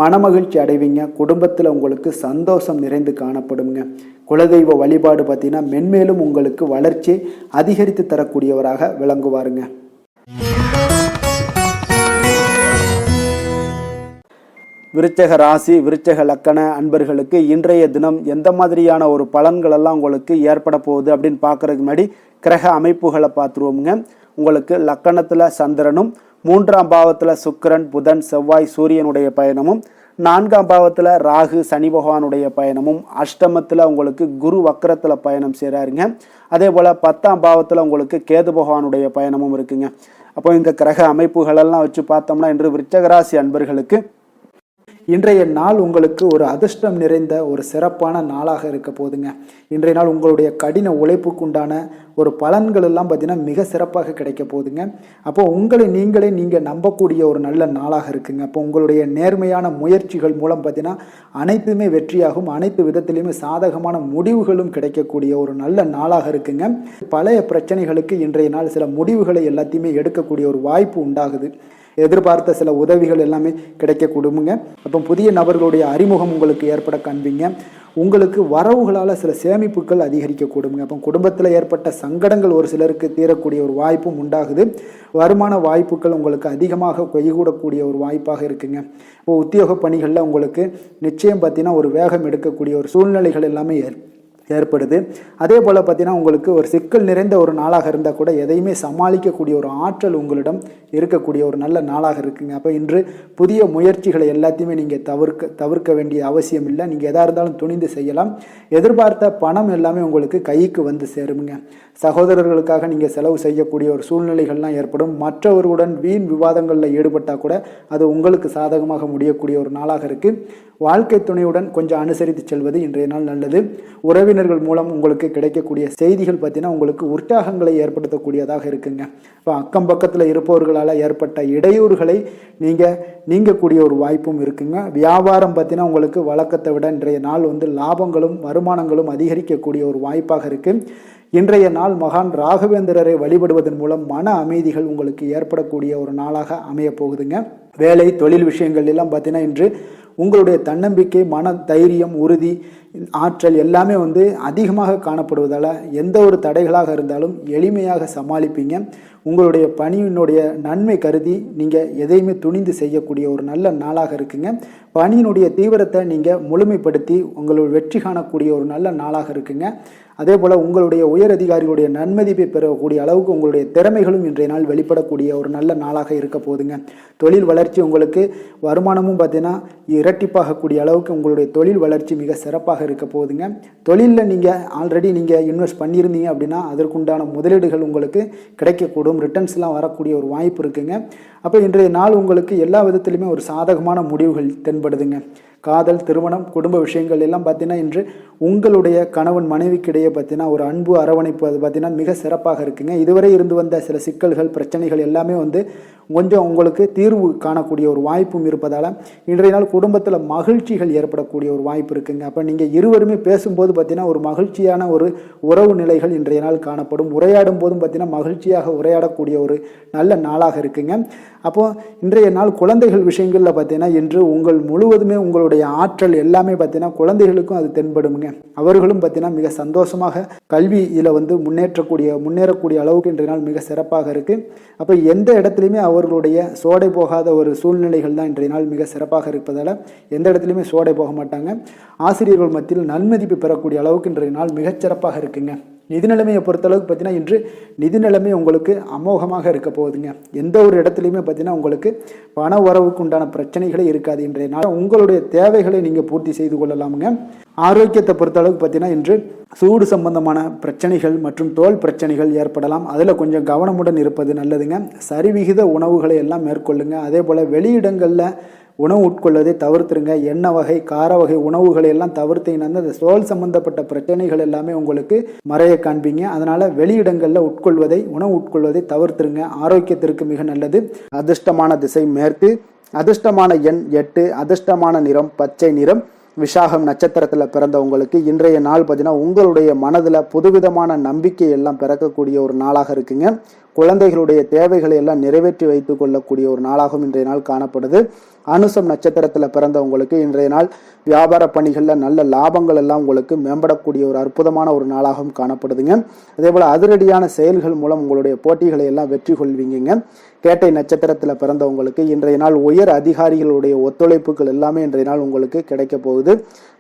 மனமகிழ்ச்சி அடைவீங்க. குடும்பத்தில் உங்களுக்கு சந்தோஷம் நிறைந்து காணப்படுங்க. குலதெய்வ வழிபாடு பார்த்தீங்கன்னா மென்மேலும் உங்களுக்கு வளர்ச்சி அதிகரித்து தரக்கூடியவராக விளங்குவாருங்க. விருச்சக ராசி, விருச்சக லக்கண அன்பர்களுக்கு இன்றைய தினம் எந்த மாதிரியான ஒரு பலன்கள் எல்லாம் உங்களுக்கு ஏற்பட போகுது அப்படின்னு பார்க்கறதுக்கு முன்னாடி கிரக அமைப்புகளை பார்த்துருவோமுங்க. உங்களுக்கு லக்கணத்தில் சந்திரனும், 3ஆம் பாவத்தில் சுக்கிரன், புதன், செவ்வாய், சூரியனுடைய பயணமும், 4ஆம் பாவத்தில் ராகு, சனி பகவானுடைய பயணமும், அஷ்டமத்தில் உங்களுக்கு குரு வக்கரத்தில் பயணம் செய்கிறாருங்க. அதே போல் 10ஆம் பாவத்தில் உங்களுக்கு கேது பகவானுடைய பயணமும் இருக்குங்க. அப்போ இந்த கிரக அமைப்புகளெல்லாம் வச்சு பார்த்தோம்னா இன்று விருச்சகராசி அன்பர்களுக்கு இன்றைய நாள் உங்களுக்கு ஒரு அதிர்ஷ்டம் நிறைந்த ஒரு சிறப்பான நாளாக இருக்க போதுங்க. இன்றைய நாள் உங்களுடைய கடின உழைப்புக்குண்டான ஒரு பலன்கள் எல்லாம் பார்த்தீங்கன்னா மிக சிறப்பாக கிடைக்க போகுதுங்க. அப்போ உங்களை நீங்கள் நம்பக்கூடிய ஒரு நல்ல நாளாக இருக்குங்க. அப்போ உங்களுடைய நேர்மையான முயற்சிகள் மூலம் பார்த்தீங்கன்னா அனைத்துமே வெற்றியாகும். அனைத்து விதத்திலையுமே சாதகமான முடிவுகளும் கிடைக்கக்கூடிய ஒரு நல்ல நாளாக இருக்குங்க. பழைய பிரச்சனைகளுக்கு இன்றைய நாள் சில முடிவுகளை எல்லாத்தையுமே எடுக்கக்கூடிய ஒரு வாய்ப்பு உண்டாகுது. எதிர்பார்த்த சில உதவிகள் எல்லாமே கிடைக்கக்கூடுமுங்க. அப்போ புதிய நபர்களுடைய அறிமுகம் உங்களுக்கு ஏற்பட காண்பீங்க. உங்களுக்கு வரவுகளால் சில சேமிப்புகள் அதிகரிக்கக்கூடுங்க. அப்போ குடும்பத்தில் ஏற்பட்ட சங்கடங்கள் ஒரு சிலருக்கு தீரக்கூடிய ஒரு வாய்ப்பும் உண்டாகுது. வருமான வாய்ப்புகள் உங்களுக்கு அதிகமாக கைகூடக்கூடிய ஒரு வாய்ப்பாக இருக்குங்க. இப்போ உத்தியோக பணிகளில் உங்களுக்கு நிச்சயம் பார்த்தீங்கன்னா ஒரு வேகம் எடுக்கக்கூடிய ஒரு சூழ்நிலைகள் எல்லாமே ஏற்படுது. அதே போல் பார்த்தீங்கன்னா உங்களுக்கு ஒரு சிக்கல் நிறைந்த ஒரு நாளாக இருந்தால் கூட எதையுமே சமாளிக்கக்கூடிய ஒரு ஆற்றல் உங்களிடம் இருக்கக்கூடிய ஒரு நல்ல நாளாக இருக்குங்க. அப்போ இன்று புதிய முயற்சிகளை எல்லாத்தையுமே நீங்கள் தவிர்க்க வேண்டிய அவசியம் இல்லை. நீங்கள் எதாக இருந்தாலும் துணிந்து செய்யலாம். எதிர்பார்த்த பணம் எல்லாமே உங்களுக்கு கைக்கு வந்து சேருங்க. சகோதரர்களுக்காக நீங்கள் செலவு செய்யக்கூடிய ஒரு சூழ்நிலைகள்லாம் ஏற்படும். மற்றவர்களுடன் வீண் விவாதங்களில் ஈடுபட்டால் கூட அது உங்களுக்கு சாதகமாக முடியக்கூடிய ஒரு நாளாக இருக்குது. வாழ்க்கை துணையுடன் கொஞ்சம் அனுசரித்து செல்வது இன்றைய நாள் நல்லது. உறவினர்கள் மூலம் உங்களுக்கு கிடைக்கக்கூடிய செய்திகள் பார்த்தீங்கன்னா உங்களுக்கு உற்சாகங்களை ஏற்படுத்தக்கூடியதாக இருக்குங்க. இப்போ அக்கம் பக்கத்தில் இருப்பவர்களால் ஏற்பட்ட இடையூறுகளை நீங்கக்கூடிய ஒரு வாய்ப்பும் இருக்குங்க. வியாபாரம் பார்த்தீங்கன்னா உங்களுக்கு வழக்கத்தை விட இன்றைய நாள் லாபங்களும் வருமானங்களும் அதிகரிக்கக்கூடிய ஒரு வாய்ப்பாக இருக்குது. இன்றைய நாள் மகான் ராகவேந்திரரை வழிபடுவதன் மூலம் மன அமைதிகள் உங்களுக்கு ஏற்படக்கூடிய ஒரு நாளாக அமைய போகுதுங்க. வேலை தொழில் விஷயங்கள் எல்லாம் பார்த்தீங்கன்னா இன்று உங்களுடைய தன்னம்பிக்கை, மன தைரியம், உறுதி, ஆற்றல் எல்லாமே அதிகமாக காணப்படுவதால் எந்த ஒரு தடைகளாக இருந்தாலும் எளிமையாக சமாளிப்பீங்க. உங்களுடைய பணியினுடைய நன்மை கருதி நீங்கள் எதையுமே துணிந்து செய்யக்கூடிய ஒரு நல்ல நாளாக இருக்குங்க. பணியினுடைய தீவிரத்தை நீங்கள் முழுமைப்படுத்தி உங்களுடைய வெற்றி காணக்கூடிய ஒரு நல்ல நாளாக இருக்குங்க. அதே போல் உங்களுடைய உயர் அதிகாரிகளுடைய நன்மதிப்பை பெறக்கூடிய அளவுக்கு உங்களுடைய திறமைகளும் இன்றைய நாள் வெளிப்படக்கூடிய ஒரு நல்ல நாளாக இருக்க போகுதுங்க. தொழில் வளர்ச்சி உங்களுக்கு வருமானமும் பார்த்தீங்கன்னா இரட்டிப்பாகக்கூடிய அளவுக்கு உங்களுடைய தொழில் வளர்ச்சி மிக சிறப்பாக இருக்க போகுதுங்க. தொழிலில் நீங்கள் ஆல்ரெடி நீங்கள் இன்வெஸ்ட் பண்ணியிருந்தீங்க அப்படின்னா அதற்குண்டான முதலீடுகள் உங்களுக்கு கிடைக்கக்கூடும், ரிட்டர்ன்ஸ்லாம் வரக்கூடிய ஒரு வாய்ப்பு இருக்குங்க. அப்போ இன்றைய நாள் உங்களுக்கு எல்லா விதத்திலுமே ஒரு சாதகமான முடிவுகள் தென்படுதுங்க. காதல், திருமணம், குடும்ப விஷயங்கள் எல்லாம் பார்த்தீங்கன்னா இன்று உங்களுடைய கணவன் மனைவிக்கிடையே பார்த்தீங்கன்னா ஒரு அன்பு, அரவணைப்பு அது பார்த்தீங்கன்னா மிக சிறப்பாக இருக்குங்க. இதுவரை இருந்து வந்த சில சிக்கல்கள், பிரச்சனைகள் எல்லாமே கொஞ்சம் உங்களுக்கு தீர்வு காணக்கூடிய ஒரு வாய்ப்பும் இருப்பதால் இன்றைய நாள் குடும்பத்தில் மகிழ்ச்சிகள் ஏற்படக்கூடிய ஒரு வாய்ப்பு இருக்குங்க. அப்போ நீங்கள் இருவருமே பேசும்போது பார்த்தீங்கன்னா ஒரு மகிழ்ச்சியான ஒரு உறவு நிலைகள் இன்றைய நாள் காணப்படும். உரையாடும் போதும் பார்த்தீங்கன்னா மகிழ்ச்சியாக உரையாடக்கூடிய ஒரு நல்ல நாளாக இருக்குங்க. அப்போது இன்றைய நாள் குழந்தைகள் விஷயங்களில் பார்த்தீங்கன்னா இன்று முழுவதுமே உங்களுடைய ஆற்றல் எல்லாமே பார்த்தீங்கன்னா குழந்தைகளுக்கும் அது தென்படுங்க. அவர்களும் பார்த்தீங்கன்னா மிக சந்தோஷமாக கல்வியில் முன்னேறக்கூடிய அளவுக்கு இன்றைய நாள் மிக சிறப்பாக இருக்குது. அப்போ எந்த இடத்துலையுமே அவர்களுடைய சோடை போகாத ஒரு சூழ்நிலைகள் தான் இன்றைய நாள் மிக சிறப்பாக இருப்பதால் எந்த இடத்துலையுமே சோடை போக மாட்டாங்க. ஆசிரியர்கள் மத்தியில் நன்மதிப்பு பெறக்கூடிய அளவுக்கு இன்றைய நாள் மிகச்சிறப்பாக இருக்குங்க. நிதி நிலைமையை பொறுத்தளவுக்கு பார்த்தீங்கன்னா இன்று நிதி நிலைமை உங்களுக்கு அமோகமாக இருக்க போகுதுங்க. எந்த ஒரு இடத்துலையுமே பார்த்தீங்கன்னா உங்களுக்கு பண வரவுக்கு உண்டான பிரச்சனைகளே இருக்காது. இன்றைய நாள் உங்களுடைய தேவைகளை நீங்கள் பூர்த்தி செய்து கொள்ளலாமுங்க. ஆரோக்கியத்தை பொறுத்தளவுக்கு பார்த்தீங்கன்னா இன்று சூடு சம்பந்தமான பிரச்சனைகள் மற்றும் தோல் பிரச்சனைகள் ஏற்படலாம். அதில் கொஞ்சம் கவனமுடன் இருப்பது நல்லதுங்க. சரிவிகித உணவுகளை எல்லாம் மேற்கொள்ளுங்க. அதே போல் வெளியிடங்களில் உணவு உட்கொள்வதை தவிர்த்துருங்க. எண்ணெய் வகை, கார வகை உணவுகளை எல்லாம் தவிர்த்தீங்கன்னா அந்த தோல் சம்பந்தப்பட்ட பிரச்சனைகள் எல்லாமே உங்களுக்கு மறைய காண்பீங்க. அதனால் வெளியிடங்களில் உணவு உட்கொள்வதை தவிர்த்துருங்க. ஆரோக்கியத்திற்கு மிக நல்லது. அதிர்ஷ்டமான திசை மேற்கு, அதிர்ஷ்டமான எண் 8, அதிர்ஷ்டமான நிறம் பச்சை நிறம். விசாகம் நட்சத்திரத்தில் பிறந்தவங்களுக்கு இன்றைய நாள் பார்த்தீங்கன்னா உங்களுடைய மனதில் புதுவிதமான நம்பிக்கை எல்லாம் பிறக்கக்கூடிய ஒரு நாளாக இருக்குங்க. குழந்தைகளுடைய தேவைகளை எல்லாம் நிறைவேற்றி வைத்துக் கொள்ளக்கூடிய ஒரு நாளாகவும் இன்றைய நாள் காணப்படுது. அனுசம் நட்சத்திரத்தில் பிறந்தவங்களுக்கு இன்றைய நாள் வியாபார பணிகளில் நல்ல லாபங்கள் எல்லாம் உங்களுக்கு மேம்படக்கூடிய ஒரு அற்புதமான ஒரு நாளாகவும் காணப்படுதுங்க. அதே போல் அதிரடியான செயல்கள் மூலம் உங்களுடைய போட்டிகளை எல்லாம் வெற்றி கொள்வீங்க. கேட்டை நட்சத்திரத்தில் பிறந்தவங்களுக்கு இன்றைய நாள் உயர் அதிகாரிகளுடைய ஒத்துழைப்புகள் எல்லாமே இன்றைய நாள் உங்களுக்கு கிடைக்க போகுது.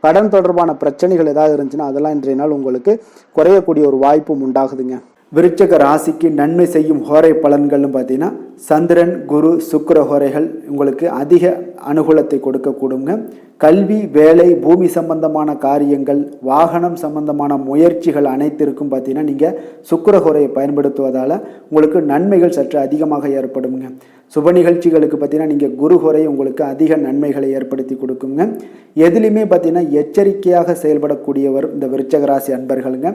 கடன் தொடர்பான பிரச்சனைகள் ஏதாவது இருந்துச்சுன்னா அதெல்லாம் இன்றைய நாள் உங்களுக்கு குறையக்கூடிய ஒரு வாய்ப்பும் உண்டாகுதுங்க. விருச்சக ராசிக்கு நன்மை செய்யும் ஹோரை பலன்கள்னு பார்த்தீங்கன்னா சந்திரன், குரு, சுக்கிர ஹோரைகள் உங்களுக்கு அதிக அனுகூலத்தை கொடுக்கக்கூடுங்க. கல்வி, வேலை, பூமி சம்பந்தமான காரியங்கள், வாகனம் சம்பந்தமான முயற்சிகள் அனைத்திற்கும் பார்த்தீங்கன்னா நீங்கள் சுக்கிர ஹோரையை பயன்படுத்துவதால் உங்களுக்கு நன்மைகள் சற்று அதிகமாக ஏற்படுங்க. சுப நிகழ்ச்சிகளுக்கு பார்த்தீங்கன்னா நீங்கள் குரு ஹோரை உங்களுக்கு அதிக நன்மைகளை ஏற்படுத்தி கொடுக்குங்க. எதுலையுமே பார்த்தீங்கன்னா எச்சரிக்கையாக செயல்படக்கூடியவர் இந்த விருச்சக ராசி அன்பர்களுங்க.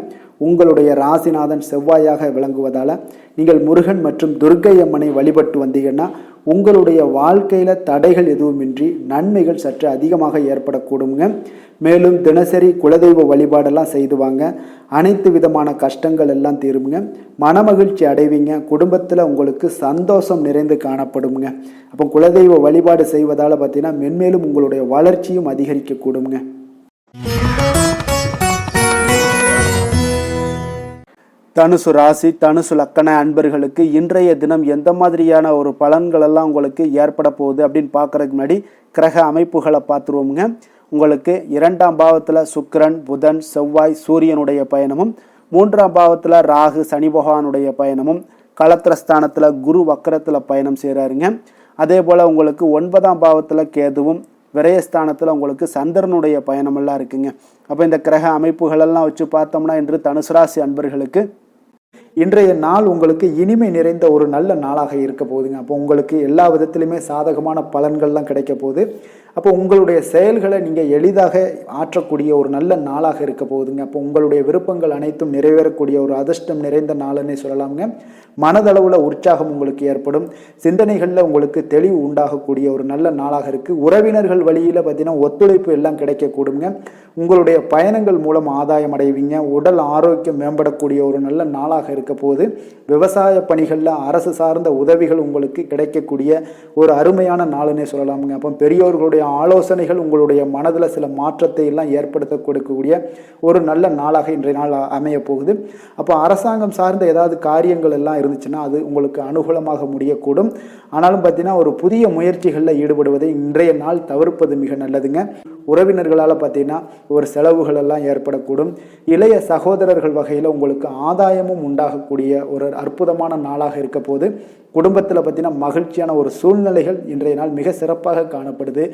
உங்களுடைய ராசிநாதன் செவ்வாயாக விளங்குவதால் நீங்கள் முருகன் மற்றும் துர்க்கை அம்மனை வழிபட்டு வந்தீங்கன்னா உங்களுடைய வாழ்க்கையில் தடைகள் எதுவுமின்றி நன்மைகள் சற்று அதிகமாக ஏற்படக்கூடுங்க. மேலும் தினசரி குலதெய்வ வழிபாடெல்லாம் செய்து வாங்க. அனைத்து விதமான கஷ்டங்கள் எல்லாம் தீருங்க. மனமகிழ்ச்சி அடைவீங்க. குடும்பத்தில் உங்களுக்கு சந்தோஷம் நிறைந்து காணப்படுங்க. அப்போ குலதெய்வ வழிபாடு செய்வதால் பார்த்தீங்கன்னா மென்மேலும் உங்களுடைய வளர்ச்சியும் அதிகரிக்க கூடுங்க. தனுசு ராசி, தனுசு லக்கண அன்பர்களுக்கு இன்றைய தினம் எந்த மாதிரியான ஒரு பலன்கள் எல்லாம் உங்களுக்கு ஏற்பட போகுது அப்படின்னு பார்க்கறதுக்கு முன்னாடி கிரக அமைப்புகளை பார்த்துருவோமுங்க. உங்களுக்கு 2ஆம் பாவத்தில் சுக்கிரன், புதன், செவ்வாய், சூரியனுடைய பயணமும், 3ஆம் பாவத்தில் ராகு, சனி பகவானுடைய பயணமும், களத்திரஸ்தானத்தில் குரு வக்கரத்தில் பயணம் செய்கிறாருங்க. அதே போல் உங்களுக்கு 9ஆம் பாவத்தில் கேதுவும், விரயஸ்தானத்தில் உங்களுக்கு சந்திரனுடைய பயணமெல்லாம் இருக்குங்க. அப்போ இந்த கிரக அமைப்புகளெல்லாம் வச்சு பார்த்தோம்னா இன்று தனுசு ராசி அன்பர்களுக்கு இன்றைய நாள் உங்களுக்கு இனிமை நிறைந்த ஒரு நல்ல நாளாக இருக்க போகுதுங்க. அப்போ உங்களுக்கு எல்லா விதத்திலுமே சாதகமான பலன்கள்லாம் கிடைக்க போகுது. அப்போ உங்களுடைய செயல்களை நீங்கள் எளிதாக ஆற்றக்கூடிய ஒரு நல்ல நாளாக இருக்க போகுதுங்க. அப்போ உங்களுடைய விருப்பங்கள் அனைத்தும் நிறைவேறக்கூடிய ஒரு அதிர்ஷ்டம் நிறைந்த நாளுன்னே சொல்லலாமுங்க. மனதளவில் உற்சாகம் உங்களுக்கு ஏற்படும். சிந்தனைகளில் உங்களுக்கு தெளிவு உண்டாகக்கூடிய ஒரு நல்ல நாளாக இருக்குது. உறவினர்கள் வழியில் பார்த்தீங்கன்னா ஒத்துழைப்பு எல்லாம் கிடைக்கக்கூடுங்க. உங்களுடைய பயணங்கள் மூலம் ஆதாயம் அடைவீங்க. உடல் ஆரோக்கியம் மேம்படக்கூடிய ஒரு நல்ல நாளாக இருக்க போகுது. விவசாய பணிகளில் அரசு சார்ந்த உதவிகள் உங்களுக்கு கிடைக்கக்கூடிய ஒரு அருமையான நாளுன்னே சொல்லலாமுங்க. அப்போ பெரியோர்களுடைய ஆலோசனைகள் உங்களுடைய மனதில் சில மாற்றத்தை எல்லாம் ஏற்படுத்த கொடுக்கக்கூடிய ஒரு நல்ல நாளாக இன்றைய நாள் அமைய போகுது. அப்போ அரசாங்கம் சார்ந்த ஏதாவது காரியங்கள் எல்லாம் இருந்துச்சுன்னா அது உங்களுக்கு அனுகூலமாக முடியக்கூடும். ஆனாலும் பார்த்தீங்கன்னா ஒரு புதிய முயற்சிகளில் ஈடுபடுவதை இன்றைய நாள் தவிர்ப்பது மிக நல்லதுங்க. உறவினர்களால் பார்த்தீங்கன்னா ஒரு செலவுகள் எல்லாம் ஏற்படக்கூடும். இளைய சகோதரர்கள் வகையில் உங்களுக்கு ஆதாயமும் உண்டாகக்கூடிய ஒரு அற்புதமான நாளாக இருக்க போது. குடும்பத்தில் பார்த்தீங்கன்னா மகிழ்ச்சியான ஒரு சூழ்நிலைகள் இன்றைய நாள் மிக சிறப்பாக காணப்படுது.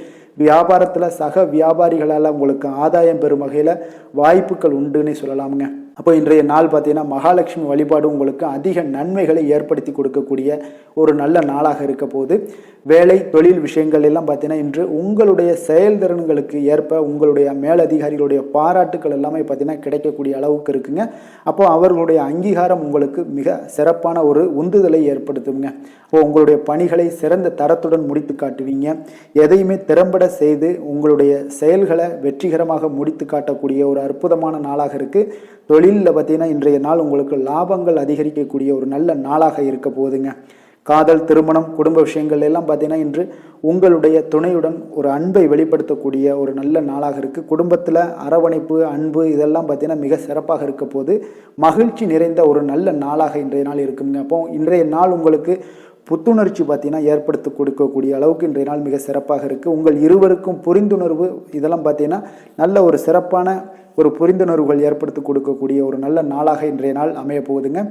வியாபாரத்தில் சக வியாபாரிகளால் உங்களுக்கு ஆதாயம் பெறும் வகையில் வாய்ப்புகள் உண்டுன்னு சொல்லலாமுங்க. அப்போ இன்றைய நாள் பார்த்தீங்கன்னா மகாலட்சுமி வழிபாடு உங்களுக்கு அதிக நன்மைகளை ஏற்படுத்தி கொடுக்கக்கூடிய ஒரு நல்ல நாளாக இருக்க போது. வேலை தொழில் விஷயங்கள் எல்லாம் பார்த்தீங்கன்னா இன்று உங்களுடைய செயல்திறன்களுக்கு ஏற்ப உங்களுடைய மேலதிகாரிகளுடைய பாராட்டுக்கள் எல்லாமே பார்த்தீங்கன்னா கிடைக்கக்கூடிய அளவுக்கு இருக்குங்க. அப்போ அவர்களுடைய அங்கீகாரம் உங்களுக்கு மிக சிறப்பான ஒரு உந்துதலை ஏற்படுத்துங்க. அப்போ உங்களுடைய பணிகளை சிறந்த தரத்துடன் முடித்து காட்டுவீங்க. எதையுமே திறம்பட செய்து உங்களுடைய செயல்களை வெற்றிகரமாக முடித்து காட்டக்கூடிய ஒரு அற்புதமான நாளாக இருக்குது. தொழிலில் பார்த்தீங்கன்னா இன்றைய நாள் உங்களுக்கு லாபங்கள் அதிகரிக்கக்கூடிய ஒரு நல்ல நாளாக இருக்க போகுதுங்க. காதல், திருமணம், குடும்ப விஷயங்கள் எல்லாம் பார்த்தீங்கன்னா இன்று உங்களுடைய துணையுடன் ஒரு அன்பை வெளிப்படுத்தக்கூடிய ஒரு நல்ல நாளாக இருக்குது. குடும்பத்தில் அரவணைப்பு, அன்பு இதெல்லாம் பார்த்தீங்கன்னா மிக சிறப்பாக இருக்க போது. மகிழ்ச்சி நிறைந்த ஒரு நல்ல நாளாக இன்றைய நாள் இருக்குங்க. அப்போ இன்றைய நாள் உங்களுக்கு புத்துணர்ச்சி பார்த்தீங்கன்னா ஏற்படுத்தி கொடுக்கக்கூடிய அளவுக்கு இன்றைய நாள் மிக சிறப்பாக இருக்குது. உங்கள் இருவருக்கும் புரிந்துணர்வு இதெல்லாம் பார்த்தீங்கன்னா நல்ல ஒரு சிறப்பான ஒரு புரிந்துணர்வுகள் ஏற்படுத்தி கொடுக்கக்கூடிய ஒரு நல்ல நாளாக இன்றைய நாள் அமைய போகுதுங்க.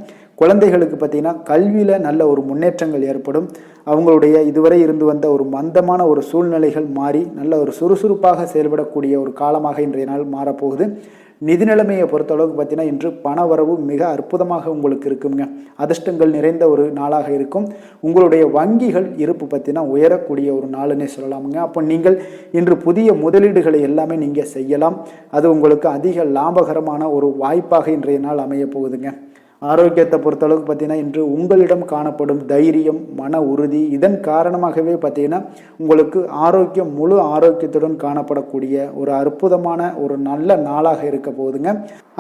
குழந்தைகளுக்கு பார்த்தீங்கன்னா கல்வியில் நல்ல ஒரு முன்னேற்றங்கள் ஏற்படும். அவங்களுடைய இதுவரை இருந்து வந்த ஒரு மந்தமான ஒரு சூழ்நிலைகள் மாறி நல்ல ஒரு சுறுசுறுப்பாக செயல்படக்கூடிய ஒரு காலமாக இன்றைய நாள் மாறப்போகுது. நிதி நிலைமையை பொறுத்தளவுக்கு பார்த்தீங்கன்னா இன்று பண வரவு மிக அற்புதமாக உங்களுக்கு இருக்குங்க. அதிர்ஷ்டங்கள் நிறைந்த ஒரு நாளாக இருக்கும். உங்களுடைய வங்கிகள் இருப்பு பார்த்தீங்கன்னா உயரக்கூடிய ஒரு நாளுன்னே சொல்லலாமுங்க. அப்போ நீங்கள் இன்று புதிய முதலீடுகளை எல்லாமே நீங்கள் செய்யலாம். அது உங்களுக்கு அதிக லாபகரமான ஒரு வாய்ப்பாக இன்றைய நாள் அமைய போகுதுங்க. ஆரோக்கியத்தை பொறுத்தளவுக்கு பார்த்தீங்கன்னா இன்று உங்களிடம் காணப்படும் தைரியம், மன உறுதி இதன் காரணமாகவே பார்த்தீங்கன்னா உங்களுக்கு ஆரோக்கியம் முழு ஆரோக்கியத்துடன் காணப்படக்கூடிய ஒரு அற்புதமான ஒரு நல்ல நாளாக இருக்க போகுதுங்க.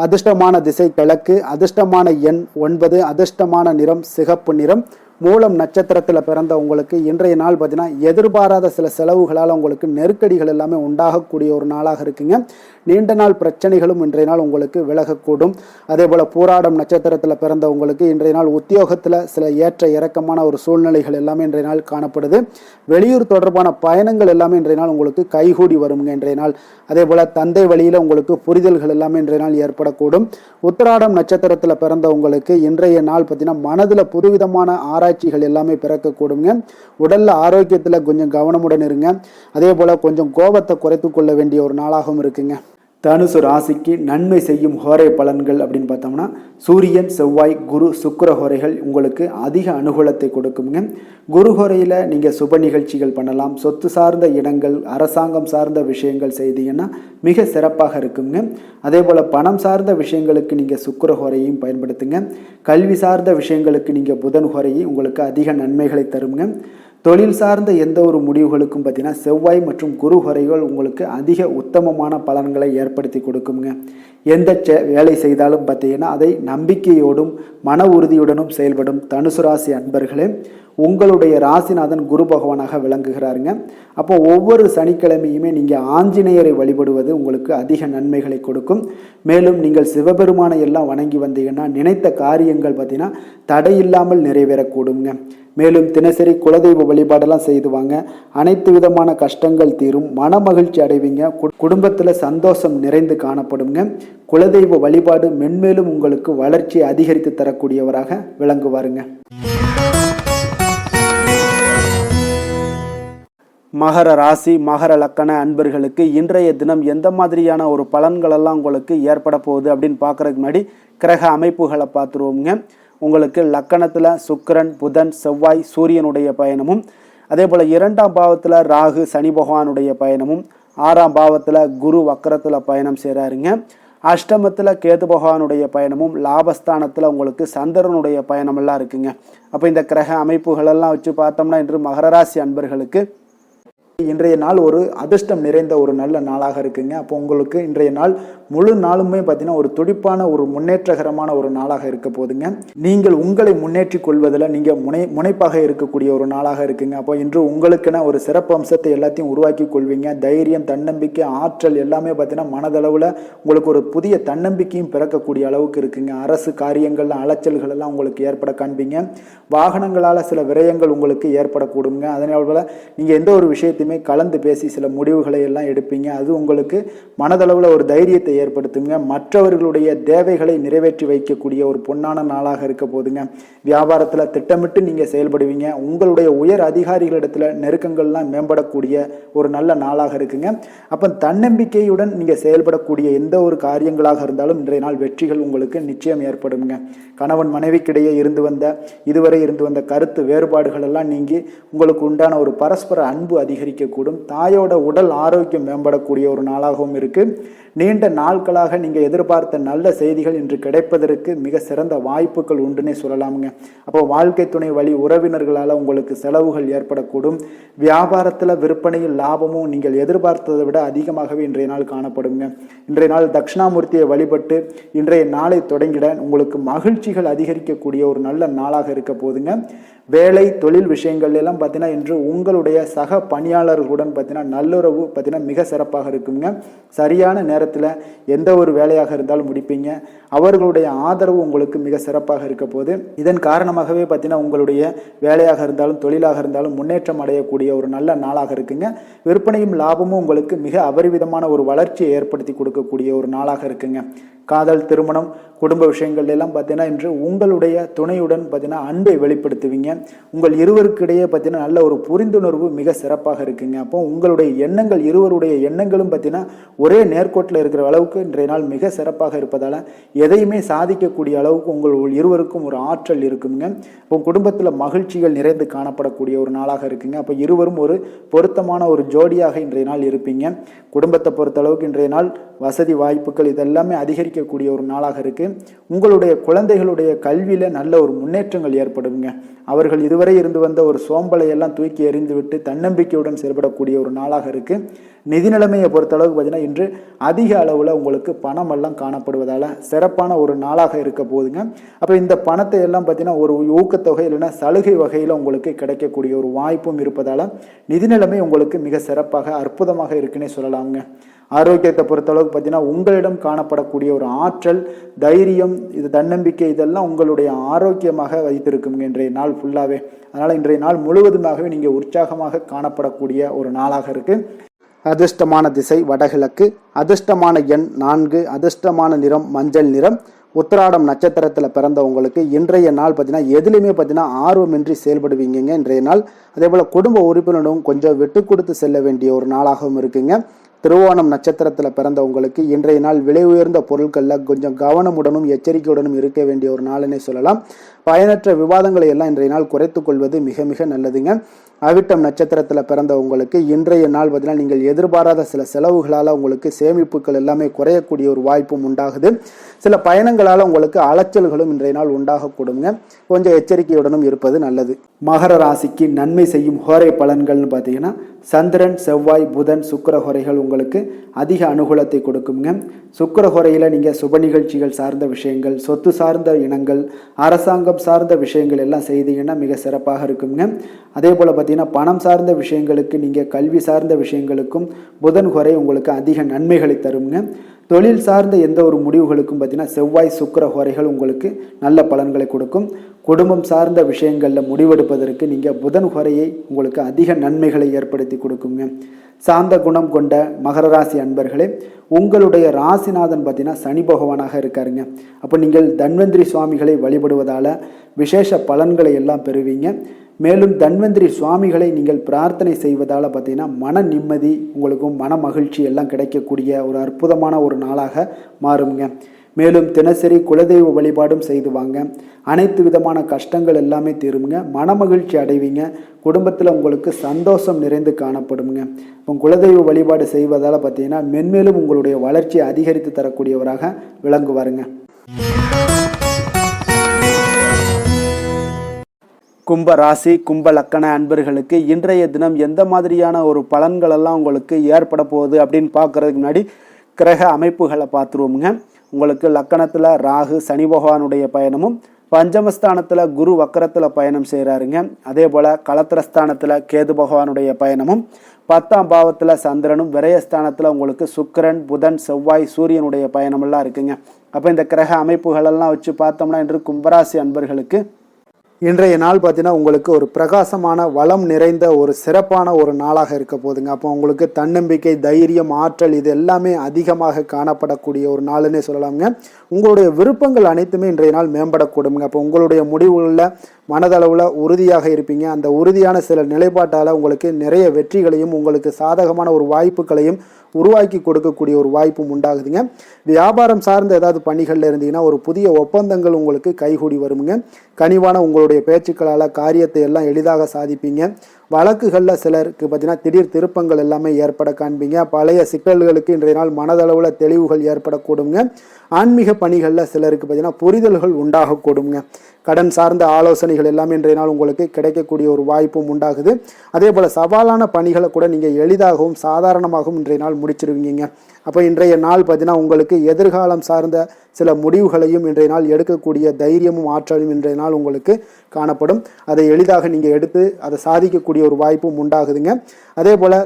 அதிர்ஷ்டமான திசை கிழக்கு, அதிர்ஷ்டமான எண் 9, அதிர்ஷ்டமான நிறம் சிகப்பு நிறம். மூலம் நட்சத்திரத்தில் பிறந்த உங்களுக்கு இன்றைய நாள் பார்த்தீங்கன்னா எதிர்பாராத சில செலவுகளால் உங்களுக்கு நெருக்கடிகள் எல்லாமே உண்டாகக்கூடிய ஒரு நாளாக இருக்குங்க. நீண்ட நாள் பிரச்சனைகளும் இன்றைய நாள் உங்களுக்கு விலகக்கூடும். அதே போல் பூராடம் நட்சத்திரத்தில் பிறந்த உங்களுக்கு இன்றைய நாள் உத்தியோகத்தில் சில ஏற்ற இறக்கமான ஒரு சூழ்நிலைகள் எல்லாமே இன்றைய நாள் காணப்படுது. வெளியூர் தொடர்பான பயணங்கள் எல்லாமே இன்றைய நாள் உங்களுக்கு கைகூடி வருங்க இன்றைய நாள். அதே போல் தந்தை வழியில் உங்களுக்கு புரிதல்கள் எல்லாமே இன்றைய நாள் ஏற்படக்கூடும். உத்திராடம் நட்சத்திரத்தில் பிறந்த உங்களுக்கு இன்றைய நாள் பார்த்தீங்கன்னா மனதில் புதுவிதமான ஆராய்ச்சிகள் எல்லாமே பிறக்கக்கூடுங்க. உடல்ல ஆரோக்கியத்தில் கொஞ்சம் கவனமுடன் இருங்க. அதே போல் கொஞ்சம் கோபத்தை குறைத்து கொள்ள வேண்டிய ஒரு நாளாகவும் இருக்குங்க. தனுசு ராசிக்கு நன்மை செய்யும் ஹோரை பலன்கள் அப்படின்னு பார்த்தோம்னா சூரியன், செவ்வாய், குரு, சுக்கிர ஹோரைகள் உங்களுக்கு அதிக அனுகூலத்தை கொடுக்குங்க. குரு ஹோரையில் நீங்கள் சுப நிகழ்ச்சிகள் பண்ணலாம். சொத்து சார்ந்த இடங்கள், அரசாங்கம் சார்ந்த விஷயங்கள் செய்தீங்கன்னா மிக சிறப்பாக இருக்குங்க. அதே போல் பணம் சார்ந்த விஷயங்களுக்கு நீங்கள் சுக்கிர ஹோரையும் பயன்படுத்துங்க. கல்வி சார்ந்த விஷயங்களுக்கு நீங்கள் புதன் ஹோரையை உங்களுக்கு அதிக நன்மைகளை தருங்க. தொழில் சார்ந்த எந்த ஒரு முடிவுகளுக்கும் பார்த்தீங்கன்னா செவ்வாய் மற்றும் குரு ஹோரைகள் உங்களுக்கு அதிக உத்தமமான பலன்களை ஏற்படுத்தி கொடுக்குங்க. எந்த வேலை செய்தாலும் பார்த்தீங்கன்னா அதை நம்பிக்கையோடும் மன உறுதியுடனும் செயல்படும் தனுசு ராசி அன்பர்களே, உங்களுடைய ராசிநாதன் குரு பகவானாக விளங்குகிறாருங்க. அப்போ ஒவ்வொரு சனிக்கிழமையுமே நீங்கள் ஆஞ்சநேயரை வழிபடுவது உங்களுக்கு அதிக நன்மைகளை கொடுக்கும். மேலும் நீங்கள் சிவபெருமானை எல்லாம் வணங்கி வந்தீங்கன்னா நினைத்த காரியங்கள் பார்த்தீங்கன்னா தடையில்லாமல் நிறைவேறக்கூடுங்க. மேலும் தினசரி குலதெய்வ வழிபாடெல்லாம் செய்துவாங்க. அனைத்து விதமான கஷ்டங்கள் தீரும். மன மகிழ்ச்சி அடைவீங்க. குடும்பத்தில் சந்தோஷம் நிறைந்து காணப்படுங்க. குலதெய்வ வழிபாடு மென்மேலும் உங்களுக்கு வளர்ச்சியை அதிகரித்து தரக்கூடியவராக விளங்குவாருங்க. மகர ராசி மகர லக்கண அன்பர்களுக்கு இன்றைய தினம் எந்த மாதிரியான ஒரு பலன்களெல்லாம் உங்களுக்கு ஏற்பட போகுது அப்படின்னு பார்க்குறதுக்கு முன்னாடி கிரக அமைப்புகளை பார்த்துருவோங்க. உங்களுக்கு லக்கணத்தில் சுக்கிரன், புதன், செவ்வாய், சூரியனுடைய பயணமும், அதே போல் 2ஆம் பாவத்தில் ராகு, சனி பகவானுடைய பயணமும், 6ஆம் பாவத்தில் குரு வக்கரத்தில் பயணம் செய்கிறாருங்க. அஷ்டமத்தில் கேது பகவானுடைய பயணமும், லாபஸ்தானத்தில் உங்களுக்கு சந்திரனுடைய பயணமெல்லாம் இருக்குங்க. அப்போ இந்த கிரக அமைப்புகளெல்லாம் வச்சு பார்த்தோம்னா இன்று மகர ராசி அன்பர்களுக்கு இன்றைய நாள் ஒரு அதிர்ஷ்டம் நிறைந்த ஒரு நல்ல நாளாக இருக்குங்க. அப்போ உங்களுக்கு இன்றைய நாள் முழு நாளுமே பார்த்தீங்கன்னா ஒரு துடிப்பான ஒரு முன்னேற்றகரமான ஒரு நாளாக இருக்க போதுங்க. நீங்கள் உங்களை முன்னேற்றி கொள்வதில் நீங்கள் முனைப்பாக இருக்கக்கூடிய ஒரு நாளாக இருக்குங்க. அப்போ இன்று உங்களுக்கென ஒரு சிறப்பு அம்சத்தை எல்லாத்தையும் உருவாக்கி கொள்வீங்க. தைரியம், தன்னம்பிக்கை, ஆற்றல் எல்லாமே பார்த்தீங்கன்னா மனதளவில் உங்களுக்கு ஒரு புதிய தன்னம்பிக்கையும் பிறக்கக்கூடிய அளவுக்கு இருக்குங்க. அரசு காரியங்கள்ல அலைச்சல்கள் எல்லாம் உங்களுக்கு ஏற்பட காண்பீங்க. வாகனங்களால் சில விரயங்கள் உங்களுக்கு ஏற்படக்கூடுங்க. அதனால நீங்கள் எந்த ஒரு விஷயத்தையுமே கலந்து பேசி சில முடிவுகளை எல்லாம் எடுப்பீங்க. அது உங்களுக்கு மனதளவில் ஒரு தைரியத்தை ஏற்படுத்துங்க. மற்றவர்களுடைய தேவைகளை நிறைவேற்றி வைக்கக்கூடிய ஒரு பொன்னான நாளாக இருக்க போதுங்க. வியாபாரத்தில் திட்டமிட்டு நீங்கள் செயல்படுவீங்க. உங்களுடைய உயர் அதிகாரிகளிடத்தில் நெருக்கங்கள்லாம் மேம்படக்கூடிய ஒரு நல்ல நாளாக இருக்குங்க. அப்போ தன்னம்பிக்கையுடன் நீங்கள் செயல்படக்கூடிய எந்த ஒரு காரியங்களாக இருந்தாலும் இன்றைய நாள் வெற்றிகள் உங்களுக்கு நிச்சயம் ஏற்படுங்க. கணவன் மனைவிக்கிடையே இதுவரை இருந்து வந்த கருத்து வேறுபாடுகள் எல்லாம் நீங்கி உங்களுக்கு உண்டான ஒரு பரஸ்பர அன்பு அதிகரிக்கக்கூடும். தாயோட உடல் ஆரோக்கியம் மேம்படக்கூடிய ஒரு நாளாகவும் இருக்கு. நீண்ட நாட்களாக நீங்கள் எதிர்பார்த்த நல்ல செய்திகள் இன்று கிடைப்பதற்கு மிக சிறந்த வாய்ப்புகள் உண்டுன்னே சொல்லலாமுங்க. அப்போ வாழ்க்கை துணை வழி உறவினர்களால் உங்களுக்கு செலவுகள் ஏற்படக்கூடும். வியாபாரத்தில் விற்பனையில் லாபமும் நீங்கள் எதிர்பார்த்ததை விட அதிகமாகவே இன்றைய நாள் காணப்படுங்க. இன்றைய நாள் தட்சிணாமூர்த்தியை வழிபட்டு இன்றைய நாளை தொடங்கிட உங்களுக்கு மகிழ்ச்சிகள் அதிகரிக்கக்கூடிய ஒரு நல்ல நாளாக இருக்க போதுங்க. வேலை தொழில் விஷயங்கள் எல்லாம் பார்த்தீங்கன்னா இன்று உங்களுடைய சக பணியாளர்களுடன் பார்த்தீங்கன்னா நல்லுறவு பார்த்தீங்கன்னா மிக சிறப்பாக இருக்குங்க. சரியான நேரத்தில் எந்த ஒரு வேலையாக இருந்தாலும் முடிப்பீங்க. அவர்களுடைய ஆதரவு உங்களுக்கு மிக சிறப்பாக இருக்க போது. இதன் காரணமாகவே பார்த்தீங்கன்னா உங்களுடைய வேலையாக இருந்தாலும் தொழிலாக இருந்தாலும் முன்னேற்றம் அடையக்கூடிய ஒரு நல்ல நாளாக இருக்குங்க. விற்பனையும் லாபமும் உங்களுக்கு மிக அபரிவிதமான ஒரு வளர்ச்சியை ஏற்படுத்தி கொடுக்கக்கூடிய ஒரு நாளாக இருக்குங்க. காதல், திருமணம், குடும்ப விஷயங்கள் எல்லாம் பார்த்தீங்கன்னா இன்று உங்களுடைய துணையுடன் பார்த்தீங்கன்னா அன்பை வெளிப்படுத்துவீங்க. உங்கள் இருவருக்கிடையே பார்த்தீங்கன்னா நல்ல ஒரு புரிந்துணர்வு மிக சிறப்பாக இருக்குங்க. அப்போ உங்களுடைய எண்ணங்கள், இருவருடைய எண்ணங்களும் பார்த்தீங்கன்னா ஒரே நேர்கோட்டில் இருக்கிற அளவுக்கு இன்றைய நாள் மிக சிறப்பாக இருப்பதால் எதையுமே சாதிக்கக்கூடிய அளவுக்கு உங்கள் இருவருக்கும் ஒரு ஆற்றல் இருக்குங்க. இப்போ குடும்பத்தில் மகிழ்ச்சிகள் நிறைந்து காணப்படக்கூடிய ஒரு நாளாக இருக்குங்க. அப்போ இருவரும் ஒரு பொருத்தமான ஒரு ஜோடியாக இன்றைய நாள் இருப்பீங்க. குடும்பத்தை பொறுத்த அளவுக்கு இன்றைய நாள் வசதி வாய்ப்புகள் இதெல்லாமே அதிகரிக்கக்கூடிய ஒரு நாளாக இருக்கு. உங்களுடைய குழந்தைகளுடைய கல்வியில நல்ல ஒரு முன்னேற்றங்கள் ஏற்படுங்க. அவர்கள் இதுவரை இருந்து வந்த ஒரு சோம்பலை எல்லாம் தூக்கி எறிந்துவிட்டு தன்னம்பிக்கையுடன் செயல்படக்கூடிய ஒரு நாளாக இருக்கு. நிதி நிலைமையை பொறுத்த அளவுக்கு பார்த்தீங்கன்னா இன்று அதிக அளவில் உங்களுக்கு பணம் எல்லாம் காணப்படுவதால் சிறப்பான ஒரு நாளாக இருக்க போதுங்க. அப்போ இந்த பணத்தை எல்லாம் பார்த்தீங்கன்னா ஒரு ஊக்கத்தொகை இல்லைன்னா சலுகை வகையில் உங்களுக்கு கிடைக்கக்கூடிய ஒரு வாய்ப்பும் இருப்பதால் நிதி நிலைமை உங்களுக்கு மிக சிறப்பாக அற்புதமாக இருக்குன்னே சொல்லலாங்க. ஆரோக்கியத்தை பொறுத்தளவுக்கு பார்த்தீங்கன்னா உங்களிடம் காணப்படக்கூடிய ஒரு ஆற்றல், தைரியம், இது தன்னம்பிக்கை இதெல்லாம் உங்களுடைய ஆரோக்கியமாக வைத்திருக்குங்க இன்றைய நாள் ஃபுல்லாகவே. அதனால் இன்றைய நாள் முழுவதுமாகவே நீங்கள் உற்சாகமாக காணப்படக்கூடிய ஒரு நாளாக இருக்குது. அதிர்ஷ்டமான திசை வடகிழக்கு, அதிர்ஷ்டமான எண் 4, அதிர்ஷ்டமான நிறம் மஞ்சள் நிறம். உத்திராடம் நட்சத்திரத்தில் பிறந்தவங்களுக்கு இன்றைய நாள் பார்த்தீங்கன்னா எதுலையுமே பார்த்தீங்கன்னா ஆர்வமின்றி செயல்படுவீங்க இன்றைய நாள். அதே போல் குடும்ப உறுப்பினரும் கொஞ்சம் விட்டு கொடுத்து செல்ல வேண்டிய ஒரு நாளாகவும் இருக்குங்க. திருவோணம் நட்சத்திரத்தில் பிறந்தவங்களுக்கு இன்றைய நாள் விலை உயர்ந்த பொருட்களில் கொஞ்சம் கவனமுடனும் எச்சரிக்கையுடனும் இருக்க வேண்டிய ஒரு நாள்னே சொல்லலாம். பயனற்ற விவாதங்களை எல்லாம் இன்றைய நாள் குறைத்து கொள்வது மிக மிக நல்லதுங்க. அவிட்டம் நட்சத்திரத்தில் பிறந்தவங்களுக்கு இன்றைய நாள் பார்த்தீங்கன்னா நீங்கள் எதிர்பாராத சில செலவுகளால் உங்களுக்கு சேமிப்புகள் எல்லாமே குறையக்கூடிய ஒரு வாய்ப்பும் உண்டாகுது. சில பயணங்களால் உங்களுக்கு அலைச்சல்களும் இன்றைய நாள் உண்டாகக்கூடுங்க. கொஞ்சம் எச்சரிக்கையுடனும் இருப்பது நல்லது. மகர ராசிக்கு நன்மை செய்யும் ஹோரை பலன்கள்னு பார்த்தீங்கன்னா சந்திரன், செவ்வாய், புதன், சுக்கிர ஹோரைகள் உங்களுக்கு அதிக அனுகூலத்தை கொடுக்குங்க. சுக்கிர ஹோரையில் நீங்கள் சுப நிகழ்ச்சிகள் சார்ந்த விஷயங்கள், சொத்து சார்ந்த இனங்கள், அரசாங்கம் சார்ந்த விஷயங்கள் எல்லாம் செய்தீங்கன்னா மிக சிறப்பாக இருக்குங்க. அதே போல் பார்த்தீங்கன்னா பணம் சார்ந்த விஷயங்களுக்கு, நீங்கள் கல்வி சார்ந்த விஷயங்களுக்கும் புதன் ஹோரை உங்களுக்கு அதிக நன்மைகளை தருங்க. தொழில் சார்ந்த எந்த ஒரு முடிவுகளுக்கும் பார்த்தீங்கன்னா செவ்வாய், சுக்கிர ஹோரைகள் உங்களுக்கு நல்ல பலன்களை கொடுக்கும். குடும்பம் சார்ந்த விஷயங்களில் முடிவெடுப்பதற்கு நீங்கள் புதன் ஹோரையை உங்களுக்கு அதிக நன்மைகளை ஏற்படுத்தி கொடுக்குங்க. சாந்த குணம் கொண்ட மகர ராசி அன்பர்களே, உங்களுடைய ராசிநாதன் பார்த்தீங்கன்னா சனி பகவானாக இருக்காருங்க. அப்போ நீங்கள் தன்வந்திரி சுவாமிகளை வழிபடுவதால் விசேஷ பலன்களை எல்லாம் பெறுவீங்க. மேலும் தன்வந்திரி சுவாமிகளை நீங்கள் பிரார்த்தனை செய்வதால் பார்த்தீங்கன்னா மன நிம்மதி உங்களுக்கும் மன மகிழ்ச்சி எல்லாம் கிடைக்கக்கூடிய ஒரு அற்புதமான ஒரு நாளாக மாறுங்க. மேலும் தினசரி குலதெய்வ வழிபாடும் செய்து வாங்க. அனைத்து விதமான கஷ்டங்கள் எல்லாமே தீருங்க. மனமகிழ்ச்சி அடைவீங்க. குடும்பத்தில் உங்களுக்கு சந்தோஷம் நிறைந்து காணப்படுங்க. இப்போ குலதெய்வ வழிபாடு செய்வதால் பார்த்தீங்கன்னா மென்மேலும் உங்களுடைய வளர்ச்சியை அதிகரித்து தரக்கூடியவராக விளங்குவாருங்க. கும்ப ராசி கும்ப லக்கண அன்பர்களுக்கு இன்றைய தினம் எந்த மாதிரியான ஒரு பலன்களெல்லாம் உங்களுக்கு ஏற்பட போகுது அப்படின்னு பார்க்கறதுக்கு முன்னாடி கிரக அமைப்புகளை பார்த்துருவோமுங்க. உங்களுக்கு லக்கணத்தில் ராகு சனி பகவானுடைய பயணமும், பஞ்சமஸ்தானத்தில் குரு வக்கரத்தில் பயணம் செய்கிறாருங்க. அதே போல் களத்திரஸ்தானத்தில் கேது பகவானுடைய பயணமும், 10ஆம் பாவத்தில் சந்திரனும், விரயஸ்தானத்தில் உங்களுக்கு சுக்கிரன் புதன் செவ்வாய் சூரியனுடைய பயணமெல்லாம் இருக்குங்க. அப்போ இந்த கிரக அமைப்புகளெல்லாம் வச்சு பார்த்தோம்னா இன்று கும்பராசி அன்பர்களுக்கு இன்றைய நாள் பார்த்தீங்கன்னா உங்களுக்கு ஒரு பிரகாசமான வளம் நிறைந்த ஒரு சிறப்பான ஒரு நாளாக இருக்க போகுதுங்க. அப்போ உங்களுக்கு தன்னம்பிக்கை, தைரியம், ஆற்றல் இது எல்லாமே அதிகமாக காணப்படக்கூடிய ஒரு நாளுன்னே சொல்லலாமுங்க. உங்களுடைய விருப்பங்கள் அனைத்துமே இன்றைய நாள் மேம்படக்கூடுங்க. அப்போ உங்களுடைய முடிவுகளில் மனதளவில் உறுதியாக இருப்பீங்க. அந்த உறுதியான சில நிலைப்பாட்டால் உங்களுக்கு நிறைய வெற்றிகளையும் உங்களுக்கு சாதகமான ஒரு வாய்ப்புகளையும் உருவாக்கி கொடுக்கக்கூடிய ஒரு வாய்ப்பும் உண்டாகுதுங்க. வியாபாரம் சார்ந்த ஏதாவது பணிகளில் இருந்தீங்கன்னா ஒரு புதிய ஒப்பந்தங்கள் உங்களுக்கு கைகூடி வருமுங்க. கனிவான உங்களுடைய பேச்சுக்களால் காரியத்தை எல்லாம் எளிதாக சாதிப்பீங்க. வழக்குகளில் சிலருக்கு பார்த்தீங்கன்னா திடீர் திருப்பங்கள் எல்லாமே ஏற்பட காண்பீங்க. பழைய சிக்கல்களுக்கு இன்றைய நாள் மனதளவில் தெளிவுகள் ஏற்படக்கூடுங்க. ஆன்மீக பணிகளில் சிலருக்கு பார்த்தீங்கன்னா புரிதல்கள் உண்டாகக்கூடுங்க. கடன் சார்ந்த ஆலோசனைகள் எல்லாமே இன்றைய நாள் உங்களுக்கு கிடைக்கக்கூடிய ஒரு வாய்ப்பும் உண்டாகுது. அதே போல் சவாலான பணிகளை கூட நீங்கள் எளிதாகவும் சாதாரணமாகவும் இன்றைய நாள் முடிச்சிருவீங்க. அப்போ இன்றைய நாள் பார்த்தீங்கன்னா உங்களுக்கு எதிர்காலம் சார்ந்த சில முடிவுகளையும் இன்றைய நாள் எடுக்கக்கூடிய தைரியமும் ஆற்றலும் இன்றைய நாள் உங்களுக்கு காணப்படும். அதை எளிதாக நீங்கள் எடுத்து அதை சாதிக்கக்கூடிய ஒரு வாய்ப்பும் உண்டாகுதுங்க. அதே போல்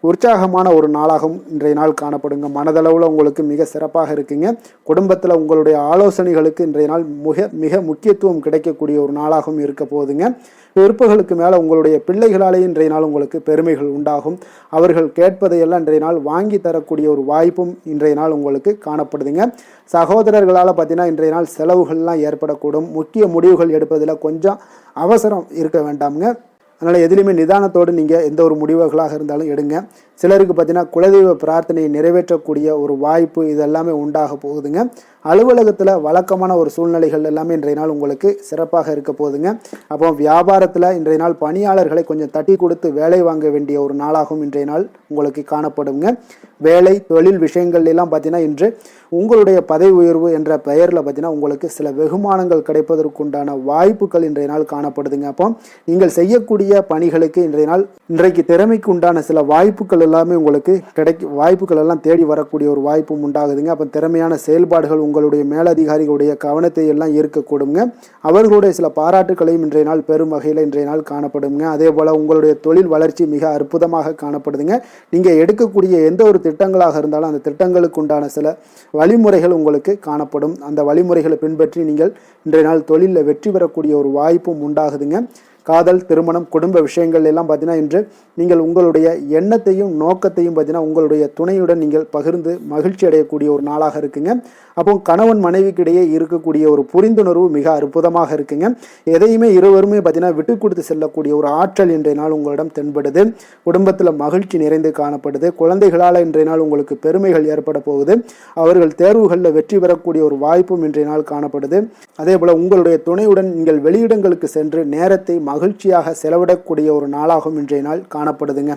உற்சாகமான ஒரு நாளாகவும் இன்றைய நாள் காணப்படுங்க. மனதளவில் உங்களுக்கு மிக சிறப்பாக இருக்குங்க. குடும்பத்தில் உங்களுடைய ஆலோசனைகளுக்கு இன்றைய நாள் மிக முக்கியத்துவம் கிடைக்கக்கூடிய ஒரு நாளாகவும் இருக்க போகுதுங்க. பிற்பகலுக்கு மேலே உங்களுடைய பிள்ளைகளாலேயே இன்றைய நாள் உங்களுக்கு பெருமைகள் உண்டாகும். அவர்கள் கேட்பதையெல்லாம் இன்றைய நாள் வாங்கி தரக்கூடிய ஒரு வாய்ப்பும் இன்றைய நாள் உங்களுக்கு காணப்படுதுங்க. சகோதரர்களால் பார்த்தீங்கன்னா இன்றைய நாள் செலவுகள்லாம் ஏற்படக்கூடும். முக்கிய முடிவுகள் எடுப்பதில் கொஞ்சம் அவசரம் இருக்க வேண்டாமுங்க. அதனால் எதுலேயுமே நிதானத்தோடு நீங்கள் எந்த ஒரு முடிவுகளாக இருந்தாலும் எடுங்க. சிலருக்கு பார்த்தீங்கன்னா குலதெய்வ பிரார்த்தனையை நிறைவேற்றக்கூடிய ஒரு வாய்ப்பு இதெல்லாமே உண்டாக போகுதுங்க. அலுவலகத்தில் வழக்கமான ஒரு சூழ்நிலைகள் எல்லாமே இன்றைய நாள் உங்களுக்கு சிறப்பாக இருக்க போகுதுங்க. அப்போ வியாபாரத்தில் இன்றைய நாள் பணியாளர்களை கொஞ்சம் தட்டி கொடுத்து வேலை வாங்க வேண்டிய ஒரு நாளாகவும் இன்றைய நாள் உங்களுக்கு காணப்படுங்க. வேலை தொழில் விஷயங்கள் எல்லாம் பார்த்தீங்கன்னா இன்று உங்களுடைய பதவி உயர்வு என்ற பெயரில் பார்த்தீங்கன்னா உங்களுக்கு சில வெகுமானங்கள் கிடைப்பதற்குண்டான வாய்ப்புகள் இன்றைய நாள் காணப்படுதுங்க. அப்போ நீங்கள் செய்யக்கூடிய பணிகளுக்கு இன்றைக்கு திறமைக்கு உண்டான சில வாய்ப்புகள் எல்லாமே உங்களுக்கு வாய்ப்புகள் எல்லாம் தேடி வரக்கூடிய ஒரு வாய்ப்பும் உண்டாகுதுங்க. அப்போ திறமையான செயல்பாடுகள் உங்களுடைய மேலதிகாரிகளுடைய கவனத்தை எல்லாம் ஈர்க்கக்கூடுங்க. அவர்களுடைய சில பாராட்டுகளையும் இன்றைய நாள் பெரும் வகையில் இன்றைய நாள் காணப்படுங்க. அதே போல் உங்களுடைய தொழில் வளர்ச்சி மிக அற்புதமாக காணப்படுதுங்க. நீங்கள் எடுக்கக்கூடிய எந்த ஒரு திட்டங்களாக இருந்தாலும் அந்த திட்டங்களுக்கு உண்டான சில வழிமுறைகள் உங்களுக்கு காணப்படும். அந்த வழிமுறைகளை பின்பற்றி நீங்கள் இன்றைய நாள் தொழிலில் வெற்றி பெறக்கூடிய ஒரு வாய்ப்பும் உண்டாகுதுங்க. காதல், திருமணம், குடும்ப விஷயங்கள் எல்லாம் பார்த்தீங்கன்னா இன்று நீங்கள் உங்களுடைய எண்ணத்தையும் நோக்கத்தையும் பார்த்தீங்கன்னா உங்களுடைய துணையுடன் நீங்கள் பகிர்ந்து மகிழ்ச்சி அடையக்கூடிய ஒரு நாளாக இருக்குங்க. அப்போ கணவன் மனைவிக்கிடையே இருக்கக்கூடிய ஒரு புரிந்துணர்வு மிக அற்புதமாக இருக்குங்க. எதையுமே இருவருமே பார்த்தீங்கன்னா விட்டு கொடுத்து செல்லக்கூடிய ஒரு ஆற்றல் இன்றைய நாள் உங்களிடம் தென்படுது. குடும்பத்தில் மகிழ்ச்சி நிறைந்து காணப்படுது. குழந்தைகளால் இன்றைய நாள் உங்களுக்கு பெருமைகள் ஏற்பட போகுது. அவர்கள் தேர்வுகளில் வெற்றி பெறக்கூடிய ஒரு வாய்ப்பும் இன்றைய நாள் காணப்படுது. அதே போல் உங்களுடைய துணையுடன் நீங்கள் வெளியிடங்களுக்கு சென்று நேரத்தை மகிழ்ச்சியாக செலவிடக்கூடிய ஒரு நாளாகவும் இன்றைய நாள் காணப்படுதுங்க.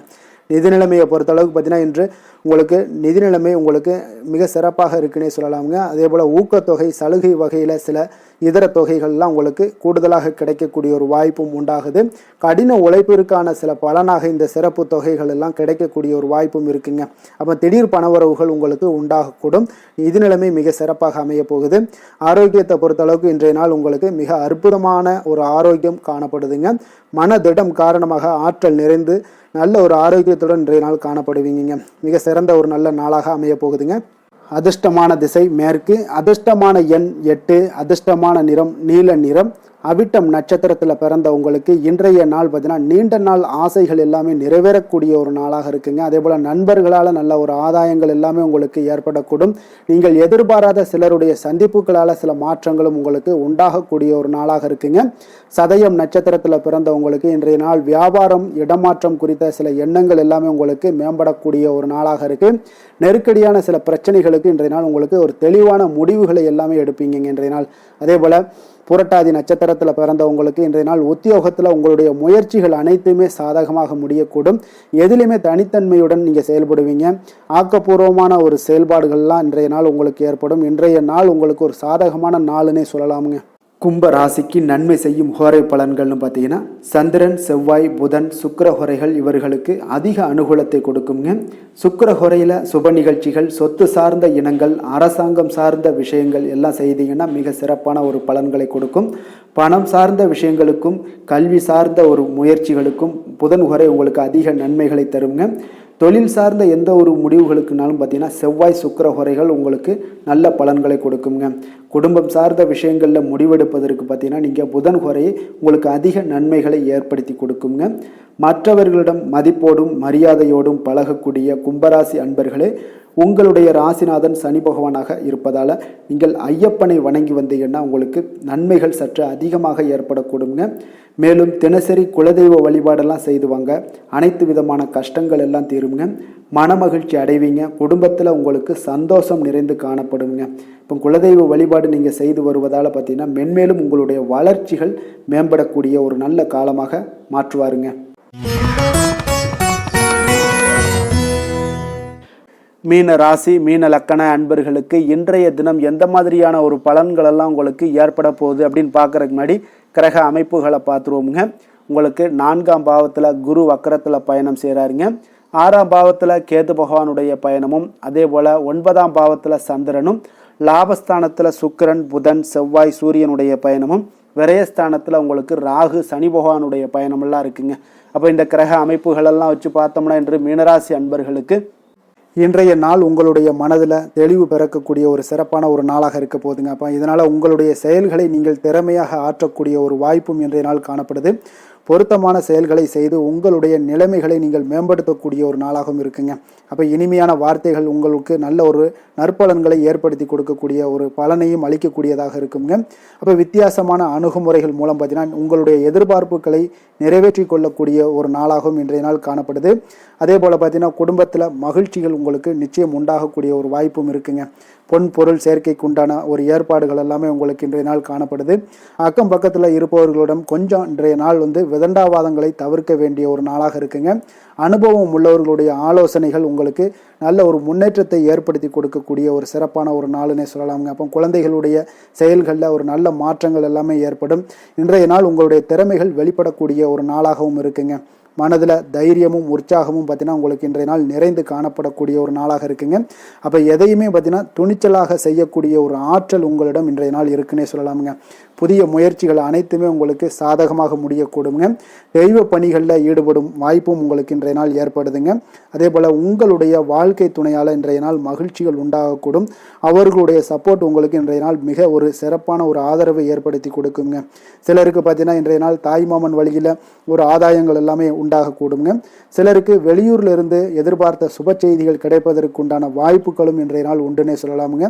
நிதி நிலைமையை பொறுத்தளவுக்கு பார்த்தீங்கன்னா இன்று உங்களுக்கு நிதி நிலைமை உங்களுக்கு மிக சிறப்பாக இருக்குன்னே சொல்லலாமுங்க. அதே போல் ஊக்கத்தொகை, சலுகை வகையில் சில இதர தொகைகள்லாம் உங்களுக்கு கூடுதலாக கிடைக்கக்கூடிய ஒரு வாய்ப்பும் உண்டாகுது. கடின உழைப்பிற்கான சில பலனாக இந்த சிறப்பு தொகைகள் எல்லாம் கிடைக்கக்கூடிய ஒரு வாய்ப்பும் இருக்குங்க. அப்போ திடீர் பணவரவுகள் உங்களுக்கு உண்டாகக்கூடும். நிதி நிலைமை மிக சிறப்பாக அமைய போகுது. ஆரோக்கியத்தை பொறுத்தளவுக்கு இன்றைய நாள் உங்களுக்கு மிக அற்புதமான ஒரு ஆரோக்கியம் காணப்படுதுங்க. மனதிடம் காரணமாக ஆற்றல் நிறைந்து நல்ல ஒரு ஆரோக்கியத்துடன் இன்றைய நாள் காணப்படுவீங்க. மிக சிறந்த ஒரு நல்ல நாளாக அமைய போகுதுங்க. அதிர்ஷ்டமான திசை மேற்கு, அதிர்ஷ்டமான எண் 8, அதிர்ஷ்டமான நிறம் நீல நிறம், அவிட்டம் நட்சத்திரத்தில் பிறந்த உங்களுக்கு இன்றைய நாள் பார்த்தீங்கன்னா நீண்ட நாள் ஆசைகள் எல்லாமே நிறைவேறக்கூடிய ஒரு நாளாக இருக்குங்க. அதே போல் நண்பர்களால் நல்ல ஒரு ஆதாயங்கள் எல்லாமே உங்களுக்கு ஏற்படக்கூடும். நீங்கள் எதிர்பாராத சிலருடைய சந்திப்புகளால் சில மாற்றங்களும் உங்களுக்கு உண்டாகக்கூடிய ஒரு நாளாக இருக்குங்க. சதயம் நட்சத்திரத்தில் பிறந்த உங்களுக்கு இன்றைய நாள் வியாபாரம் இடமாற்றம் குறித்த சில எண்ணங்கள் எல்லாமே உங்களுக்கு மேம்படக்கூடிய ஒரு நாளாக இருக்கு. நெருக்கடியான சில பிரச்சனைகளுக்கு இன்றைய நாள் உங்களுக்கு ஒரு தெளிவான முடிவுகளை எல்லாமே எடுப்பீங்க இன்றைய நாள். அதே போல புரட்டாதி நட்சத்திரத்தில் பிறந்தவங்களுக்கு இன்றைய நாள் உத்தியோகத்தில் உங்களுடைய முயற்சிகள் அனைத்துமே சாதகமாக முடியக்கூடும். எதிலுமே தனித்தன்மையுடன் நீங்கள் செயல்படுவீங்க. ஆக்கப்பூர்வமான ஒரு செயல்பாடுகள்லாம் இன்றைய நாள் உங்களுக்கு ஏற்படும். இன்றைய நாள் உங்களுக்கு ஒரு சாதகமான நாளுன்னே சொல்லலாமுங்க. கும்ப ராசிக்கு நன்மை செய்யும் ஹோரை பலன்கள்னு பார்த்தீங்கன்னா சந்திரன், செவ்வாய், புதன், சுக்கிர ஹோரைகள் இவர்களுக்கு அதிக அனுகூலத்தை கொடுக்குங்க. சுக்கிர ஹோரையில் சுப நிகழ்ச்சிகள், சொத்து சார்ந்த இனங்கள், அரசாங்கம் சார்ந்த விஷயங்கள் எல்லாம் செய்தீங்கன்னா மிக சிறப்பான ஒரு பலன்களை கொடுக்கும். பணம் சார்ந்த விஷயங்களுக்கும் கல்வி சார்ந்த ஒரு முயற்சிகளுக்கும் புதன் ஹோரை உங்களுக்கு அதிக நன்மைகளை தருங்க. தொழில் சார்ந்த எந்த ஒரு முடிவுகளுக்குனாலும் பார்த்தீங்கன்னா செவ்வாய், சுக்கிர ஹோரைகள் உங்களுக்கு நல்ல பலன்களை கொடுக்குங்க. குடும்பம் சார்ந்த விஷயங்களில் முடிவெடுப்பதற்கு பார்த்தீங்கன்னா நீங்கள் புதன் ஹோரையை உங்களுக்கு அதிக நன்மைகளை ஏற்படுத்தி கொடுக்குங்க. மற்றவர்களிடம் மதிப்போடும் மரியாதையோடும் பழகக்கூடிய கும்பராசி அன்பர்களே, உங்களுடைய ராசிநாதன் சனி பகவானாக இருப்பதால் நீங்கள் ஐயப்பனை வணங்கி வந்தீங்கன்னா உங்களுக்கு நன்மைகள் சற்று அதிகமாக ஏற்படக்கூடுங்க. மேலும் தினசரி குலதெய்வ வழிபாடெல்லாம் செய்து வாங்க. அனைத்து விதமான கஷ்டங்கள் எல்லாம் தீருங்க. மனமகிழ்ச்சி அடைவீங்க. குடும்பத்தில் உங்களுக்கு சந்தோஷம் நிறைந்து காணப்படுங்க. இப்போ குலதெய்வ வழிபாடு நீங்கள் செய்து வருவதால் பார்த்தீங்கன்னா மென்மேலும் உங்களுடைய வளர்ச்சிகள் மேம்படக்கூடிய ஒரு நல்ல காலமாக மாற்றுவாருங்க. மீன ராசி, மீன லக்கண அன்பர்களுக்கு இன்றைய தினம் எந்த மாதிரியான ஒரு பலன்கள் எல்லாம் உங்களுக்கு ஏற்பட போகுது அப்படின்னு பார்க்கறதுக்கு முன்னாடி கிரக அமைப்புகளை பார்த்துருவோமுங்க. உங்களுக்கு 4ஆம் பாவத்தில் குரு வக்கரத்தில் பயணம் செய்கிறாருங்க. 6ஆம் பாவத்தில் கேது பகவானுடைய பயணமும், அதே போல் 9ஆம் பாவத்தில் சந்திரனும், லாபஸ்தானத்தில் சுக்கிரன், புதன், செவ்வாய், சூரியனுடைய பயணமும், விரயஸ்தானத்தில் உங்களுக்கு ராகு, சனி பகவானுடைய பயணமெல்லாம் இருக்குங்க. அப்போ இந்த கிரக அமைப்புகளெல்லாம் வச்சு பார்த்தோம்னா இன்று மீனராசி அன்பர்களுக்கு இன்றைய நாள் உங்களுடைய மனதில் தெளிவு பிறக்கக்கூடிய ஒரு சிறப்பான ஒரு நாளாக இருக்க போகுதுங்க. அப்போ இதனால் உங்களுடைய செயல்களை நீங்கள் திறமையாக ஆற்றக்கூடிய ஒரு வாய்ப்பும் இன்றைய நாள் காணப்படுது. பொருத்தமான செயல்களை செய்து உங்களுடைய நிலைமைகளை நீங்கள் மேம்படுத்தக்கூடிய ஒரு நாளாகவும் இருக்குங்க. அப்போ இனிமையான வார்த்தைகள் உங்களுக்கு நல்ல ஒரு நற்பலன்களை ஏற்படுத்தி கொடுக்கக்கூடிய ஒரு பலனையும் அளிக்கக்கூடியதாக இருக்குங்க. அப்போ வித்தியாசமான அணுகுமுறைகள் மூலம் பார்த்தீங்கன்னா உங்களுடைய எதிர்பார்ப்புகளை நிறைவேற்றி கொள்ளக்கூடிய ஒரு நாளாகவும் இன்றைய நாள் காணப்படுது. அதே போல் பார்த்தீங்கன்னா குடும்பத்தில் மகிழ்ச்சிகள் உங்களுக்கு நிச்சயம் உண்டாகக்கூடிய ஒரு வாய்ப்பும் இருக்குங்க. பொன் பொருள் சேர்க்கைக்கு உண்டான ஒரு ஏற்பாடுகள் எல்லாமே உங்களுக்கு இன்றைய நாள் காணப்படுது. அக்கம் பக்கத்தில் இருப்பவர்களிடம் கொஞ்சம் இன்றைய நாள் விதண்டாவாதங்களை தவிர்க்க வேண்டிய ஒரு நாளாக இருக்குங்க. அனுபவம் உள்ளவர்களுடைய ஆலோசனைகள் உங்களுக்கு நல்ல ஒரு முன்னேற்றத்தை ஏற்படுத்தி கொடுக்கக்கூடிய ஒரு சிறப்பான ஒரு நாளுன்னே சொல்லலாமுங்க. அப்போ குழந்தைகளுடைய செயல்களில் ஒரு நல்ல மாற்றங்கள் எல்லாமே ஏற்படும். இன்றைய நாள் உங்களுடைய திறமைகள் வெளிப்படக்கூடிய ஒரு நாளாகவும் இருக்குங்க. மனதில் தைரியமும் உற்சாகமும் பார்த்தீங்கன்னா உங்களுக்கு இன்றைய நாள் நிறைந்து காணப்படக்கூடிய ஒரு நாளாக இருக்குங்க. அப்போ எதையுமே பார்த்தீங்கன்னா துணிச்சலாக செய்யக்கூடிய ஒரு ஆற்றல் உங்களிடம் இன்றைய நாள் இருக்குன்னே சொல்லலாமுங்க. புதிய முயற்சிகள் அனைத்துமே உங்களுக்கு சாதகமாக முடியக்கூடுங்க. தெய்வ பணிகளில் ஈடுபடும் வாய்ப்பும் உங்களுக்கு இன்றைய நாள் ஏற்படுதுங்க. அதே போல் உங்களுடைய வாழ்க்கை துணையால் இன்றைய நாள் மகிழ்ச்சிகள் உண்டாகக்கூடும். அவர்களுடைய சப்போர்ட் உங்களுக்கு இன்றைய நாள் மிக ஒரு சிறப்பான ஒரு ஆதரவை ஏற்படுத்தி கொடுக்குங்க. சிலருக்கு பார்த்தீங்கன்னா இன்றைய நாள் தாய்மாமன் வழியில் ஒரு ஆதாயங்கள் எல்லாமே உண்டாகக்கூடுங்க. சிலருக்கு வெளியூரில் இருந்து எதிர்பார்த்த சுப செய்திகள் கிடைப்பதற்கு உண்டான வாய்ப்புகளும் இன்றைய நாள் உண்டுன்னே சொல்லலாமுங்க.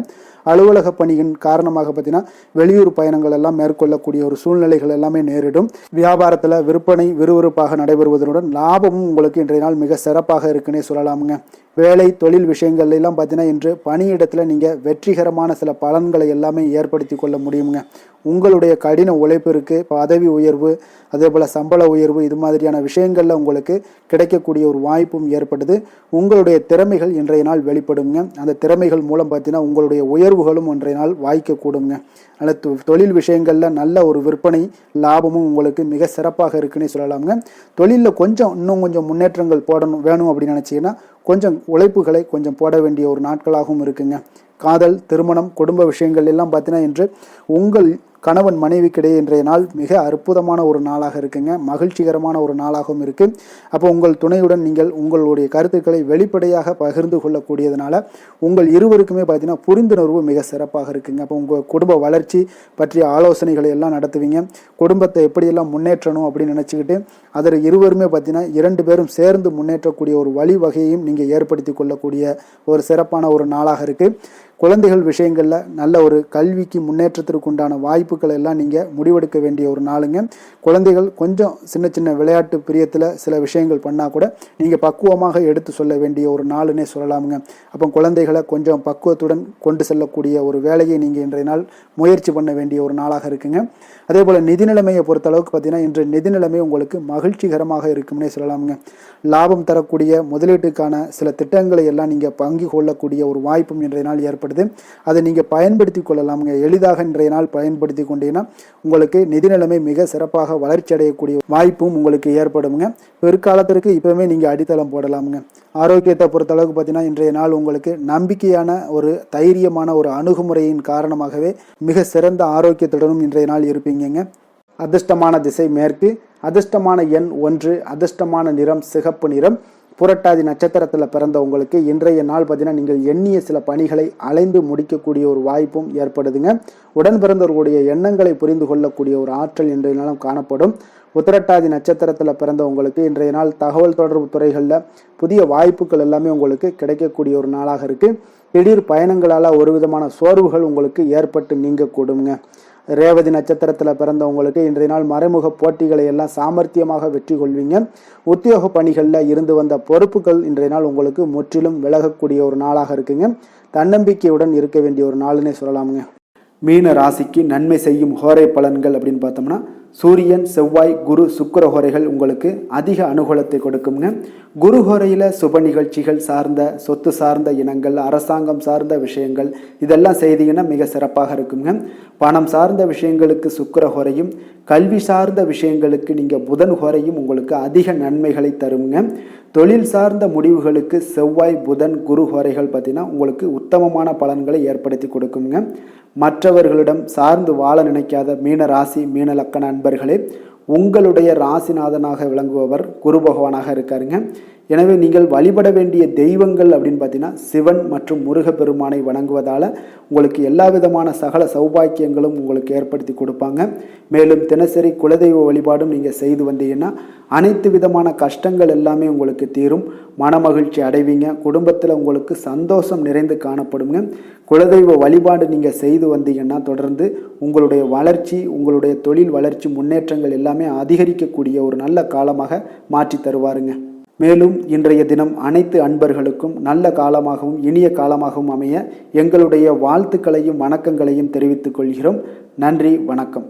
அலுவலக பணியின் காரணமாக பார்த்தீங்கன்னா வெளியூர் பயணங்கள் எல்லாம் மேற்கொள்ளக்கூடிய ஒரு சூழ்நிலைகள் எல்லாமே நேரிடும். வியாபாரத்தில் விற்பனை விறுவிறுப்பாக நடைபெறுவதனுடன் லாபமும் உங்களுக்கு இன்றைய நாள் மிக சிறப்பாக இருக்குன்னே சொல்லலாமுங்க. வேலை தொழில் விஷயங்கள் எல்லாம் பார்த்தீங்கன்னா இன்று பணியிடத்தில் நீங்கள் வெற்றிகரமான சில பலன்களை எல்லாமே ஏற்படுத்தி கொள்ள முடியுங்க. உங்களுடைய கடின உழைப்பிற்கு பதவி உயர்வு, அதே போல் சம்பள உயர்வு, இது மாதிரியான விஷயங்களில் உங்களுக்கு கிடைக்கக்கூடிய ஒரு வாய்ப்பும் ஏற்படுது. உங்களுடைய திறமைகள் இன்றைய நாள் வெளிப்படுங்க. அந்த திறமைகள் மூலம் பார்த்தீங்கன்னா உங்களுடைய உயர்வுகளும் இன்றைய நாள் வாய்க்கக்கூடுங்க. அதனால் தொழில் விஷயங்களில் நல்ல ஒரு விற்பனை லாபமும் உங்களுக்கு மிக சிறப்பாக இருக்குன்னே சொல்லலாமுங்க. தொழிலில் இன்னும் கொஞ்சம் முன்னேற்றங்கள் வேணும் அப்படின்னு நினச்சிங்கன்னா கொஞ்சம் உழைப்புகளை கொஞ்சம் போட வேண்டிய ஒரு நாட்களாகவும் இருக்குங்க. காதல், திருமணம், குடும்ப விஷயங்கள் எல்லாம் பார்த்தீங்கன்னா இன்று உங்கள் கணவன் மனைவிக்கிடையே இன்றைய நாள் மிக அற்புதமான ஒரு நாளாக இருக்குங்க. மகிழ்ச்சிகரமான ஒரு நாளாகவும் இருக்குது. அப்போ உங்கள் துணையுடன் நீங்கள் உங்களுடைய கருத்துக்களை வெளிப்படையாக பகிர்ந்து கொள்ளக்கூடியதுனால உங்கள் இருவருக்குமே பார்த்தீங்கன்னா புரிந்துணர்வு மிக சிறப்பாக இருக்குங்க. அப்போ உங்கள் குடும்ப வளர்ச்சி பற்றிய ஆலோசனைகளை எல்லாம் நடத்துவீங்க. குடும்பத்தை எப்படியெல்லாம் முன்னேற்றணும் அப்படின்னு நினச்சிக்கிட்டு அதில் இருவருமே பார்த்தீங்கன்னா 2 பேரும் சேர்ந்து முன்னேற்றக்கூடிய ஒரு வழிவகையையும் நீங்கள் ஏற்படுத்தி கொள்ளக்கூடிய ஒரு சிறப்பான ஒரு நாளாக இருக்குது. குழந்தைகள் விஷயங்களில் நல்ல ஒரு கல்விக்கு முன்னேற்றத்திற்கு உண்டான வாய்ப்புகள் எல்லாம் நீங்கள் முடிவெடுக்க வேண்டிய ஒரு நாளுங்க. குழந்தைகள் கொஞ்சம் சின்ன சின்ன விளையாட்டு பிரியத்தில் சில விஷயங்கள் பண்ணால் கூட நீங்கள் பக்குவமாக எடுத்து சொல்ல வேண்டிய ஒரு நாளுன்னே சொல்லலாமுங்க. அப்போ குழந்தைகளை கொஞ்சம் பக்குவத்துடன் கொண்டு செல்லக்கூடிய ஒரு வேலையை நீங்கள் இன்றைய நாள் முயற்சி பண்ண வேண்டிய ஒரு நாளாக இருக்குங்க. அதே போல் நிதி நிலைமையை பொறுத்தளவுக்கு பார்த்தீங்கன்னா இன்று நிதி நிலைமை உங்களுக்கு மகிழ்ச்சிகரமாக இருக்கும்னே சொல்லலாமுங்க. லாபம் தரக்கூடிய முதலீட்டுக்கான சில திட்டங்களை எல்லாம் நீங்கள் பங்கு கொள்ளக்கூடிய ஒரு வாய்ப்பும் இன்றைய நாள் ஏற்படுது. அதை நீங்கள் பயன்படுத்தி கொள்ளலாமுங்க. எளிதாக இன்றைய நாள் பயன்படுத்தி கொண்டீங்கன்னா உங்களுக்கு நிதி நிலைமை மிக சிறப்பாக வளர்ச்சி அடையக்கூடிய வாய்ப்பும் உங்களுக்கு ஏற்படுங்க. பிற்காலத்திற்கு இப்போவே நீங்கள் அடித்தளம் போடலாமுங்க. ஆரோக்கியத்தை பொறுத்தளவுக்கு பார்த்தீங்கன்னா இன்றைய நாள் உங்களுக்கு நம்பிக்கையான ஒரு தைரியமான ஒரு அணுகுமுறையின் காரணமாகவே மிக சிறந்த ஆரோக்கியத்துடனும் இன்றைய நாள் இருப்பீங்க. அதிர்ஷ்டமான திசை மேற்கு, அதிர்ஷ்டமான எண் 1, அதிர்ஷ்டமான நிறம் சிகப்பு நிறம். புரட்டாதி நட்சத்திரத்தில் பிறந்த உங்களுக்கு இன்றைய நாள் பார்த்தீங்கன்னா நீங்கள் எண்ணிய சில பணிகளை அலைந்து முடிக்கக்கூடிய ஒரு வாய்ப்பும் ஏற்படுதுங்க. உடன் பிறந்தவர்களுடைய எண்ணங்களை புரிந்து கொள்ளக்கூடிய ஒரு ஆற்றல் இன்றைய நாளும் காணப்படும். உத்திரட்டாதி நட்சத்திரத்தில் பிறந்த உங்களுக்கு இன்றைய நாள் தகவல் தொடர்பு துறைகளில் புதிய வாய்ப்புகள் எல்லாமே உங்களுக்கு கிடைக்கக்கூடிய ஒரு நாளாக இருக்குது. திடீர் பயணங்களால் ஒரு விதமான சோர்வுகள் உங்களுக்கு ஏற்பட்டு நீங்கக்கூடுங்க. ரேவதி நட்சத்திரத்தில் பிறந்தவங்களுக்கு இன்றைய நாள் மறைமுக போட்டிகளை எல்லாம் சாமர்த்தியமாக வெற்றி கொள்வீங்க. உத்தியோக பணிகளில் இருந்து வந்த பொறுப்புகள் இன்றைய நாள் உங்களுக்கு முற்றிலும் விலகக்கூடிய ஒரு நாளாக இருக்குங்க. தன்னம்பிக்கையுடன் இருக்க வேண்டிய ஒரு நாளுன்னே சொல்லலாமுங்க. மீன ராசிக்கு நன்மை செய்யும் ஹோரை பலன்கள் அப்படின்னு பார்த்தோம்னா சூரியன், செவ்வாய், குரு, சுக்கிர ஹோரைகள் உங்களுக்கு அதிக அனுகூலத்தை கொடுக்குங்க. குரு ஹோரையில் சுப நிகழ்ச்சிகள் சார்ந்த, சொத்து சார்ந்த இனங்கள், அரசாங்கம் சார்ந்த விஷயங்கள் இதெல்லாம் செய்தீங்கன்னா மிக சிறப்பாக இருக்குங்க. பணம் சார்ந்த விஷயங்களுக்கு சுக்கிர ஹோரையும், கல்வி சார்ந்த விஷயங்களுக்கு நீங்கள் புதன் ஹோரையும் உங்களுக்கு அதிக நன்மைகளை தருங்க. தொழில் சார்ந்த முடிவுகளுக்கு செவ்வாய், புதன், குரு ஹோரைகள் பார்த்தீங்கன்னா உங்களுக்கு உத்தமமான பலன்களை ஏற்படுத்தி கொடுக்குங்க. மற்றவர்களிடம் சார்ந்து வாழ நினைக்காத மீன ராசி, மீன லக்கண அன்பர்களே, உங்களுடைய ராசிநாதனாக விளங்குபவர் குரு பகவானாக இருக்காருங்க. எனவே நீங்கள் வழிபட வேண்டிய தெய்வங்கள் அப்படின்னு பார்த்தீங்கன்னா சிவன் மற்றும் முருகப்பெருமானை வணங்குவதால் உங்களுக்கு எல்லா விதமான சகல சௌபாக்கியங்களும் உங்களுக்கு ஏற்படுத்தி கொடுப்பாங்க. மேலும் தினசரி குலதெய்வ வழிபாடும் நீங்கள் செய்து வந்தீங்கன்னா அனைத்து விதமான கஷ்டங்கள் எல்லாமே உங்களுக்கு தீரும். மனமகிழ்ச்சி அடைவீங்க. குடும்பத்தில் உங்களுக்கு சந்தோஷம் நிறைந்து காணப்படுங்க. குலதெய்வ வழிபாடு நீங்கள் செய்து வந்தீங்கன்னா தொடர்ந்து உங்களுடைய வளர்ச்சி, உங்களுடைய தொழில் வளர்ச்சி, முன்னேற்றங்கள் எல்லாமே அதிகரிக்கக்கூடிய ஒரு நல்ல காலமாக மாற்றி தருவாருங்க. மேலும் இன்றைய தினம் அனைத்து அன்பர்களுக்கும் நல்ல காலமாகவும் இனிய காலமாகவும் அமைய எங்களுடைய வாழ்த்துக்களையும் வணக்கங்களையும் தெரிவித்துக் கொள்கிறோம். நன்றி, வணக்கம்.